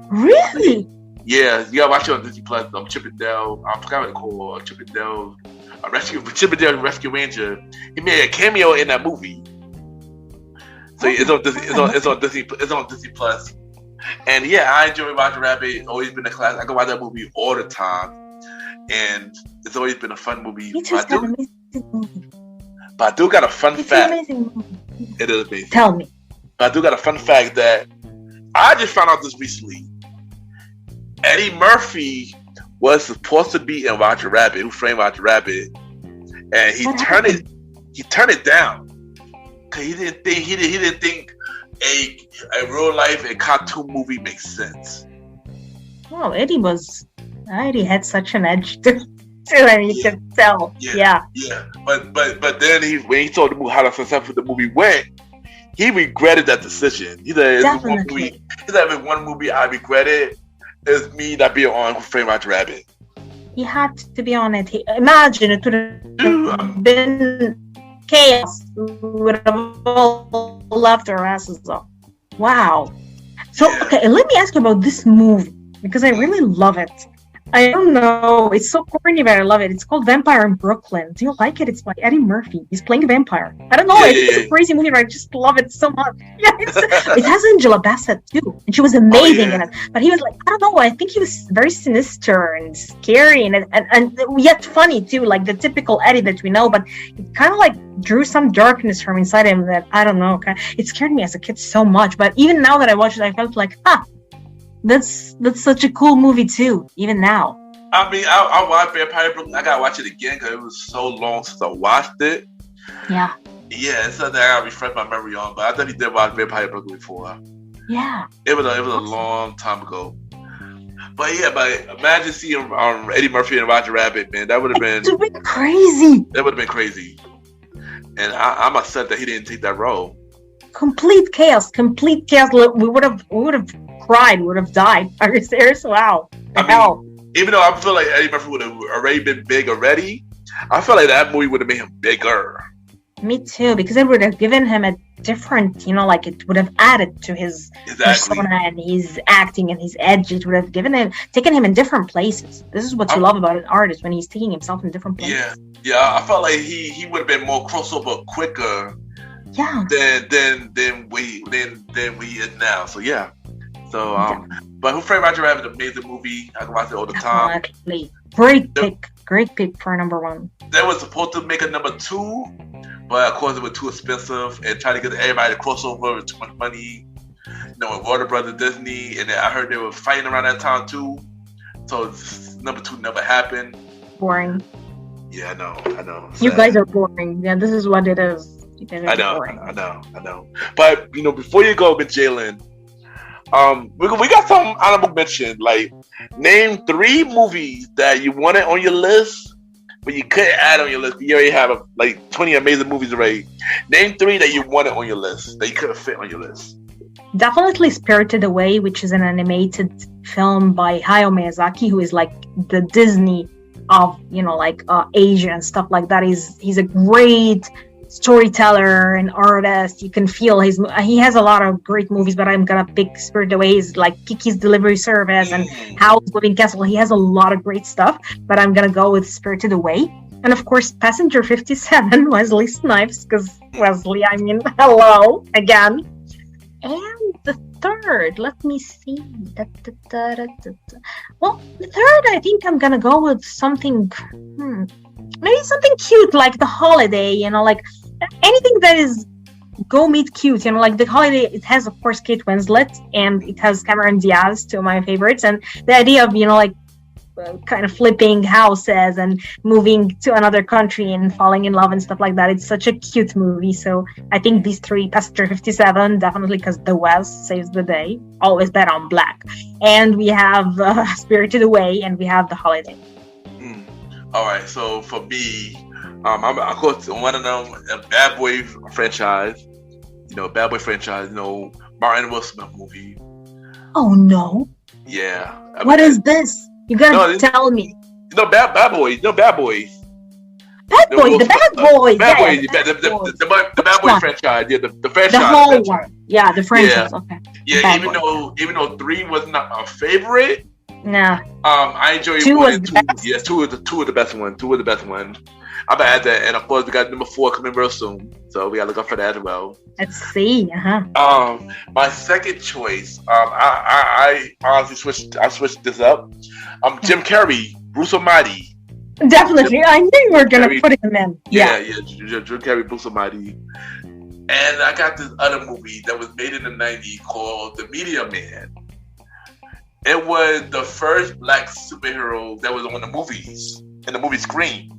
Really? Yeah, you gotta watch it on Disney Plus. Chip and Dale, I forgot what it's called. Chip and Dale Rescue Ranger. He made a cameo in that movie. So it's on Disney Plus. And yeah, I enjoy Roger Rabbit. It's always been a class. I can watch that movie all the time, and it's always been a fun movie. But I do got a fun fact. Amazing movie. It is amazing. Tell me. But I do got a fun fact that I just found out this recently. Eddie Murphy was supposed to be in Roger Rabbit, Who Framed Roger Rabbit, and he turned it down because he didn't think a real life a cartoon movie makes sense. Oh, Eddie had such an edge to him. You can tell. Yeah. But then when he saw the movie, how successful the movie went, he regretted that decision. He said, one movie I regretted is me not being on Who Framed Roger Rabbit. He had to be on it. Imagine it would have been chaos. We would have all left our asses off. Wow. So, okay, let me ask you about this movie because I really love it. I don't know. It's so corny, but I love it. It's called Vampire in Brooklyn. Do you like it? It's by Eddie Murphy. He's playing a vampire. I don't know. I think it's a crazy movie, but I just love it so much. Yeah, it has Angela Bassett too, and she was amazing in it. But he was like, I don't know. I think he was very sinister and scary, and yet funny too, like the typical Eddie that we know. But it kind of like drew some darkness from inside him that I don't know. It scared me as a kid so much. But even now that I watched it, I felt like, That's such a cool movie too, even now. I mean, I watched Vampire Brooklyn. I gotta watch it again because it was so long since I watched it. Yeah. Yeah, it's something I gotta refresh my memory on. But I thought he did watch Vampire Brooklyn before. Yeah. It was a long time ago. But imagine seeing Eddie Murphy and Roger Rabbit, man. That would have been crazy. That would have been crazy. And I'm upset that he didn't take that role. Complete chaos. We would have cried, would have died. Are you serious? Wow. Even though I feel like Eddie Murphy would have already been big already, I feel like that movie would have made him bigger. Me too, because it would have given him a different, like it would have added to his persona and his acting and his edge. It would have taken him in different places. This is what you love about an artist, when he's taking himself in different places. Yeah. I felt like he would have been more crossover quicker. Yeah. Than we is now. So yeah. So but Who Framed Roger Rabbit, amazing movie. I can watch it all the time. Great pick for number one. They were supposed to make a number 2, but of course it was too expensive and trying to get everybody to cross over with too much money. With Warner Brothers, Disney, and I heard they were fighting around that time too. So number 2 never happened. Boring. Yeah, I know. You guys are boring. Yeah, this is what it is. I know. But before you go, MrGentleman, we got some honorable mention. Like, name 3 movies that you wanted on your list, but you couldn't add on your list. You already have 20 amazing movies already. Name 3 that you wanted on your list that you couldn't fit on your list. Definitely Spirited Away, which is an animated film by Hayao Miyazaki, who is like the Disney of Asia and stuff like that. He's a great storyteller and artist. You can feel he has a lot of great movies, but I'm gonna pick Spirited Away. Is like Kiki's Delivery Service and Howl's Moving Castle. He has a lot of great stuff, but I'm gonna go with Spirited Away. And of course, Passenger 57, Wesley Snipes, because Wesley, hello again. And the third, let me see. Well, the third, I think I'm gonna go with something, maybe something cute like The Holiday, like anything that is go meet cute. Like The Holiday, it has, of course, Kate Winslet, and it has Cameron Diaz, two of my favorites. And the idea of, kind of flipping houses and moving to another country and falling in love and stuff like that. It's such a cute movie. So I think these three, Passenger 57, definitely, because the West saves the day. Always bet on black. And we have Spirited Away, and we have The Holiday. All right. So for me, I'm of course one of them, a Bad Boy franchise. Bad Boy franchise. Martin Will Smith movie. Oh no. Yeah. What is this? You gotta tell me. Bad Boys. Bad Boys. The Bad Boys. Bad Boys. The Bad Boy franchise. Yeah, the franchise. The whole one. Yeah, the franchise. Yeah. Okay. Yeah, even though 3 was not my favorite. Nah. I enjoy 2 was the best. Yeah, 2 was the best one. 2 was the best one. I'm gonna add that, and of course we got number 4 coming real soon, so we gotta look up for that as well. Let's see. My second choice. I honestly switched this up. Jim Carrey, Bruce Almighty. Definitely, I knew you were gonna put him in. Yeah. Jim Carrey, Bruce Almighty. And I got this other movie that was made in the '90s called The Media Man. It was the first black superhero that was on the movies, in the movie screen.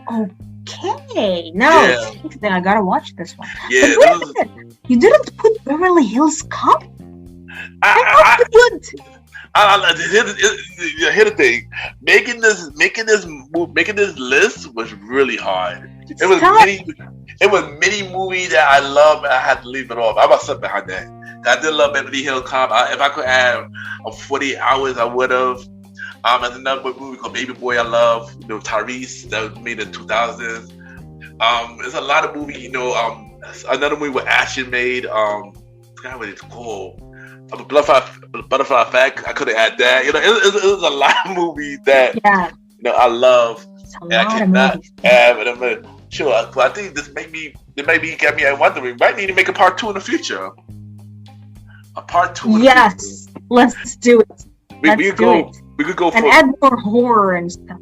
Okay, no, yeah. I gotta watch this one. Yeah, you didn't put Beverly Hills Cop? Here's the thing: making this list was really hard. It was many movies that I love, and I had to leave it off. I was something behind that. I did love Beverly Hills Cop. If I could add 48 hours, I would have. There's another movie called Baby Boy I love, Tyrese, that was made in the 2000s. There's a lot of movies, another movie with Ashton made, I forgot what it's called. Butterfly Effect, I could have added that. It was a lot of movies that, I love. And I cannot add, but sure, I think this got me wondering, might need to make a part 2 in the future. A part 2 in the future. Yes, let's do it. We could go and add more horror and stuff.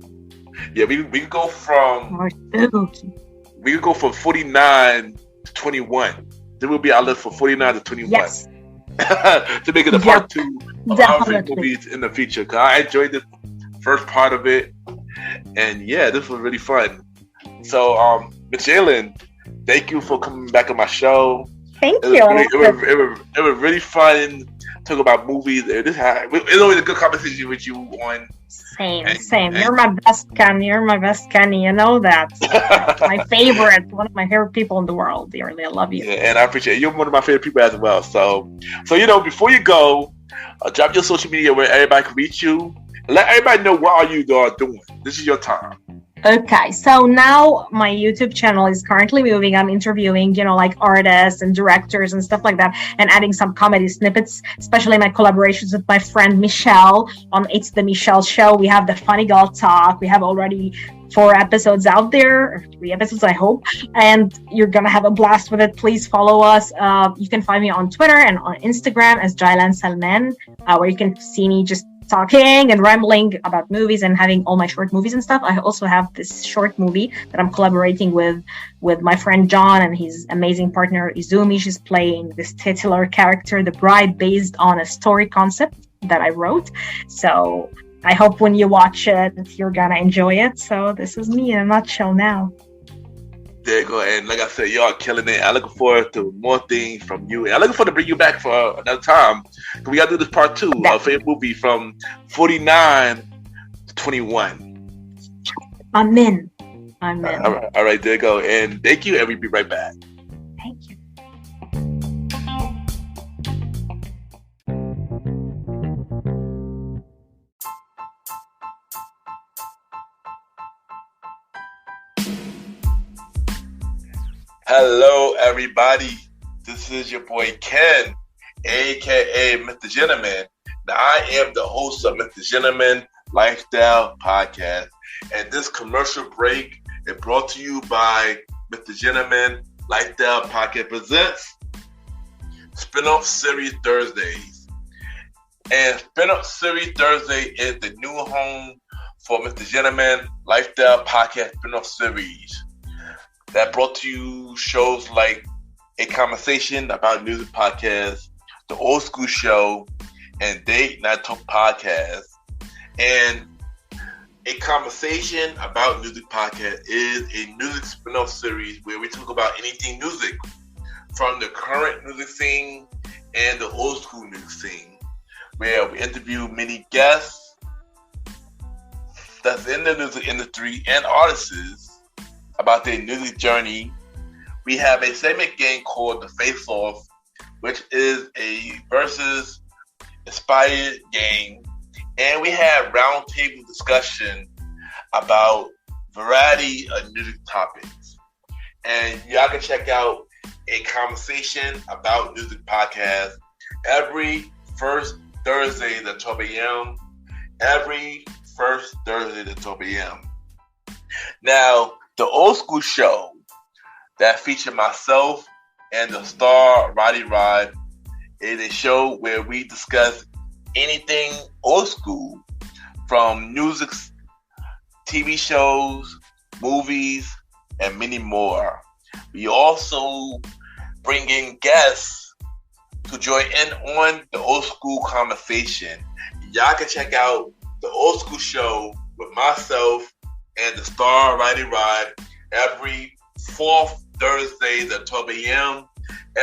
Yeah, we could go from more spooky. We could go from 49 to 21. Then we'll be our list from 49 to 21. Yes. To make it a part 2 of our favorite movies in the future. Cause I enjoyed the first part of it, and yeah, this was really fun. So, Ms. Jaylan, thank you for coming back on my show. Thank you. It was really fun. Talk about movies. It's always a good conversation with you on. Same. You're my best, Kenny. You know that. My favorite. One of my favorite people in the world. Dearly, I love you. Yeah, and I appreciate it. You're one of my favorite people as well. So before you go, drop your social media where everybody can reach you. Let everybody know what are you doing. This is your time. Okay, so now my YouTube channel is currently moving. I'm interviewing, like artists and directors and stuff like that, and adding some comedy snippets, especially my collaborations with my friend Michelle on It's the Michelle Show. We have the Funny Girl Talk. We have already 4 episodes out there, or 3 episodes, I hope, and you're gonna have a blast with it. Please follow us. You can find me on Twitter and on Instagram as Jaylan-Salah-ebook, where you can see me just talking and rambling about movies and having all my short movies and stuff. I also have this short movie that I'm collaborating with my friend John and his amazing partner Izumi. She's playing this titular character, the bride, based on a story concept that I wrote. So I hope when you watch it, you're gonna enjoy it. So this is me in a nutshell now. There you go. And like I said, y'all killing it. I'm looking forward to more things from you. And I'm looking forward to bring you back for another time. We got to do this part 2 of a movie from 49 to 21. I'm in. All right, there you go. And thank you, and we'll be right back. Thank you. Hello, everybody. This is your boy Ken, aka Mr. Gentleman. Now, I am the host of Mr. Gentleman Lifestyle Podcast, and this commercial break is brought to you by Mr. Gentleman Lifestyle Podcast presents Spin-Off Series Thursdays. And Spin-Off Series Thursday is the new home for Mr. Gentleman Lifestyle Podcast Spin-Off Series. That brought to you shows like a conversation about music podcast, the Old School Show, and Date Night Talk podcast. And a conversation about music podcast is a music spin-off series where we talk about anything music, from the current music scene and the old school music scene, where we interview many guests that's in the music industry and artists about their music journey. We have a segment game called The Face Off, which is a versus inspired game. And we have roundtable discussion about variety of music topics. And y'all can check out a conversation about music podcast every first Thursday at 12 a.m. Every first Thursday at 12 a.m. Now, the Old School Show that featured myself and the star Roddy Rod is a show where we discuss anything old school, from music, TV shows, movies, and many more. We also bring in guests to join in on the old school conversation. Y'all can check out the Old School Show with myself and the star Roddy Rod every fourth Thursday at 12 a.m.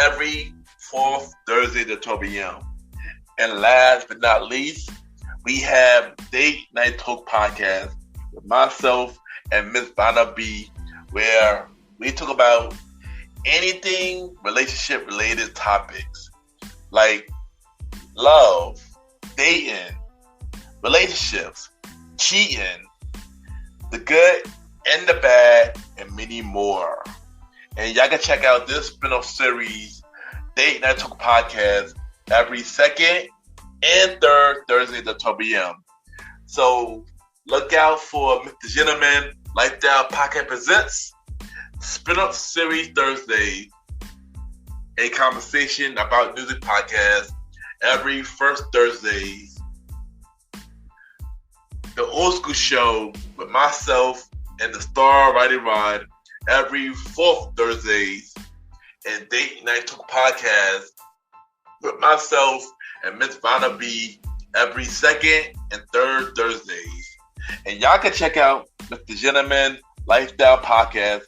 Every fourth Thursday at 12 a.m. And last but not least, we have Date Night Talk podcast with myself and Miss Vanna B, where we talk about anything relationship related topics like love, dating, relationships, cheating, the good and the bad, and many more. And y'all can check out this spin-off series, Date Night Talk podcast, every second and third Thursday at 12 p.m. So look out for MrGentleman Lifestyle Podcast presents Spin-Up Series Thursday, a conversation about music podcast every first Thursday. The Old School Show with myself and the star Roddy Rod every fourth Thursdays, and Date Night Talk podcast with myself and Miss Vanna B every second and third Thursdays. And y'all can check out MrGentleman Lifestyle Podcast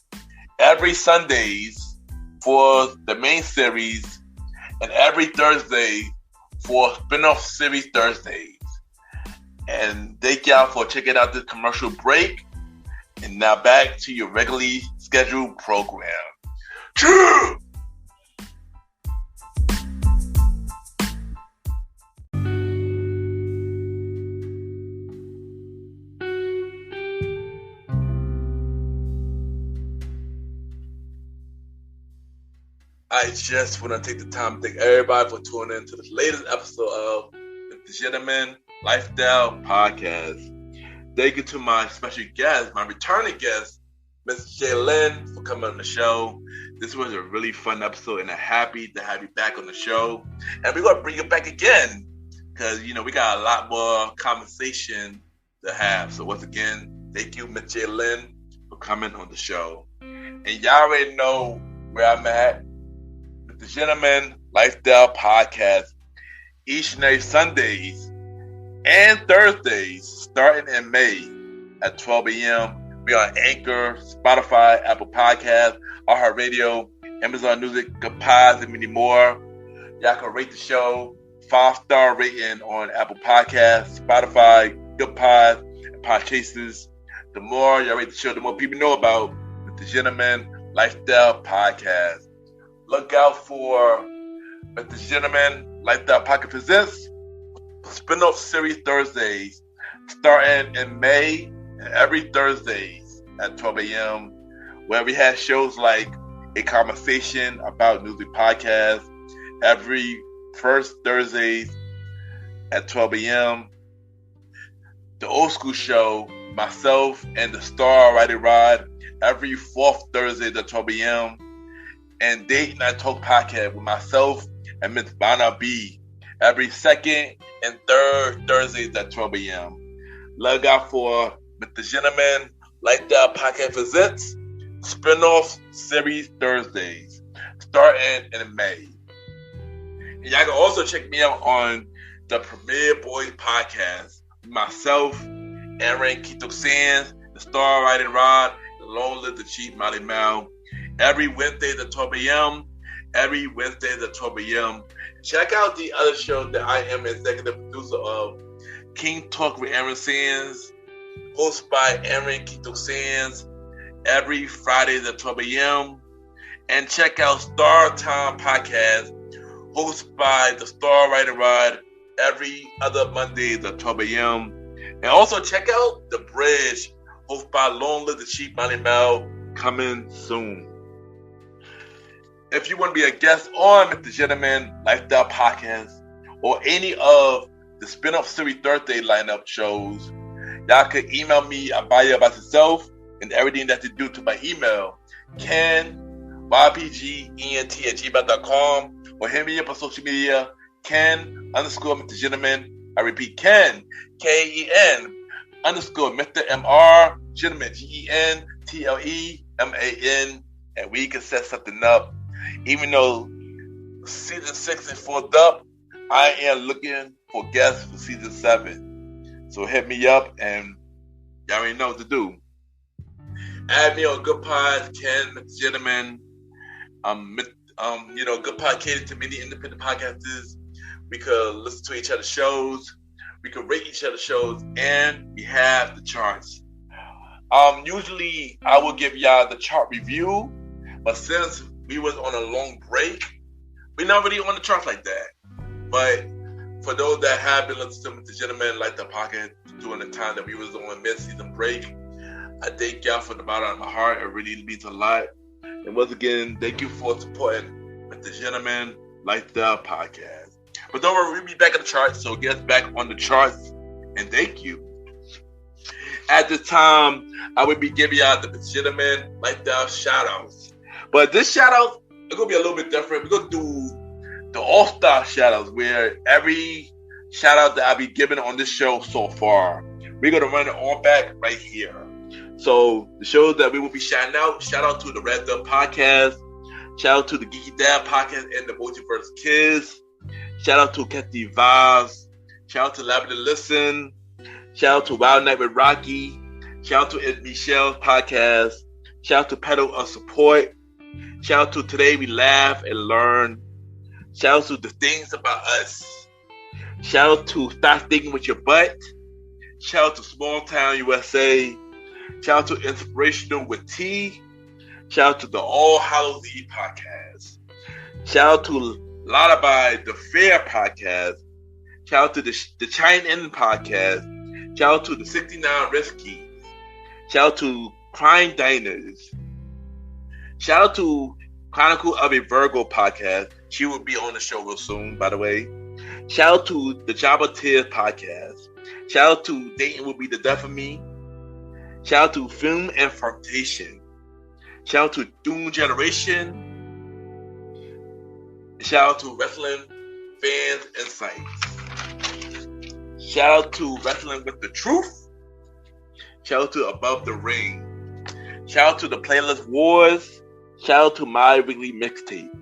every Sundays for the main series and every Thursday for spin-off series Thursdays. And thank y'all for checking out this commercial break. And now back to your regularly scheduled program. True! I just want to take the time to thank everybody for tuning in to this latest episode of the Gentleman Lifestyle Podcast. Thank you to my special guest, my returning guest, Ms. Jaylan, for coming on the show. This was a really fun episode, and I'm happy to have you back on the show. And we're going to bring you back again because, we got a lot more conversation to have. So once again, thank you, Ms. Jaylan, for coming on the show. And y'all already know where I'm at. The Gentleman Lifestyle Podcast, each and every Sundays and Thursdays, starting in May at 12 a.m. We are on Anchor, Spotify, Apple Podcasts, iHeartRadio, Amazon Music, Good Pods, and many more. Y'all can rate the show 5-star rating on Apple Podcasts, Spotify, Good Pods, and Podchasers. The more y'all rate the show, the more people know about the Gentleman Lifestyle Podcast. Look out for the Gentleman Lifestyle Podcast presents Spin-Off Series Thursdays, starting in May and every Thursdays at 12 a.m., where we have shows like A Conversation About Music Podcast every first Thursdays at 12 a.m., The Old School Show, myself and the star Roddy Rod every fourth Thursday at 12 a.m., and Date Night Talk podcast with myself and Miss Vanna B every second and third Thursdays at 12 a.m. Look out for MrGentleman Lifestyle Podcast presents Spin-Off Series Thursdays, starting in May. And y'all can also check me out on the Premier Boys podcast. Myself, Aaron Keto Sands, the Star Riding Rod, the Long Live the Chief Molly Mal. Every Wednesday at 12 a.m. Every Wednesday at 12 a.m. Check out the other show that I am executive producer of, King Talk with Aaron Sands, hosted by Aaron Keto Sands, every Friday at 12 a.m. And check out Star Time Podcast, hosted by the Star Riding Rod, every other Monday at 12 a.m. And also check out The Bridge, hosted by Long Live the Chief Money Mel, coming soon. If you want to be a guest on Mr. Gentleman Lifestyle Podcast or any of the spin-off series Thursday lineup shows, y'all can email me about yourself and everything that you do to my email, YPGENT@gmail.com, or hit me up on social media, Ken_Mr. Gentleman. I repeat, Ken, KEN _Mr. MR Gentleman, GENTLEMAN, and we can set something up. Even though season 6 is full up, I am looking for guests for season 7. So hit me up, and y'all already know what to do. Add me on Good Pod, Ken, Mr. Gentleman. Good Pod catered to many independent podcasters. We could listen to each other's shows. We could rate each other's shows, and we have the charts. Usually I will give y'all the chart review, but since we was on a long break, we're not really on the charts like that. But for those that have been listening to the Gentleman like the pocket during the time that we was on mid-season break, I thank y'all from the bottom of my heart. It really means a lot. And once again, thank you for supporting the Gentleman Lifestyle Podcast. But don't worry, we'll be back in the charts, so get us back on the charts, and thank you. At this time, I will be giving y'all the Gentleman Lifestyle shout-outs. But this shout-out is going to be a little bit different. We're going to do the all-star shout-outs, where every shout-out that I'll be giving on this show so far, we're going to run it all back right here. So the shows that we will be shouting out, shout out to the Red Dub Podcast, shout out to the Geeky Dad Podcast and the Multiverse Kids, shout out to Kathy Vaz, shout out to Lavender Listen, shout out to Wild Night with Rocky, shout out to It's Michelle's Podcast, shout out to Pedal of Support, shout out to Today We Laugh and Learn, shout out to The Things About Us, shout out to Stop Thinking With Your Butt, shout out to Small Town USA, shout out to Inspirational with T, shout out to the All Hallows Eve Podcast, shout out to Lullaby the Fair Podcast, shout out to the Chine In Podcast, shout out to the 69 Riskies, shout out to Crime Diners, shout out to Chronicle of a Virgo Podcast. She will be on the show real soon, by the way. Shout out to the Jabba Tears Podcast. Shout out to Dating Will Be the Death of Me. Shout out to Film and Flirtation. Shout out to Doom Generation. Shout out to Wrestling Fans Insights. Shout out to Wrestling with the Truth. Shout out to Above the Ring. Shout out to the Playlist Wars. Shout out to My Weekly Mixtape.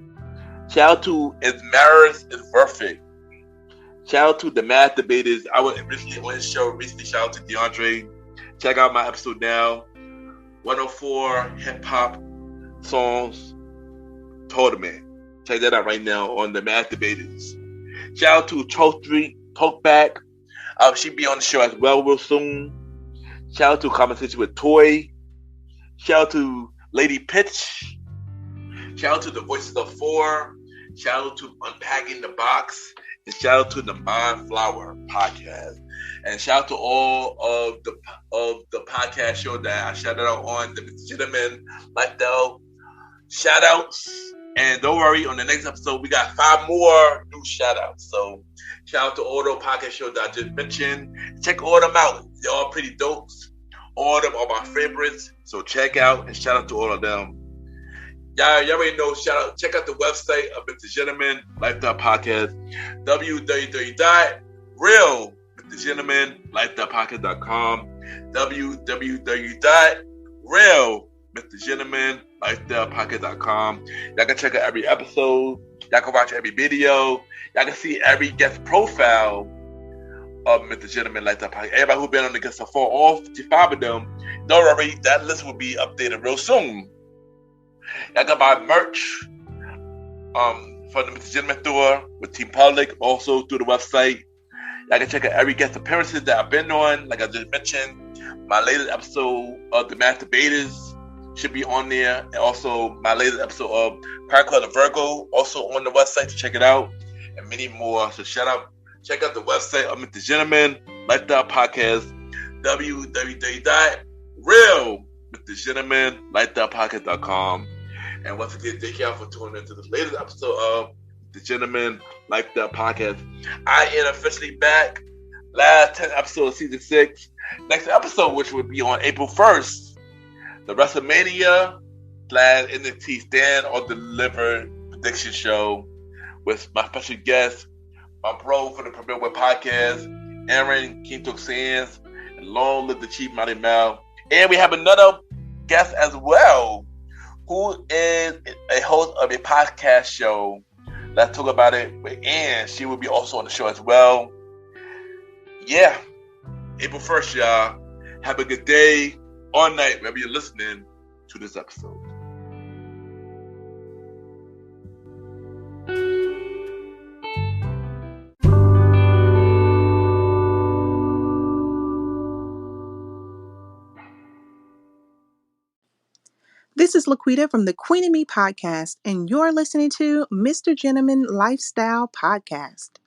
Shout out to Is Marriage is Worth It. Shout out to the Math Debaters. I was recently on his show. Recently, shout out to DeAndre. Check out my episode now. 104 Hip Hop Songs Tournament. Check that out right now on the Math Debaters. Shout out to Choke Street Talkback. She'll be on the show as well real soon. Shout out to Conversation with Toy. Shout out to Lady Pitch. Shout out to the Voices of Four. Shout out to Unpacking the Box. And shout out to the Mind Flower Podcast. And shout out to all of the podcast show that I shouted out on the Gentleman Lifestyle shout outs. And don't worry, on the next episode, we got 5 more new shout outs. So shout out to all those podcast shows that I just mentioned. Check all them out. They're all pretty dope. All of them are my favorites. So check out and shout out to all of them. Y'all already know, shout out, check out the website of Mr. Gentleman Lifestyle Podcast, www.realmrgentlemanlifestylepodcast.com, www.realmrgentlemanlifestylepodcast.com, MrGentleman, LifestylePocket.com. Y'all can check out every episode. Y'all can watch every video. Y'all can see every guest profile of Mr. Gentleman Lifestyle Podcast. Everybody who's been on the guest so far, all 55 of them, don't worry, that list will be updated real soon. Y'all can buy merch for the Mr. Gentleman store with Team Public, also through the website. Y'all can check out every guest appearances that I've been on. Like I just mentioned, my latest episode of The Master Betas should be on there. And also my latest episode of Crack Club Virgo, also on the website to check it out. And many more. So check out the website of Mr. Gentleman Lifestyle Podcast, www.realmrgentlemanlifestylepodcast.com. And once again, thank y'all for tuning into this latest episode of The Gentleman Lifestyle Podcast. I am officially back. Last 10 episode of season 6. Next episode, which will be on April 1st, the WrestleMania / NXT Stand or Deliver prediction show with my special guest, my pro for the Premier Web Podcast, Aaron Quinto Sands, and long live the Chief Mighty Mel. And we have another guest as well, who is a host of a podcast show. Let's talk about it with Ann. She will be also on the show as well. Yeah, April 1st, y'all. Have a good day or night, wherever you're listening to this episode. This is Laquita from the Queen and Me podcast, and you're listening to Mr. Gentleman Lifestyle Podcast.